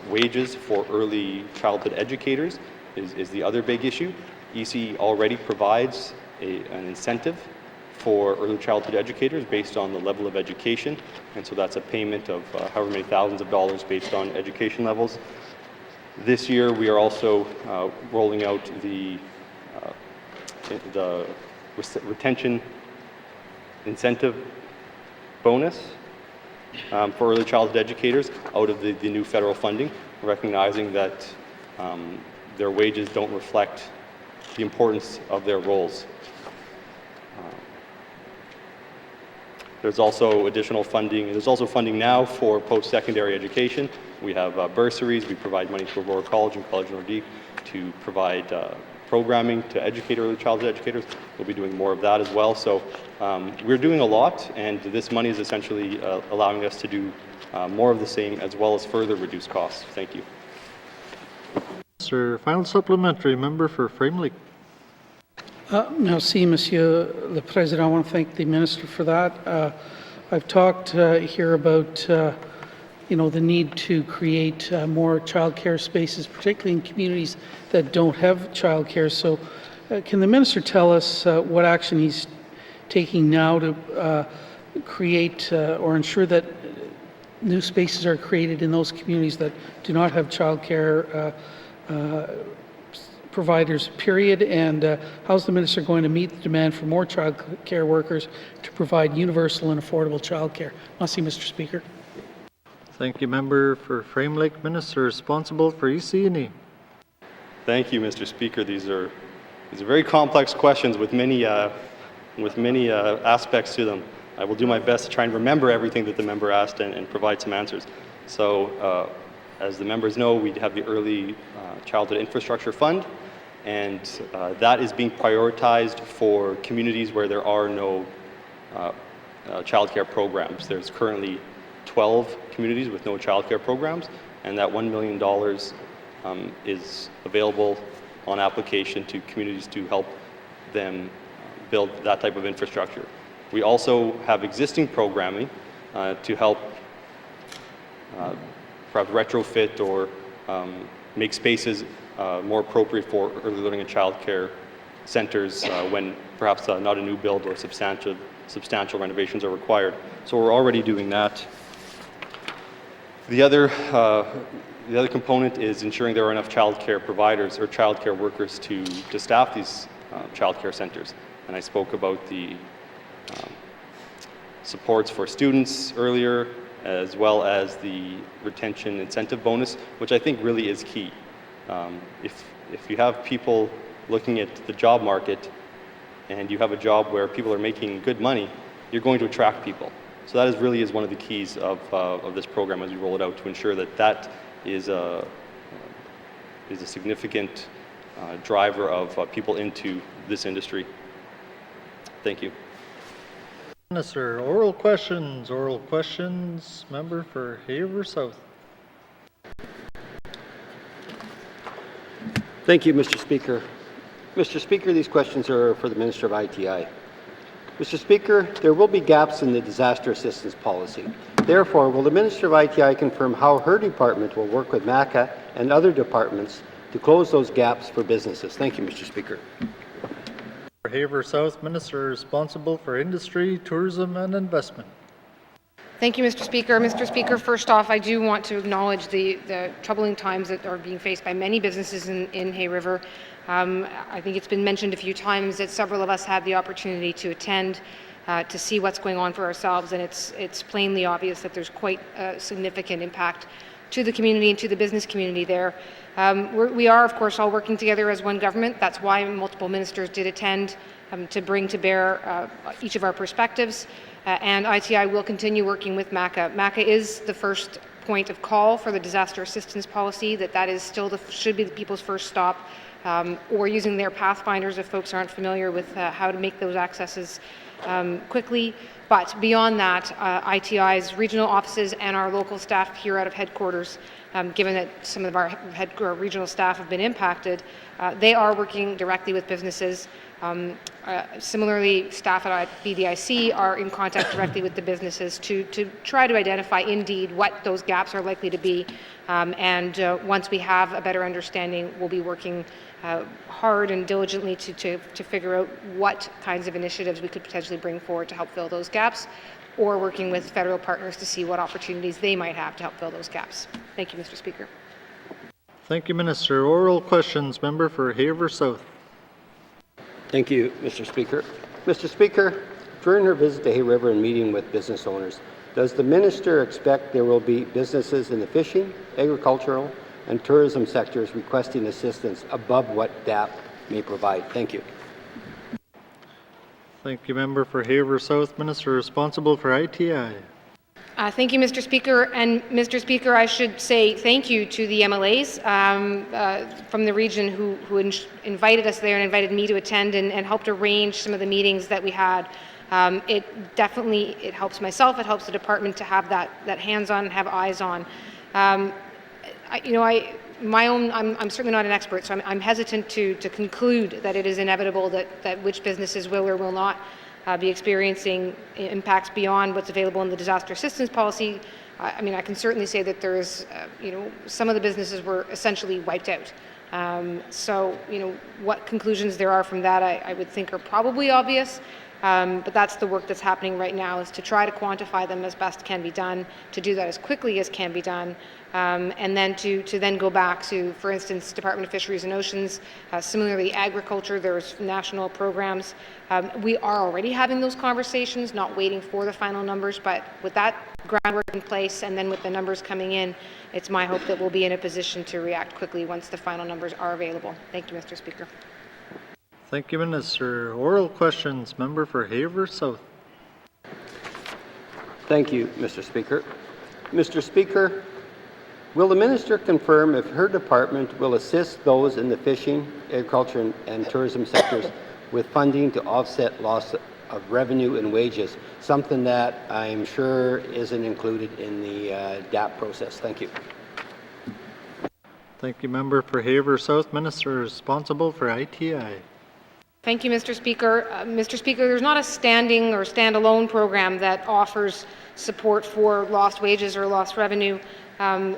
wages for early childhood educators is the other big issue. EC already provides an incentive for early childhood educators based on the level of education, and so that's a payment of however many thousands of dollars based on education levels. This year we are also rolling out the retention incentive bonus for early childhood educators out of the new federal funding, recognizing that their wages don't reflect the importance of their roles. There's also additional funding. There's also funding now for post-secondary education. We have bursaries. We provide money to Aurora College and College Nordique to provide programming to educate early childhood educators. We'll be doing more of that as well. So we're doing a lot, and this money is essentially allowing us to do more of the same as well as further reduce costs. Thank you. Sir, final supplementary member for Frame Lake. Merci, Monsieur le Président. I want to thank the Minister for that. I've talked here about, the need to create more childcare spaces, particularly in communities that don't have childcare. So can the Minister tell us what action he's taking now to create or ensure that new spaces are created in those communities that do not have childcare providers, period, and how's the Minister going to meet the demand for more child care workers to provide universal and affordable child care? Merci, Mr. Speaker. Thank you, member for Frame Lake. Minister responsible for EC&E. Thank you, Mr. Speaker. These are very complex questions with many aspects to them. I will do my best to try and remember everything that the member asked and provide some answers. So, as the members know, we have the Early Childhood Infrastructure Fund, and that is being prioritized for communities where there are no childcare programs. There's currently 12 communities with no childcare programs, and that $1 million is available on application to communities to help them build that type of infrastructure. We also have existing programming to help perhaps retrofit or make spaces more appropriate for early learning and childcare centers when perhaps not a new build or substantial renovations are required. So we're already doing that. The other component is ensuring there are enough childcare providers or childcare workers to staff these childcare centers. And I spoke about the supports for students earlier, as well as the retention incentive bonus, which I think really is key. If you have people looking at the job market and you have a job where people are making good money, you're going to attract people. So that really is one of the keys of this program as we roll it out, to ensure that that is a significant driver of people into this industry. Thank you. Minister, oral questions, member for Haver South. Thank you, Mr. Speaker. Mr. Speaker, these questions are for the Minister of ITI. Mr. Speaker, there will be gaps in the disaster assistance policy. Therefore, will the Minister of ITI confirm how her department will work with MACA and other departments to close those gaps for businesses? Thank you, Mr. Speaker. For Haver South, Minister responsible for industry, tourism and investment. Thank you, Mr. Speaker. Mr. Speaker, first off, I do want to acknowledge the troubling times that are being faced by many businesses in Hay River. I think it's been mentioned a few times that several of us had the opportunity to attend to see what's going on for ourselves, and it's plainly obvious that there's quite a significant impact to the community and to the business community there. We are, of course, all working together as one government. That's why multiple ministers did attend to bring to bear each of our perspectives. And ITI will continue working with MACA. MACA is the first point of call for the disaster assistance policy, that is still should be the people's first stop, or using their pathfinders if folks aren't familiar with how to make those accesses quickly. But beyond that, ITI's regional offices and our local staff here out of headquarters, given that some of our regional staff have been impacted, they are working directly with businesses. Similarly, staff at BDIC are in contact directly with the businesses to try to identify indeed what those gaps are likely to be. And once we have a better understanding, we'll be working hard and diligently to figure out what kinds of initiatives we could potentially bring forward to help fill those gaps, or working with federal partners to see what opportunities they might have to help fill those gaps. Thank you, Mr. Speaker. Thank you, Minister. Oral questions, member for Haver South. Thank you, Mr. Speaker. Mr. Speaker, during her visit to Hay River and meeting with business owners, Does the minister expect there will be businesses in the fishing, agricultural, and tourism sectors requesting assistance above what DAP may provide? Thank you. Thank you, Member for Haver South. Minister responsible for ITI. Thank you, Mr. Speaker. And Mr. Speaker, I should say thank you to the MLAs from the region who invited us there and invited me to attend and helped arrange some of the meetings that we had. It helps myself, it helps the department to have that hands-on and have eyes on. I'm certainly not an expert, so I'm hesitant to conclude that it is inevitable that which businesses will or will not be experiencing impacts beyond what's available in the disaster assistance policy. I mean, I can certainly say that there is, some of the businesses were essentially wiped out. So, what conclusions there are from that, I would think are probably obvious. But that's the work that's happening right now, is to try to quantify them as best can be done, to do that as quickly as can be done, and then to then go back to, for instance, Department of Fisheries and Oceans, similarly agriculture, there's national programs. We are already having those conversations, not waiting for the final numbers, but with that groundwork in place and then with the numbers coming in, it's my hope that we'll be in a position to react quickly once the final numbers are available. Thank you, Mr. Speaker. Thank you, Minister. Oral questions. Member for Haver South. Thank you, Mr. Speaker. Mr. Speaker, will the minister confirm if her department will assist those in the fishing, agriculture, and tourism sectors with funding to offset loss of revenue and wages, something that I'm sure isn't included in the DAP process? Thank you. Thank you, Member for Haver South. Minister responsible for ITI. Thank you, Mr. Speaker. Mr. Speaker, there's not a standing or standalone program that offers support for lost wages or lost revenue. And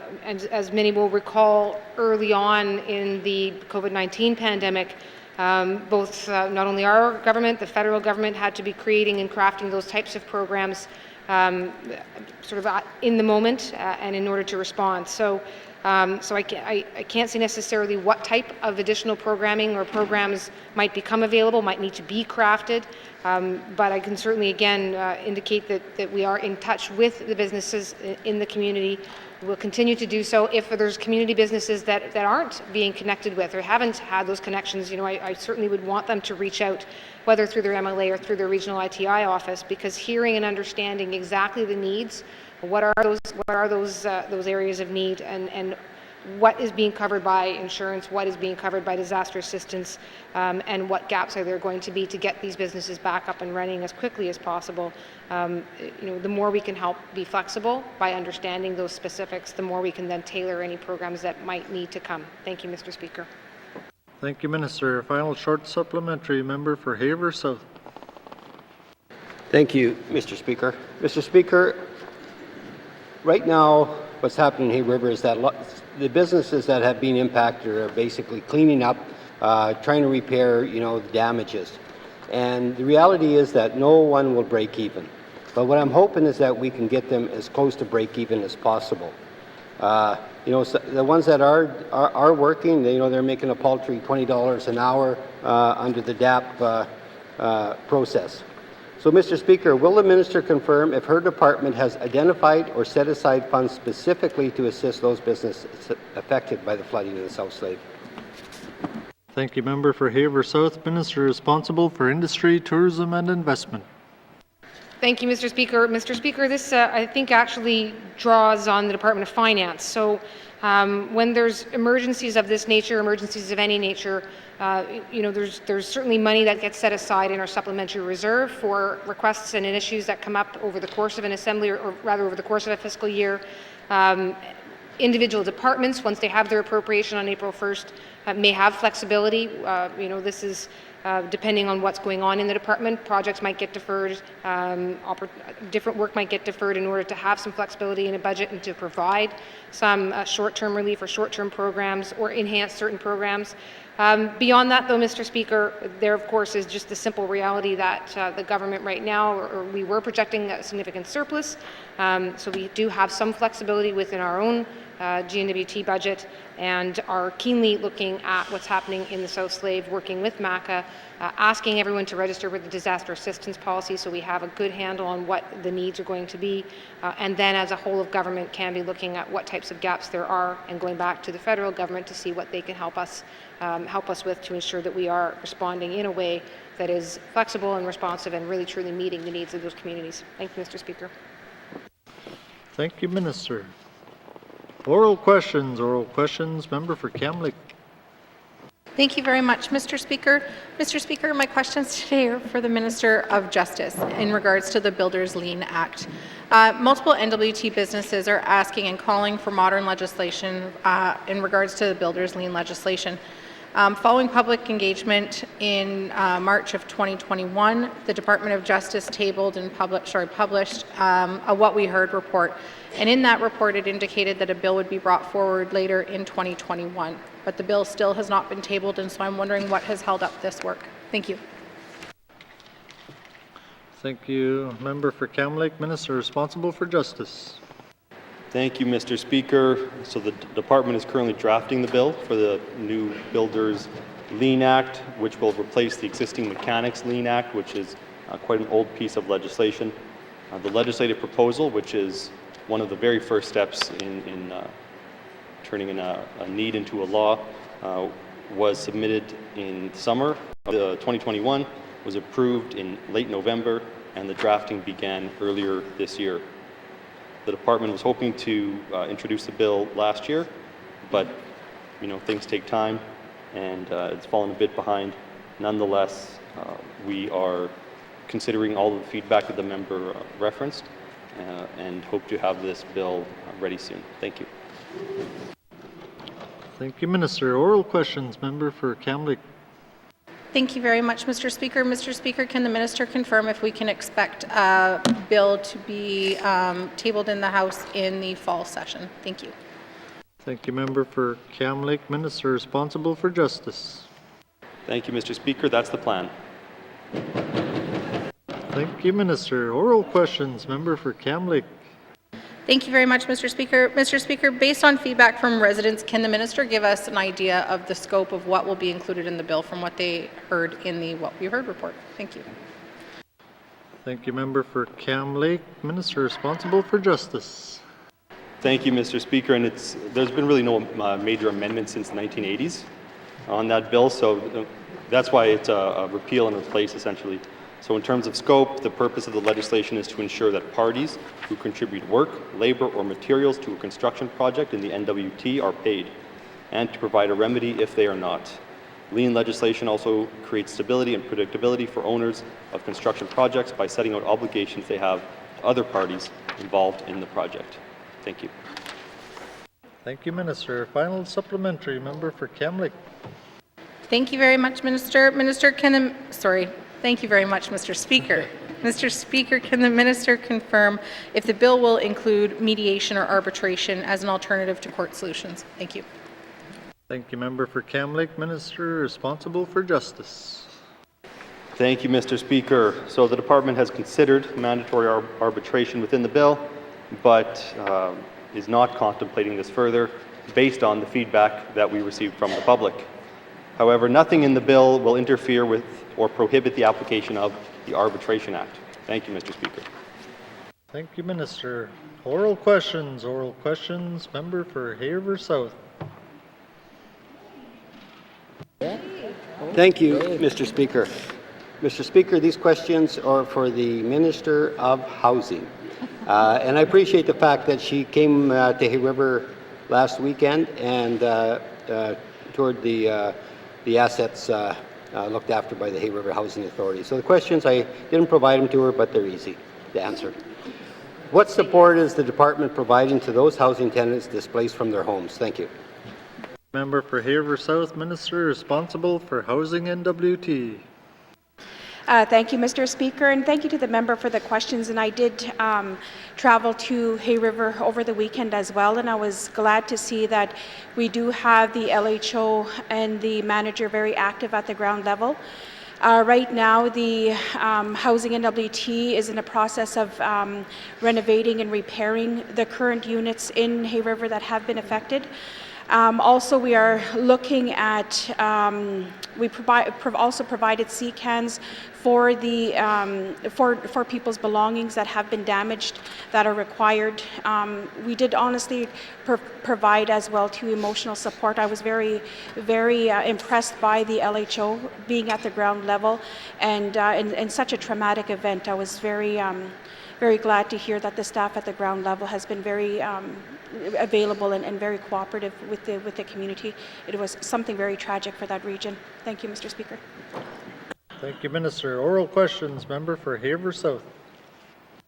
as many will recall, early on in the COVID-19 pandemic, both not only our government, the federal government had to be creating and crafting those types of programs sort of in the moment and in order to respond. So I can't say necessarily what type of additional programming or programs might become available, might need to be crafted, but I can certainly, again, indicate that we are in touch with the businesses in the community. We'll continue to do so. If there's community businesses that aren't being connected with or haven't had those connections, I certainly would want them to reach out, whether through their MLA or through their regional ITI office, because hearing and understanding exactly the needs, what are those areas of need, and what is being covered by insurance, what is being covered by disaster assistance, and what gaps are there going to be to get these businesses back up and running as quickly as possible. The more we can help be flexible by understanding those specifics, the more we can then tailor any programs that might need to come. Thank you, Mr. Speaker. Thank you, Minister. Final short supplementary. Member for Haver South. Thank you, Mr. Speaker. Mr. Speaker, right now, what's happening in Hay River is that the businesses that have been impacted are basically cleaning up, trying to repair, the damages. And the reality is that no one will break even. But what I'm hoping is that we can get them as close to break even as possible. So the ones that are working, they're making a paltry $20 an hour under the DAP process. So, Mr. Speaker, will the minister confirm if her department has identified or set aside funds specifically to assist those businesses affected by the flooding in the South Slave? Thank you, Member for Haver South. Minister responsible for Industry, Tourism and Investment. Thank you, Mr. Speaker. Mr. Speaker, this I think actually draws on the Department of Finance. So when there's emergencies of this nature, emergencies of any nature, there's certainly money that gets set aside in our supplementary reserve for requests and issues that come up over the course of an assembly, or rather over the course of a fiscal year. Individual departments, once they have their appropriation on April 1st, may have flexibility. This is depending on what's going on in the department. Projects might get deferred, different work might get deferred in order to have some flexibility in a budget and to provide some short-term relief or short-term programs or enhance certain programs. Beyond that, though, Mr. Speaker, there, of course, is just the simple reality that the government right now, or we were projecting a significant surplus, so we do have some flexibility within our own N.W.T budget and are keenly looking at what's happening in the South Slave, working with MACA, asking everyone to register with the disaster assistance policy so we have a good handle on what the needs are going to be, and then as a whole of government can be looking at what types of gaps there are and going back to the federal government to see what they can help us with to ensure that we are responding in a way that is flexible and responsive and really truly meeting the needs of those communities. Thank you, Mr. Speaker. Thank you, Minister. Oral questions, member for Kamloops. Thank you very much, Mr. Speaker. Mr. Speaker, my questions today are for the Minister of Justice in regards to the Builders Lien Act. Multiple N.W.T businesses are asking and calling for modern legislation in regards to the Builders Lien legislation. Following public engagement in March of 2021, the Department of Justice tabled and published a What We Heard report. And in that report, it indicated that a bill would be brought forward later in 2021. But the bill still has not been tabled, and so I'm wondering what has held up this work. Thank you. Thank you. Member for Kamloops, Minister responsible for Justice. Thank you, Mr. Speaker. So the department is currently drafting the bill for the new Builders Lien Act, which will replace the existing Mechanics Lien Act, which is quite an old piece of legislation. The legislative proposal, which is one of the very first steps in turning a need into a law, was submitted in summer of 2021, was approved in late November, and the drafting began earlier this year. The department was hoping to introduce the bill last year, but things take time, and it's fallen a bit behind. Nonetheless, we are considering all of the feedback that the member referenced, and hope to have this bill ready soon. Thank you. Thank you, Minister. Oral questions, member for Kamloops. Thank you very much, Mr. Speaker. Mr. Speaker, can the Minister confirm if we can expect a bill to be tabled in the House in the fall session? Thank you. Thank you, member for Kamloops. Minister responsible for Justice. Thank you, Mr. Speaker. That's the plan. Thank you, Minister. Oral questions, member for Kamloops. Thank you very much, Mr. Speaker. Mr. Speaker, based on feedback from residents, can the Minister give us an idea of the scope of what will be included in the bill from what they heard in the What We Heard report? Thank you. Thank you, member for Kamloops. Minister responsible for Justice. Thank you, Mr. Speaker. And there's been really no major amendments since the 1980s on that bill, so that's why it's a repeal and replace, essentially. So in terms of scope, the purpose of the legislation is to ensure that parties who contribute work, labor, or materials to a construction project in the N.W.T are paid, and to provide a remedy if they are not. Lien legislation also creates stability and predictability for owners of construction projects by setting out obligations they have to other parties involved in the project. Thank you. Thank you, Minister. Final supplementary, member for Kamloops. Thank you very much, Minister. Thank you very much, Mr. Speaker. Mr. Speaker, can the Minister confirm if the bill will include mediation or arbitration as an alternative to court solutions? Thank you. Thank you, member for Kamloops. Minister responsible for Justice. Thank you, Mr. Speaker. So the department has considered mandatory arbitration within the bill, but is not contemplating this further based on the feedback that we received from the public. However, nothing in the bill will interfere with or prohibit the application of the Arbitration Act. Thank you, Mr. Speaker. Thank you, Minister. Oral questions, member for Hay River South. Thank you, Mr. Speaker. Mr. Speaker, these questions are for the Minister of Housing. And I appreciate the fact that she came to Hay River last weekend and toured the assets looked after by the Hay River Housing Authority. So the questions, I didn't provide them to her, but they're easy to answer. What support is the department providing to those housing tenants displaced from their homes? Thank you. Member for Hay River South, Minister responsible for Housing N.W.T. Thank you, Mr. Speaker, and thank you to the member for the questions. And I did travel to Hay River over the weekend as well, and I was glad to see that we do have the LHO and the manager very active at the ground level. Right now, the Housing N.W.T is in the process of renovating and repairing the current units in Hay River that have been affected. Also, we are looking at, we also provided CCANs for the for people's belongings that have been damaged that are required. We did honestly provide as well to emotional support. I was very impressed by the LHO being at the ground level, and in such a traumatic event, I was very glad to hear that the staff at the ground level has been very available and very cooperative with the community. It was something very tragic for that region. Thank you, Mr. Speaker. Thank you, Minister. Oral questions, member for Hay River South.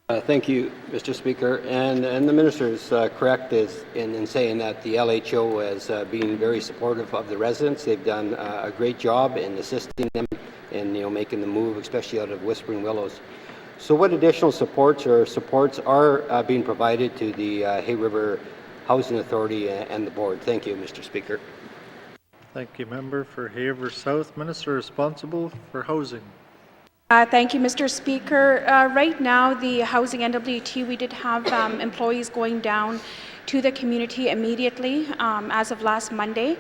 Thank you, Mr. Speaker. And the minister is correct in saying that the LHO has been very supportive of the residents. They've done a great job in assisting them in making the move, especially out of Whispering Willows. So what additional supports are being provided to the Hay River Housing Authority and the board? Thank you, Mr. Speaker. Thank you, member for Hay River South. Minister responsible for housing. Thank you, Mr. Speaker. Right now, the Housing N.W.T, we did have employees going down to the community immediately as of last Monday.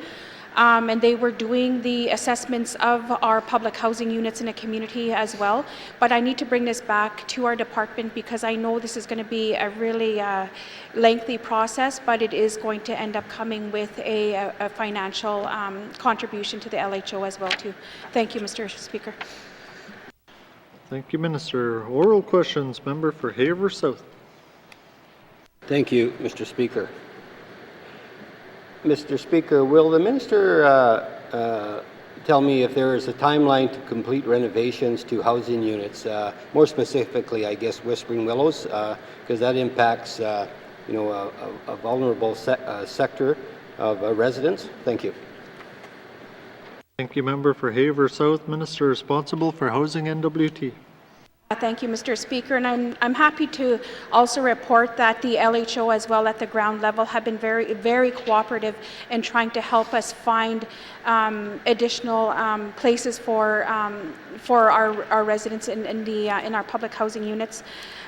And they were doing the assessments of our public housing units in the community as well. But I need to bring this back to our department because I know this is going to be a really lengthy process, but it is going to end up coming with a financial contribution to the LHO as well too. Thank you, Mr. Speaker. Thank you, Minister. Oral questions, member for Hay River South. Thank you, Mr. Speaker. Mr. Speaker, will the minister tell me if there is a timeline to complete renovations to housing units, more specifically, I guess, Whispering Willows, because that impacts, a vulnerable sector of residents? Thank you. Thank you, member for Hay River South. Minister responsible for housing N.W.T. Thank you, Mr. Speaker, and I'm happy to also report that the LHO as well at the ground level have been very cooperative in trying to help us find additional places for our residents in our public housing units.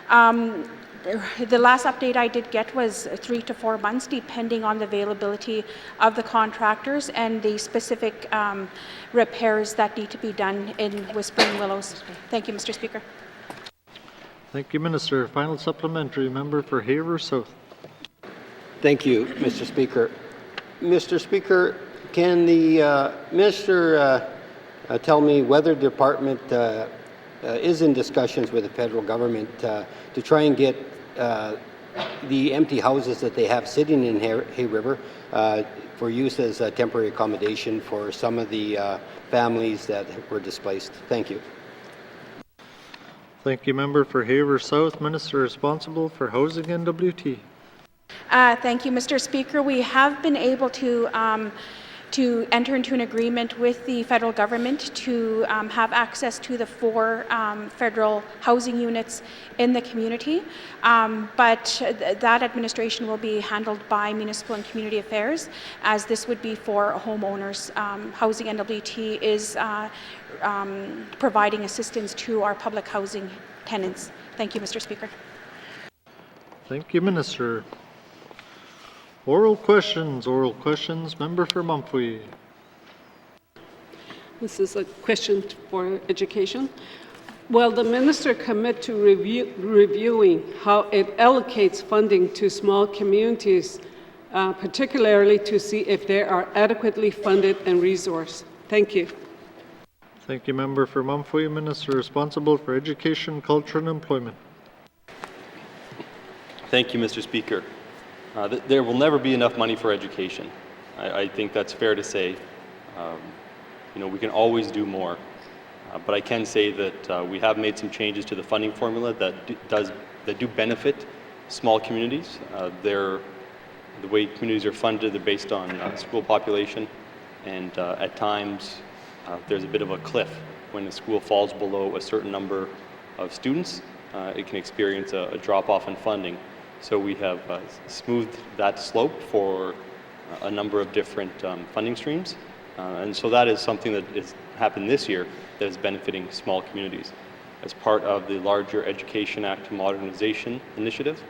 The last update I did get was 3 to 4 months, depending on the availability of the contractors and the specific repairs that need to be done in Whispering Willows. Thank you, Mr. Speaker. Thank you, Minister. Final supplementary, member for Hay River South. Thank you, Mr. Speaker. Mr. Speaker, can the minister tell me whether the department is in discussions with the federal government to try and get the empty houses that they have sitting in Hay River for use as a temporary accommodation for some of the families that were displaced? Thank you. Thank you, member for Hay River South. Minister responsible for housing N.W.T. Thank you, Mr. Speaker. We have been able to enter into an agreement with the federal government to have access to the 4 federal housing units in the community, but that administration will be handled by Municipal and Community Affairs, as this would be for homeowners. Housing N.W.T is providing assistance to our public housing tenants. Thank you, Mr. Speaker. Thank you, Minister. Oral questions, member for Mumphy. This is a question for education. Will the minister commit to reviewing how it allocates funding to small communities, particularly to see if they are adequately funded and resourced? Thank you. Thank you, member for Mumphy. Minister responsible for education, culture, and employment. Thank you, Mr. Speaker. There will never be enough money for education. I think that's fair to say. We can always do more. But I can say that we have made some changes to the funding formula that do benefit small communities. The way communities are funded, they're based on school population, and at times there's a bit of a cliff. When a school falls below a certain number of students, it can experience a drop-off in funding. So we have smoothed that slope for a number of different funding streams. And so that is something that happened this year that is benefiting small communities. As part of the larger Education Act modernization initiative,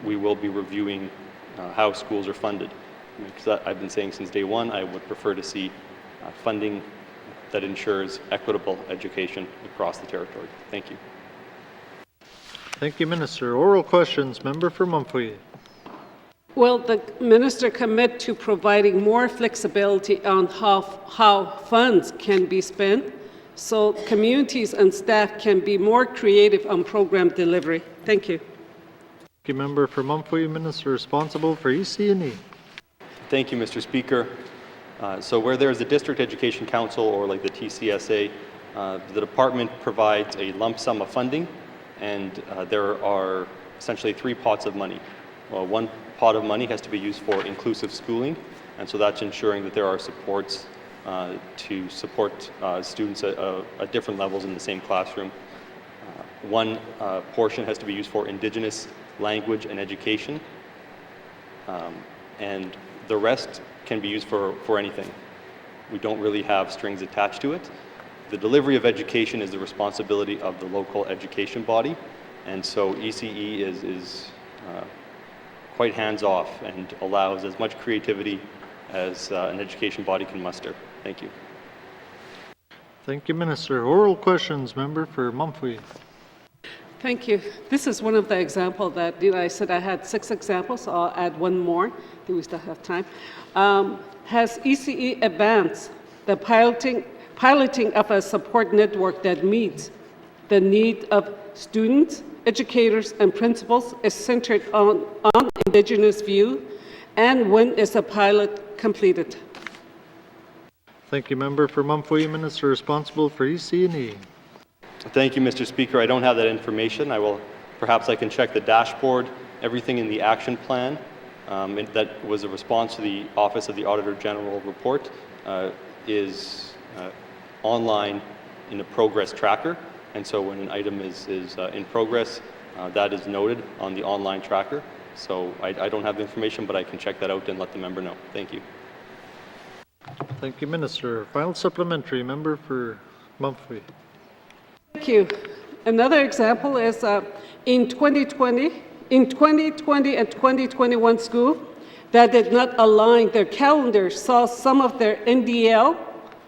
we will be reviewing how schools are funded. Because I've been saying since day one, I would prefer to see funding that ensures equitable education across the territory. Thank you. Thank you, Minister. Oral questions. Member for Mumfree. Will the minister commit to providing more flexibility on how funds can be spent so communities and staff can be more creative on program delivery? Thank you. Thank you, Member for Mumfree. Minister responsible for EC&E. Thank you, Mr. Speaker. So where there is a District Education Council or like the TCSA, the department provides a lump sum of funding, and there are essentially 3 pots of money. Well, one pot of money has to be used for inclusive schooling, and so that's ensuring that there are supports to support students at different levels in the same classroom. One portion has to be used for Indigenous language and education, and the rest can be used for anything. We don't really have strings attached to it. The delivery of education is the responsibility of the local education body, and so ECE is quite hands-off and allows as much creativity as an education body can muster. Thank you. Thank you, Minister. Oral questions. Member for Mumfree. Thank you. This is one of the examples that, I said I had 6 examples, so I'll add one more. I think we still have time. Has ECE advanced the piloting of a support network that meets the need of students, educators, and principals is centered on Indigenous view, and when is the pilot completed? Thank you, Member for Mumfree. Minister responsible for EC&E. Thank you, Mr. Speaker. I don't have that information. Perhaps I can check the dashboard. Everything in the action plan that was a response to the Office of the Auditor General report is online in a progress tracker. And so when an item is in progress, that is noted on the online tracker. So I don't have the information, but I can check that out and let the member know. Thank you. Thank you, Minister. Final supplementary. Member for Mumfree. Thank you. Another example is in 2020 and 2021 school that did not align their calendars saw some of their NDL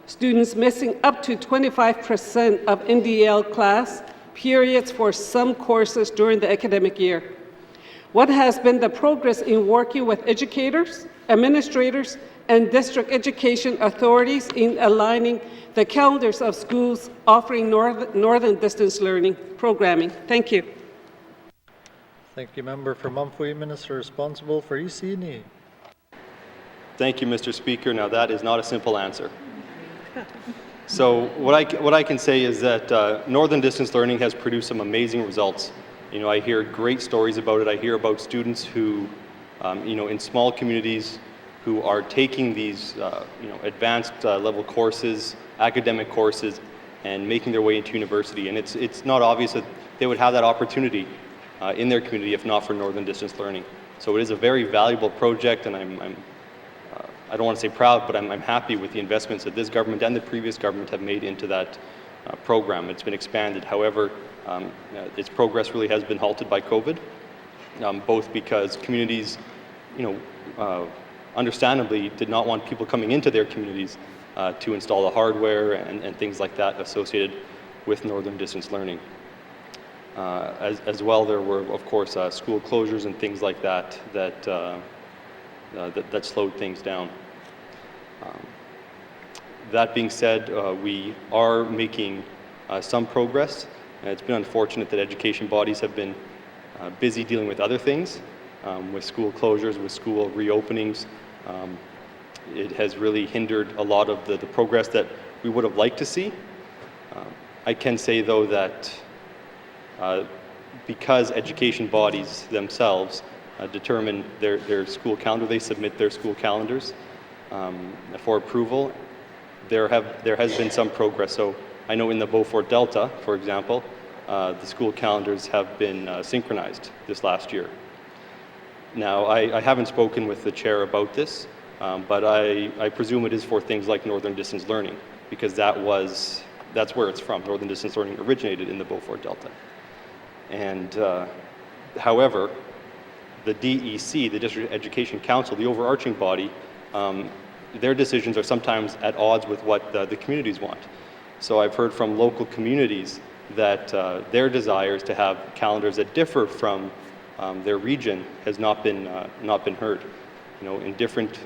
students missing up to 25% of NDL class periods for some courses during the academic year. What has been the progress in working with educators, administrators, and district education authorities in aligning the calendars of schools offering northern distance learning programming? Thank you. Thank you, Member for Mumfree. Minister responsible for EC&E. Thank you, Mr. Speaker. Now that is not a simple answer. So what I can say is that Northern Distance Learning has produced some amazing results. I hear great stories about it. I hear about students who, in small communities who are taking these, advanced level courses, academic courses, and making their way into university. And it's not obvious that they would have that opportunity in their community if not for Northern Distance Learning. So it is a very valuable project, and I don't want to say proud, but I'm happy with the investments that this government and the previous government have made into that program. It's been expanded. However, its progress really has been halted by COVID, both because communities, understandably did not want people coming into their communities to install the hardware and things like that associated with Northern Distance Learning. As well, there were, of course, school closures and things like that that slowed things down. That being said, we are making some progress. It's been unfortunate that education bodies have been busy dealing with other things, with school closures, with school reopenings. It has really hindered a lot of the progress that we would have liked to see. I can say, though, that because education bodies themselves determine their school calendar, they submit their school calendars for approval, there has been some progress. So I know in the Beaufort Delta, for example, the school calendars have been synchronized this last year. Now, I haven't spoken with the chair about this, but I presume it is for things like Northern Distance Learning. because that's where it's from. Northern distance learning originated in the Beaufort Delta. And however, the DEC, the District Education Council, the overarching body, their decisions are sometimes at odds with what the communities want. So I've heard from local communities that their desires to have calendars that differ from their region has not been heard. In different,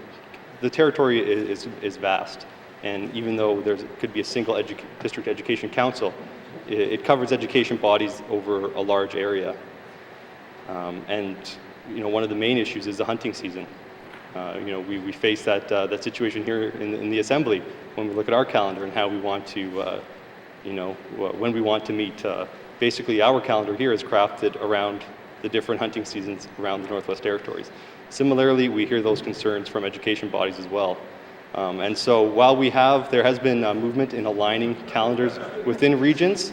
the territory is vast, and even though there could be a single district education council, it covers education bodies over a large area. And one of the main issues is the hunting season. We face that situation here in the Assembly when we look at our calendar and how we want to, when we want to meet. Basically, our calendar here is crafted around the different hunting seasons around the Northwest Territories. Similarly, we hear those concerns from education bodies as well. And so while there has been movement in aligning calendars within regions,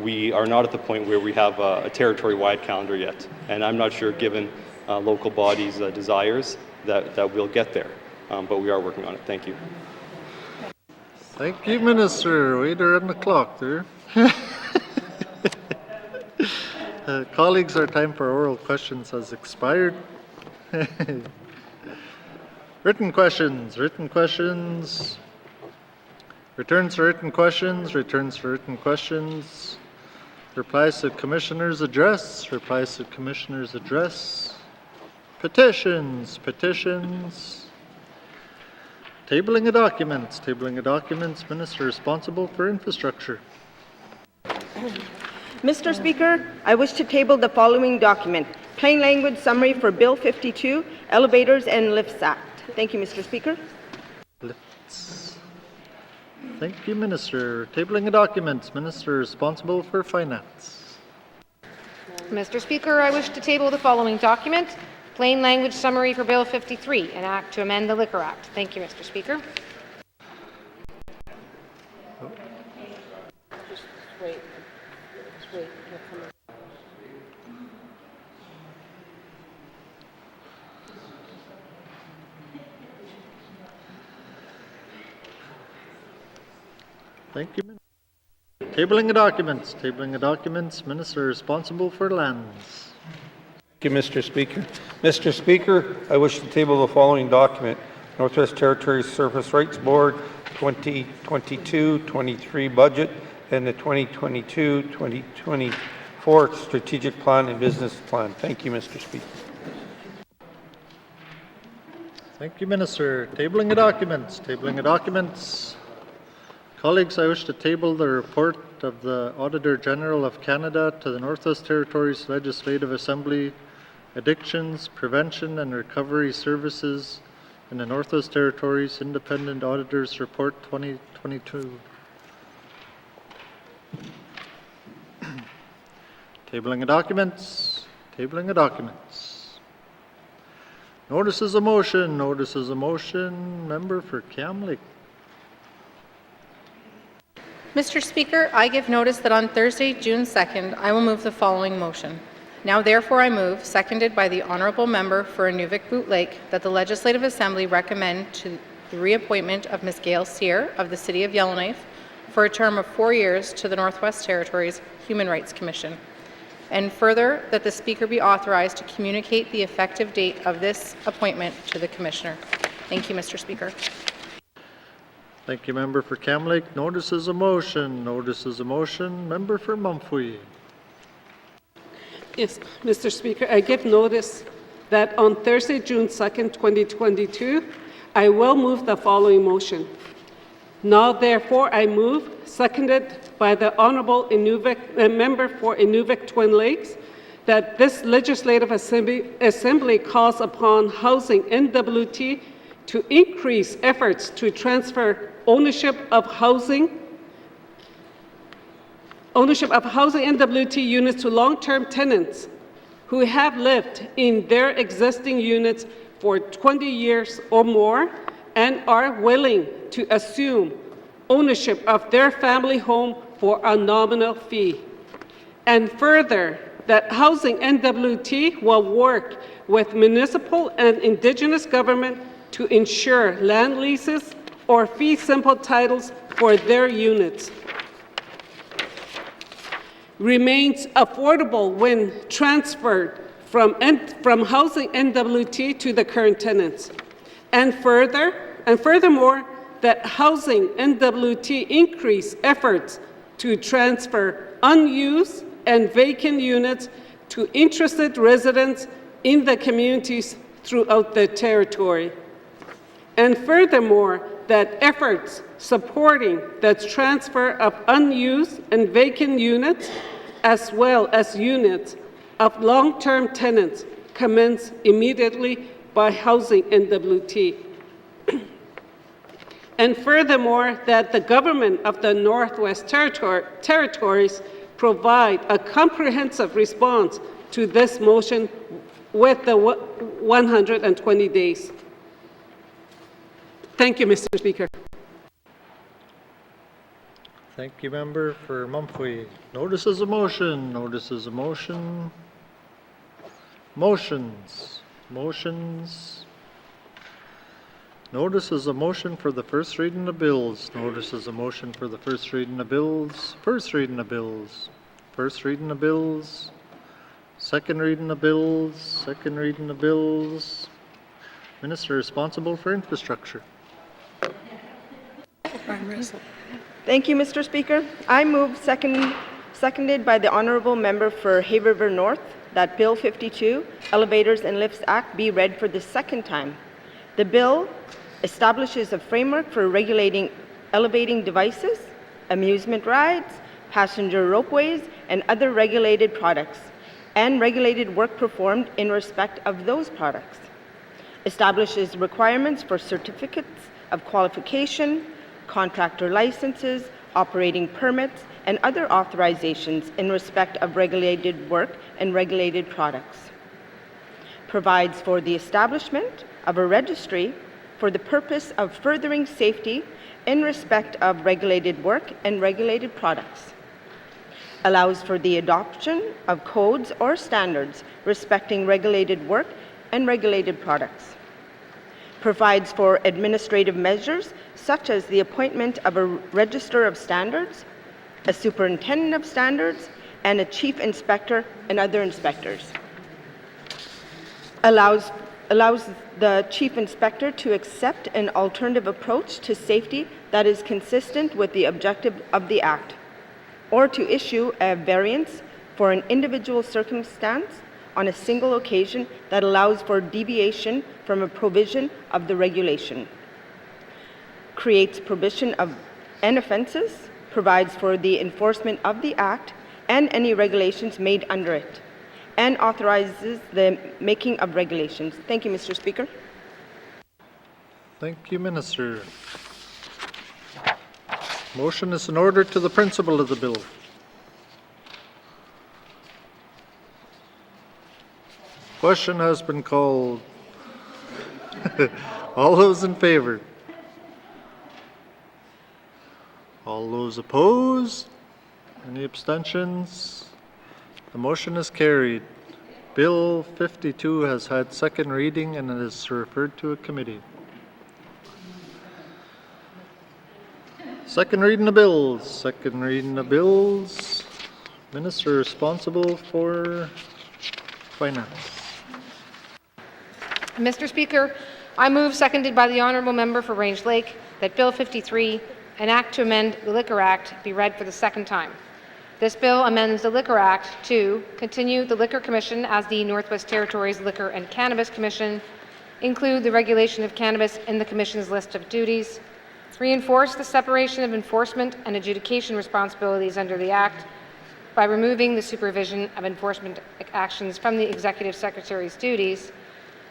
we are not at the point where we have a territory-wide calendar yet. And I'm not sure, given local bodies' desires, that we'll get there. But we are working on it. Thank you. Thank you, Minister. Waiter on the clock there. Colleagues, our time for oral questions has expired. Written questions. Returns to written questions. Replies to Commissioner's address. Petitions. Tabling of documents. Minister responsible for infrastructure. Mr. Speaker, I wish to table the following document, plain language summary for Bill 52, Elevators and Lifts Act. Thank you, Mr. Speaker. Lifts. Thank you, Minister. Tabling of documents. Minister responsible for finance. Mr. Speaker, I wish to table the following document, plain language summary for Bill 53, an act to amend the Liquor Act. Thank you, Mr. Speaker. Thank you, Minister. Tabling of documents. Minister responsible for lands. Thank you, Mr. Speaker. Mr. Speaker, I wish to table the following document, Northwest Territories Surface Rights Board 2022-23 budget and the 2022-2024 strategic plan and business plan. Thank you, Mr. Speaker. Thank you, Minister. Tabling of documents. Colleagues, I wish to table the report of the Auditor General of Canada to the Northwest Territories Legislative Assembly, Addictions, Prevention and Recovery Services in the Northwest Territories Independent Auditors Report 2022. Tabling of documents. Notices of motion. Member for Kamloops. Mr. Speaker, I give notice that on Thursday, June 2nd, I will move the following motion. Now therefore I move, seconded by the Honourable Member for Inuvik-Boot Lake, that the Legislative Assembly recommend to the reappointment of Ms. Gail Sear of the City of Yellowknife for a term of 4 years to the Northwest Territories Human Rights Commission. And further, that the Speaker be authorized to communicate the effective date of this appointment to the Commissioner. Thank you, Mr. Speaker. Thank you, Member for Kamloops. Notices of motion. Member for Mumfwee. Yes, Mr. Speaker, I give notice that on Thursday, June 2nd, 2022, I will move the following motion. Now, therefore, I move, seconded by the Honourable Member for Inuvik Twin Lakes, that this Legislative Assembly calls upon Housing N.W.T. to increase efforts to transfer ownership of housing N.W.T. units to long-term tenants who have lived in their existing units for 20 years or more and are willing to assume ownership of their family home for a nominal fee. And further, that Housing N.W.T. will work with municipal and Indigenous government to ensure land leases or fee simple titles for their units. Remains affordable when transferred from housing N.W.T to the current tenants. And furthermore, that housing N.W.T increase efforts to transfer unused and vacant units to interested residents in the communities throughout the territory. And furthermore, that efforts supporting the transfer of unused and vacant units, as well as units of long-term tenants, commence immediately by housing N.W.T. And furthermore, that the government of the Northwest Territories provide a comprehensive response to this motion with the 120 days. Thank you, Mr. Speaker. Thank you, Member for Mumphrey. Notice is a motion. Notice is a motion. Motions. Motions. Notice is a motion for the first reading of bills. Notice is a motion for the first reading of bills. First reading of bills. First reading of bills. Second reading of bills. Second reading of bills. Minister responsible for infrastructure. Thank you, Mr. Speaker. I move, seconded by the Honourable Member for Hay River North, that Bill 52, Elevators and Lifts Act, be read for the second time. The bill establishes a framework for regulating elevating devices, amusement rides, passenger ropeways, and other regulated products, and regulated work performed in respect of those products. Establishes requirements for certificates of qualification, contractor licenses, operating permits, and other authorizations in respect of regulated work and regulated products. Provides for the establishment of a registry for the purpose of furthering safety in respect of regulated work and regulated products. Allows for the adoption of codes or standards respecting regulated work and regulated products. Provides for administrative measures such as the appointment of a Register of Standards, a Superintendent of Standards, and a Chief Inspector and other inspectors. Allows the Chief Inspector to accept an alternative approach to safety that is consistent with the objective of the Act, or to issue a variance for an individual circumstance on a single occasion that allows for deviation from a provision of the regulation. Creates prohibition of and offenses, provides for the enforcement of the Act and any regulations made under it, and authorizes the making of regulations. Thank you, Mr. Speaker. Thank you, Minister. Motion is in order to the principle of the bill. Question has been called. All those in favor? All those opposed? Any abstentions? The motion is carried. Bill 52 has had second reading and it is referred to a committee. Second reading of bills. Second reading of bills. Minister responsible for finance. Mr. Speaker, I move, seconded by the Honourable Member for Range Lake, that Bill 53, an Act to amend the Liquor Act, be read for the second time. This bill amends the Liquor Act to continue the Liquor Commission as the Northwest Territories Liquor and Cannabis Commission, include the regulation of cannabis in the Commission's list of duties, reinforce the separation of enforcement and adjudication responsibilities under the Act by removing the supervision of enforcement actions from the Executive Secretary's duties,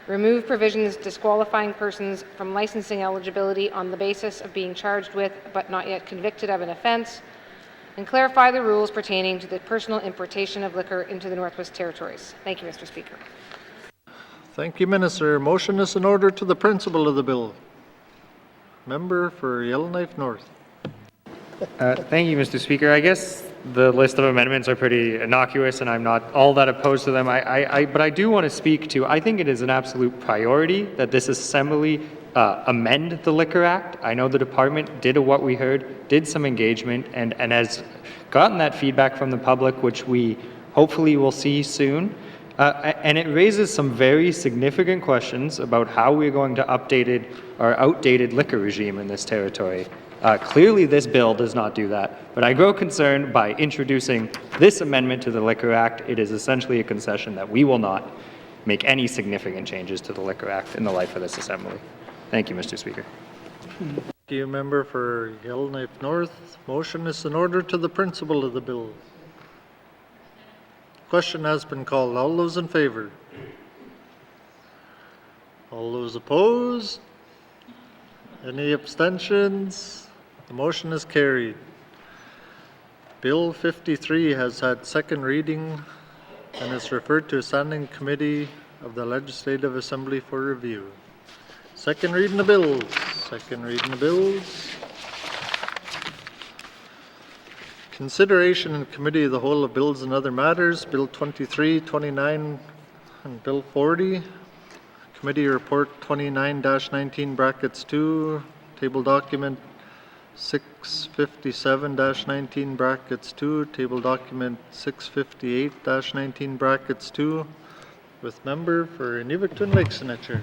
remove provisions disqualifying persons from licensing eligibility on the basis of being charged with but not yet convicted of an offence, and clarify the rules pertaining to the personal importation of liquor into the Northwest Territories. Thank you, Mr. Speaker. Thank you, Minister. Motion is in order to the principle of the bill. Member for Yellowknife North. Thank you, Mr. Speaker. I guess the list of amendments are pretty innocuous and I'm not all that opposed to them. But I do want to speak to, I think it is an absolute priority that this assembly amend the Liquor Act. I know the department did what we heard, did some engagement, and has gotten that feedback from the public, which we hopefully will see soon. And it raises some very significant questions about how we're going to update our outdated liquor regime in this territory. Clearly, this bill does not do that, but I grow concerned by introducing this amendment to the Liquor Act. It is essentially a concession that we will not make any significant changes to the Liquor Act in the life of this Assembly. Thank you, Mr. Speaker. Thank you, member for Yellowknife North. Motion is in order to the principle of the bill. Question has been called. All those in favor? All those opposed? Any abstentions? The motion is carried. Bill 53 has had second reading and is referred to a standing committee of the Legislative Assembly for review. Second reading of bills. Second reading of bills. Consideration in Committee of the Whole of Bills and Other Matters, Bill 23, 29, and Bill 40. Committee Report 29-19 brackets 2, Table Document 657-19 brackets 2, Table Document 658-19 brackets 2, with member for Inuvik Twin Lakes signature.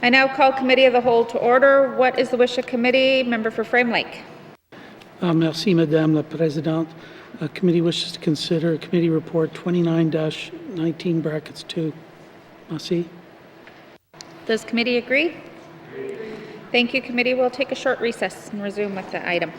I now call Committee of the Whole to order. What is the wish of committee? Member for Frame Lake. Merci, Madame la Présidente. Committee wishes to consider Committee Report 29-19 brackets 2. Merci. Does committee agree? Thank you, committee. We'll take a short recess and resume with the item.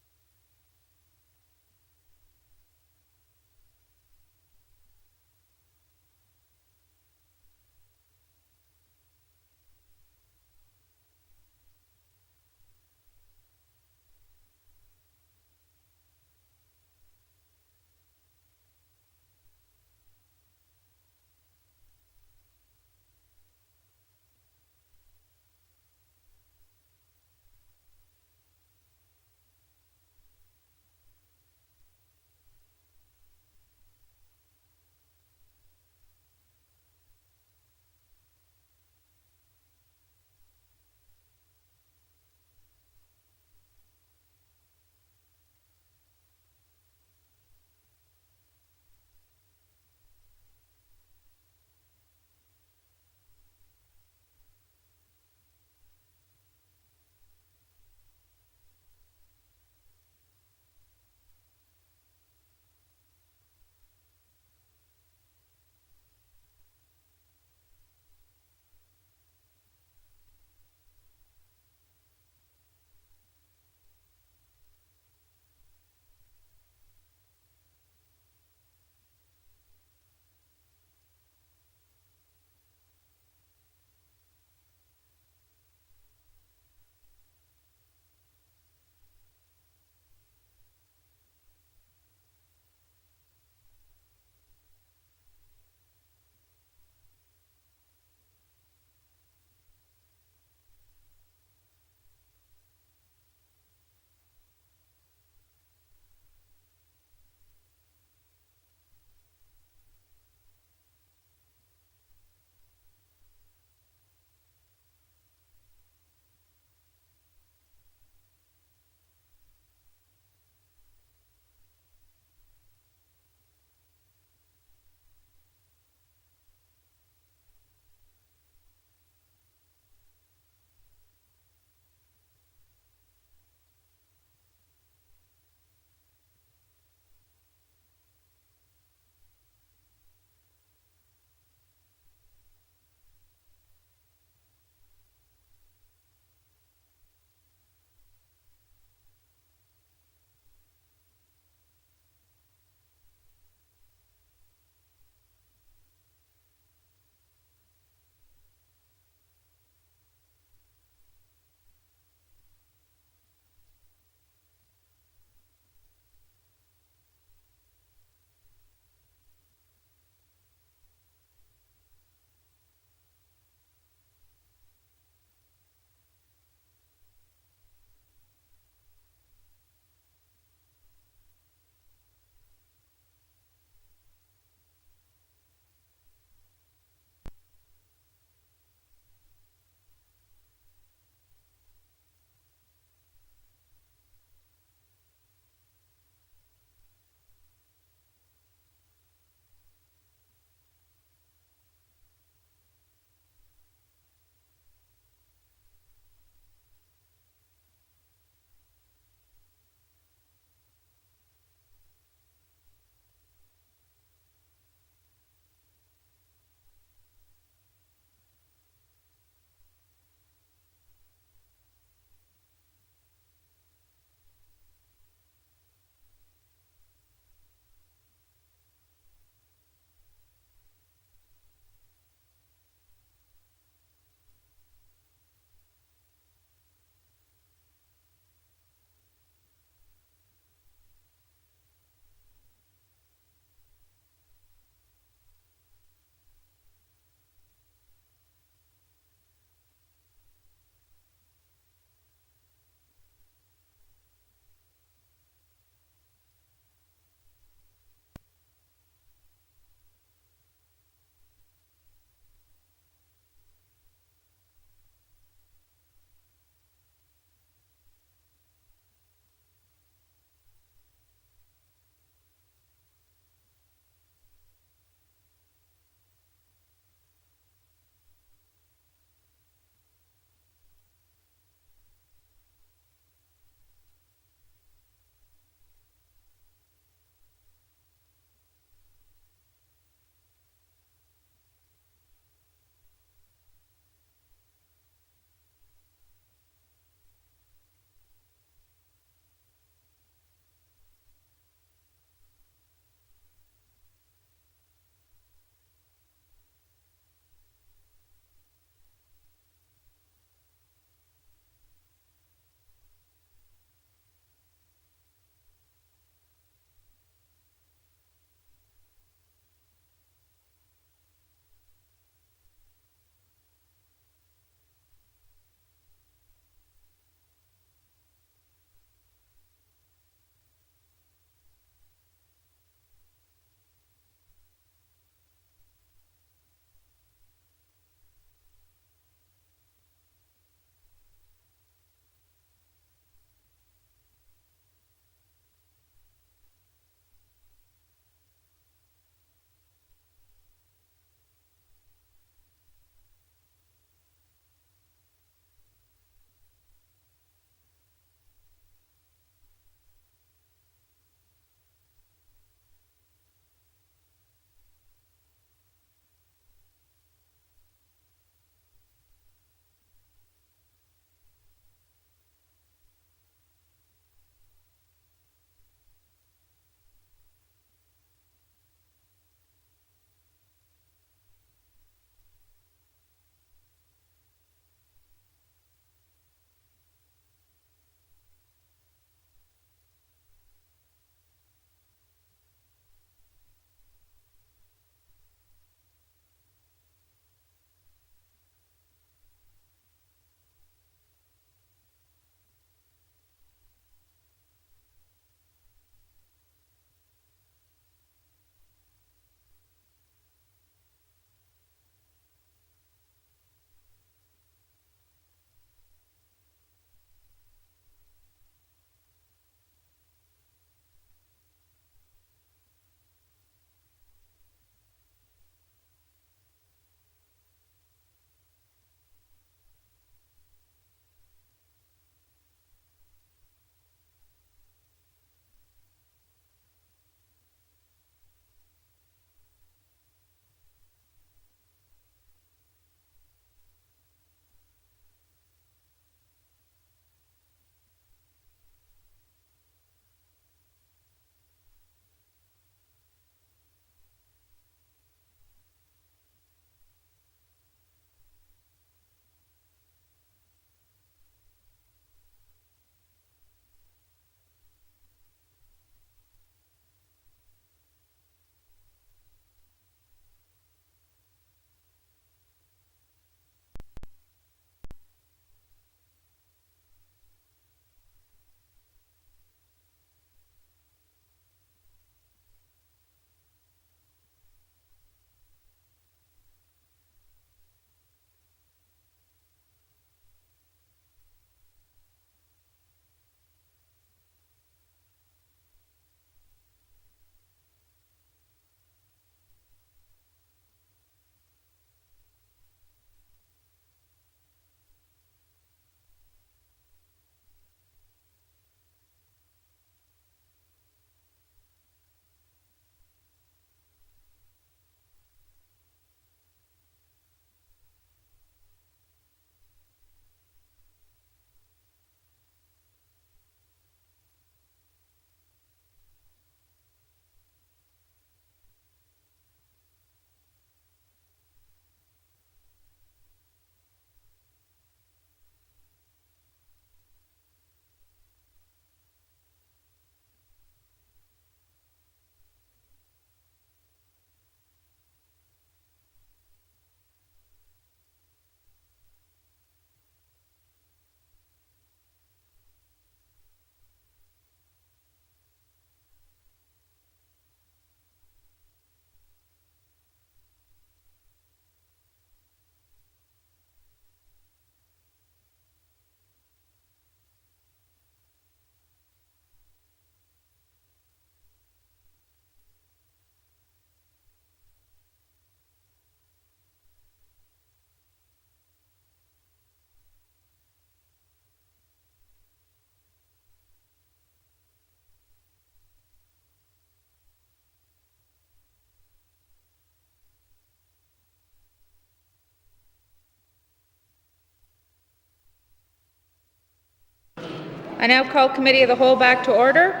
I now call Committee of the Whole back to order.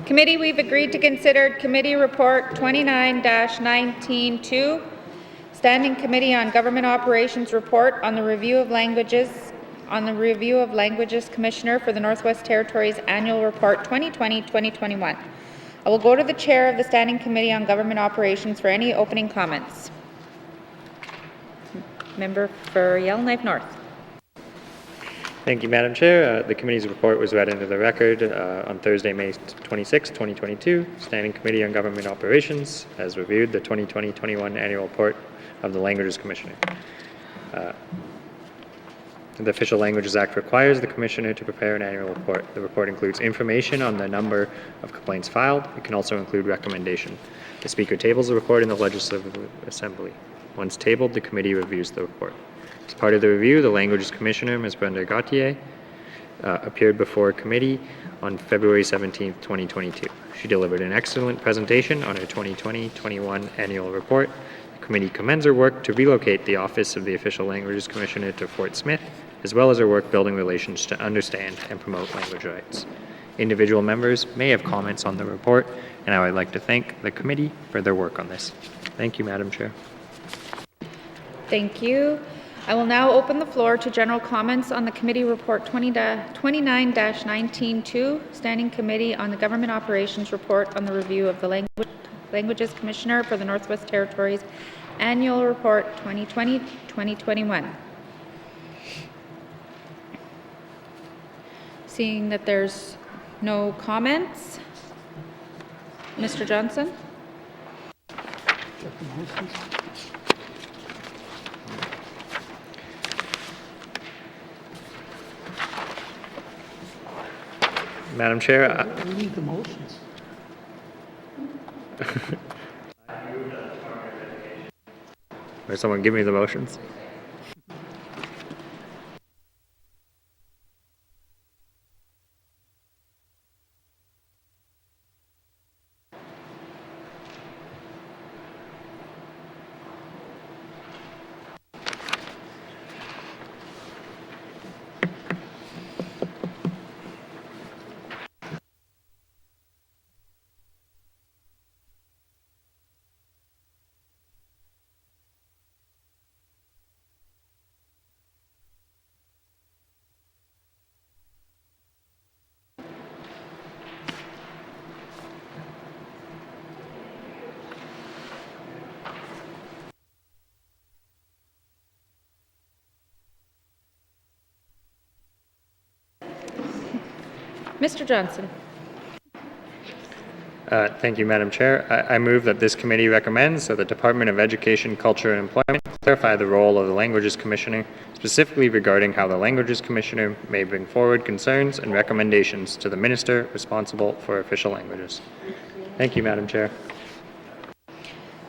Committee, we've agreed to consider Committee Report 29-19-2, Standing Committee on Government Operations Report on the Review of Languages Commissioner for the Northwest Territories Annual Report 2020-2021. I will go to the Chair of the Standing Committee on Government Operations for any opening comments. Member for Yellowknife North. Thank you, Madam Chair. The committee's report was read into the record on Thursday, May 26, 2022. Standing Committee on Government Operations has reviewed the 2020-21 annual report of the Languages Commissioner. The Official Languages Act requires the Commissioner to prepare an annual report. The report includes information on the number of complaints filed. It can also include recommendation. The Speaker tables the report in the Legislative Assembly. Once tabled, the committee reviews the report. As part of the review, the Languages Commissioner, Ms. Brenda Gauthier, appeared before committee on February 17, 2022. She delivered an excellent presentation on her 2020-21 annual report. The committee commends her work to relocate the Office of the Official Languages Commissioner to Fort Smith, as well as her work building relations to understand and promote language rights. Individual members may have comments on the report, and I would like to thank the committee for their work on this. Thank you, Madam Chair. Thank you. I will now open the floor to general comments on the Committee Report 29-19-2, Standing Committee on the Government Operations Report on the Review of the Languages Commissioner for the Northwest Territories Annual Report 2020-2021. Seeing that there's no comments, Mr. Johnson? Madam Chair, We need the motions. Will someone give me the motions? Mr. Johnson. Thank you, Madam Chair. I move that this committee recommends that the Department of Education, Culture and Employment clarify the role of the Languages Commissioner, specifically regarding how the Languages Commissioner may bring forward concerns and recommendations to the Minister responsible for official languages. Thank you, Madam Chair.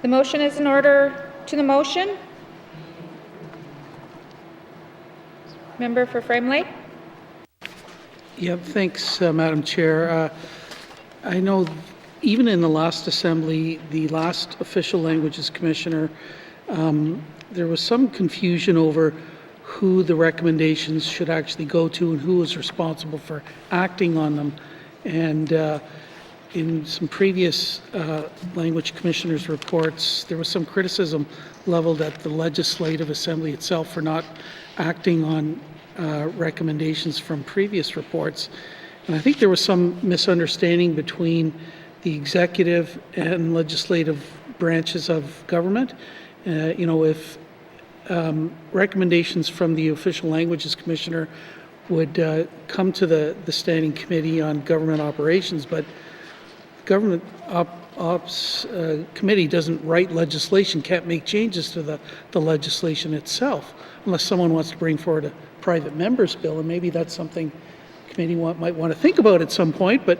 The motion is in order to the motion. Member for Frame Lake. Yep, thanks, Madam Chair. I know even in the last assembly, the last Official Languages Commissioner, there was some confusion over who the recommendations should actually go to and who was responsible for acting on them. And in some previous Language Commissioners' reports, there was some criticism leveled at the Legislative Assembly itself for not acting on recommendations from previous reports. And I think there was some misunderstanding between the executive and legislative branches of government. If recommendations from the Official Languages Commissioner would come to the Standing Committee on Government Operations, but Government Ops Committee doesn't write legislation, can't make changes to the legislation itself, unless someone wants to bring forward a private member's bill, and maybe that's something the committee might want to think about at some point. But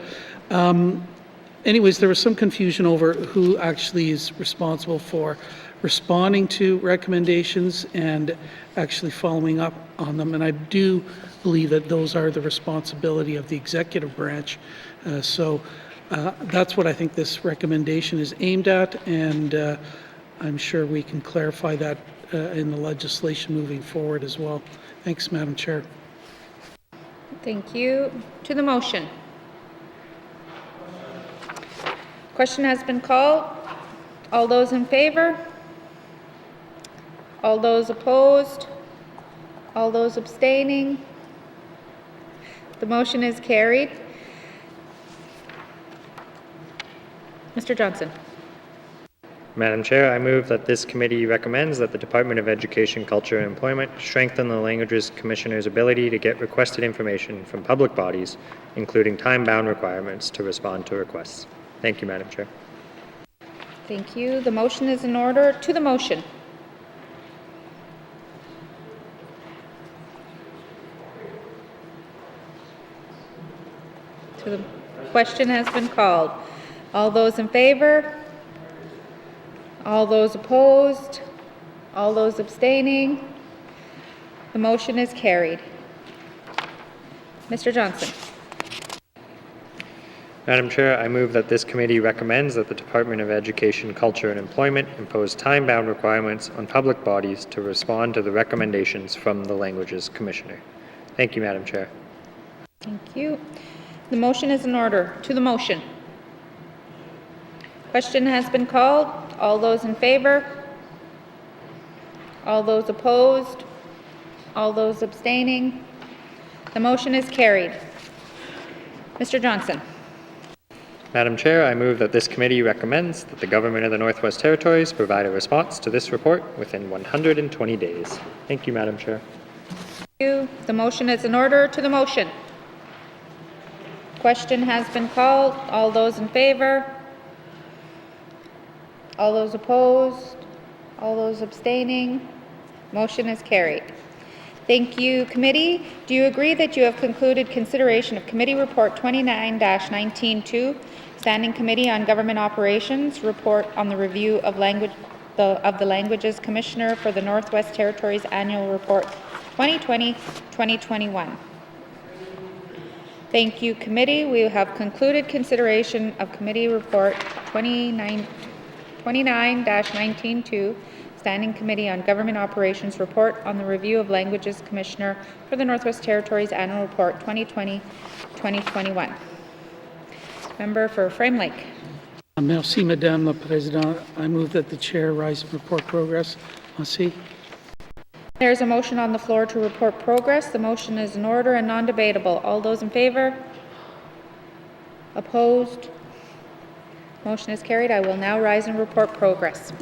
anyways, there was some confusion over who actually is responsible for responding to recommendations and actually following up on them. And I do believe that those are the responsibility of the executive branch. So that's what I think this recommendation is aimed at, and I'm sure we can clarify that in the legislation moving forward as well. Thanks, Madam Chair. Thank you. To the motion. Question has been called. All those in favor? All those opposed? All those abstaining? The motion is carried. Mr. Johnson. Madam Chair, I move that this committee recommends that the Department of Education, Culture and Employment strengthen the Languages Commissioner's ability to get requested information from public bodies, including time-bound requirements to respond to requests. Thank you, Madam Chair. Thank you. The motion is in order. To the motion. To the question has been called. All those in favor? All those opposed? All those abstaining? The motion is carried. Mr. Johnson. Madam Chair, I move that this committee recommends that the Department of Education, Culture and Employment impose time-bound requirements on public bodies to respond to the recommendations from the Languages Commissioner. Thank you, Madam Chair. Thank you. The motion is in order. To the motion. Question has been called. All those in favor? All those opposed? All those abstaining? The motion is carried. Mr. Johnson. Madam Chair, I move that this committee recommends that the Government of the Northwest Territories provide a response to this report within 120 days. Thank you, Madam Chair. Thank you. The motion is in order. To the motion. Question has been called. All those in favor? All those opposed? All those abstaining? Motion is carried. Thank you, committee. Do you agree that you have concluded consideration of Committee Report 29-19-2, Standing Committee on Government Operations, Report on the Review of the Languages Commissioner for the Northwest Territories Annual Report 2020-2021? Thank you, committee. We have concluded consideration of Committee Report 29-19-2, Standing Committee on Government Operations Report on the Review of Languages Commissioner for the Northwest Territories Annual Report 2020-2021. Member for Frame Lake. Merci, Madame la Présidente. I move that the chair rise and report progress. Merci. There is a motion on the floor to report progress. The motion is in order and non-debatable. All those in favor? Opposed? Motion is carried. I will now rise and report progress.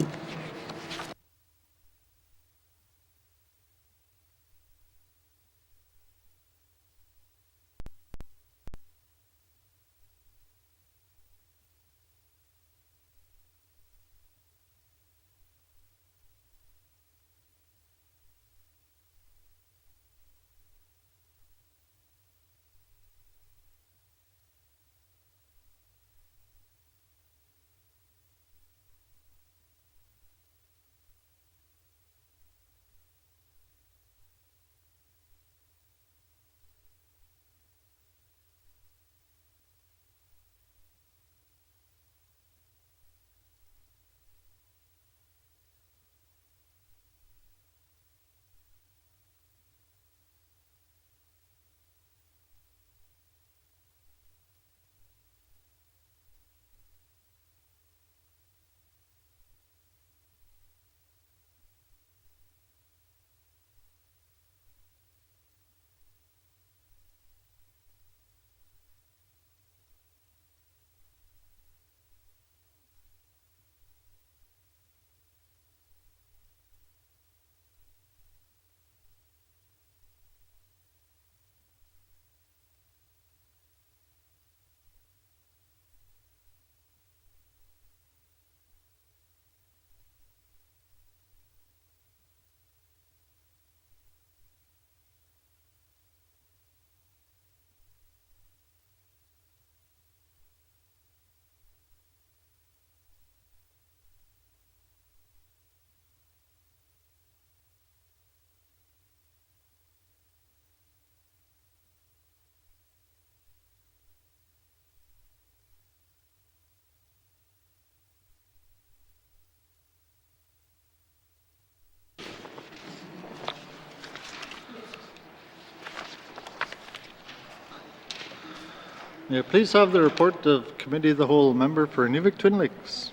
May I please have the report of Committee of the Whole member for Inuvik-Twin Lakes?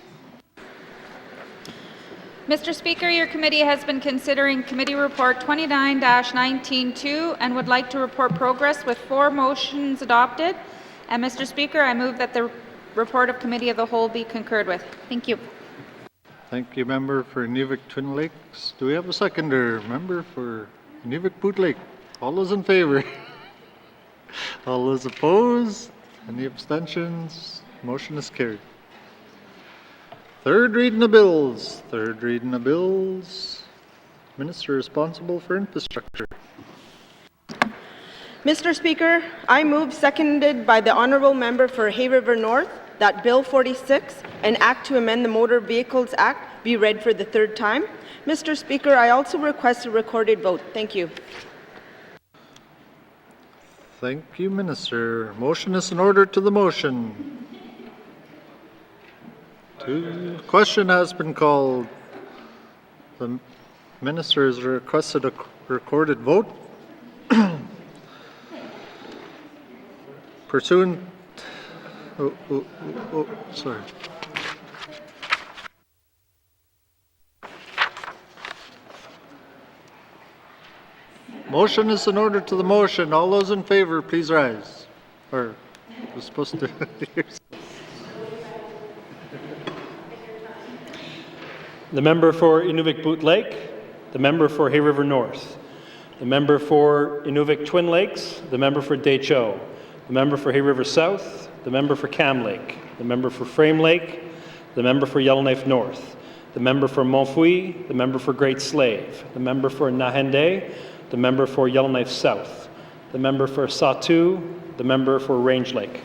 Mr. Speaker, your committee has been considering Committee Report 29-19-2 and would like to report progress with 4 motions adopted. And Mr. Speaker, I move that the report of Committee of the Whole be concurred with. Thank you. Thank you, member for Inuvik-Twin Lakes. Do we have a seconder? Member for Inuvik-Boot Lake. All those in favor? All those opposed? Any abstentions? Motion is carried. Third reading of bills. Third reading of bills. Minister responsible for infrastructure. Mr. Speaker, I move, seconded by the Honourable Member for Hay River North, that Bill 46, an Act to amend the Motor Vehicles Act, be read for the 3rd time. Mr. Speaker, I also request a recorded vote. Thank you. Thank you, Minister. Motion is in order to the motion. Question has been called. The Minister has requested a recorded vote. Pursuant. Sorry. Motion is in order to the motion. All those in favor, please rise. Or, we're supposed to. The member for Inuvik-Boot Lake, the member for Hay River North, the member for Inuvik-Twin Lakes, the member for Decho, the member for Hay River South, the member for Cam Lake, the member for Frame Lake, the member for Yellowknife North, the member for Montfouille, the member for Great Slave, the member for Nahende, the member for Yellowknife South, the member for Satu, the member for Range Lake.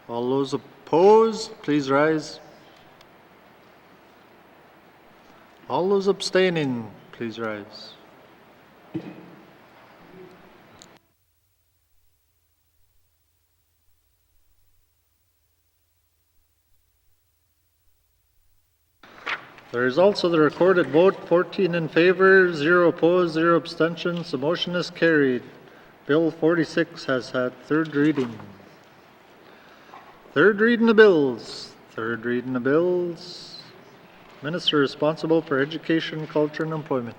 All those opposed, please rise. All those abstaining, please rise. There is also the recorded vote, 14 in favor, 0 opposed, 0 abstentions. The motion is carried. Bill 46 has had 3rd reading. Third reading of bills. Third reading of bills. Minister responsible for education, culture, and employment.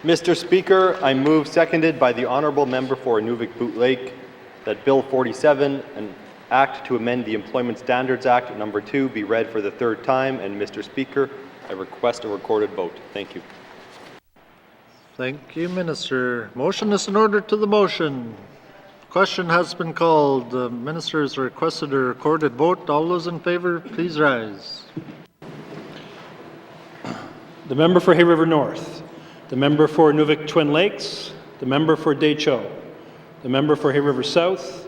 Mr. Speaker, I move, seconded by the Honourable Member for Inuvik-Boot Lake, that Bill 47, an Act to amend the Employment Standards Act No. 2, be read for the 3rd time. And Mr. Speaker, I request a recorded vote. Thank you. Thank you, Minister. Motion is in order to the motion. Question has been called. The Minister has requested a recorded vote. All those in favor, please rise. The member for Hay River North, the member for Inuvik-Twin Lakes, the member for Decho, the member for Hay River South,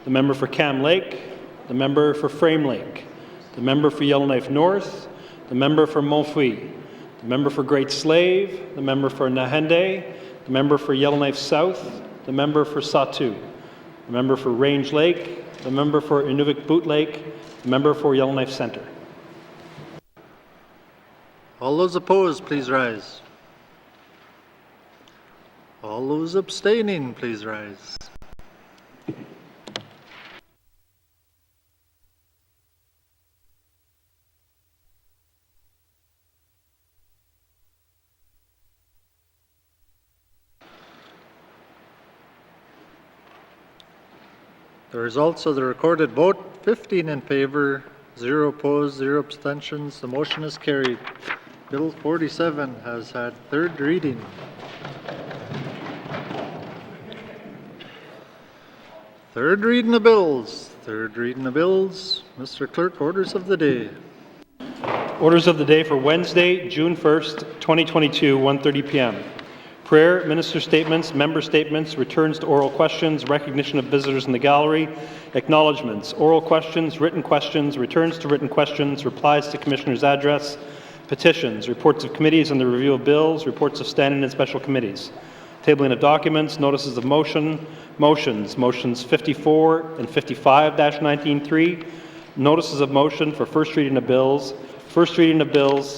the member for Cam Lake, the member for Frame Lake, the member for Yellowknife North, the member for Montfouille, the member for Great Slave, the member for Nahende, the member for Yellowknife South, the member for Satu, the member for Range Lake, the member for Inuvik-Boot Lake, the member for Yellowknife Centre. All those opposed, please rise. All those abstaining, please rise. The results of the recorded vote, 15 in favor, 0 opposed, 0 abstentions. The motion is carried. Bill 47 has had 3rd reading. Third reading of bills. Third reading of bills. Mr. Clerk, orders of the day. Orders of the day for Wednesday, June 1st, 2022, 1:30 p.m. Prayer, minister statements, member statements, returns to oral questions, recognition of visitors in the gallery, acknowledgements, oral questions, returns to written questions, replies to commissioner's address, petitions, reports of committees and the review of bills, reports of standing and special committees, tabling of documents, notices of motions 54 and 55-19-3, notices of motion for first reading of bills,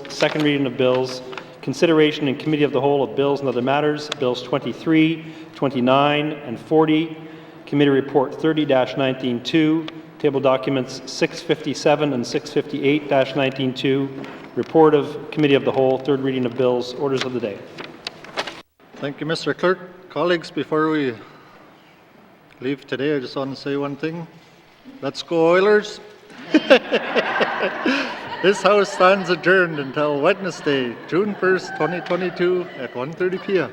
second reading of bills, Consideration in Committee of the Whole of Bills and Other Matters, Bills 23, 29, and 40. Committee Report 30-19-2. Table documents 657 and 658-19-2. Report of Committee of the Whole, third reading of bills, orders of the day. Thank you, Mr. Clerk. Colleagues, before we leave today, I just want to say one thing. Let's go Oilers. This House stands adjourned until Wednesday, June 1st, 2022 at 1:30 p.m.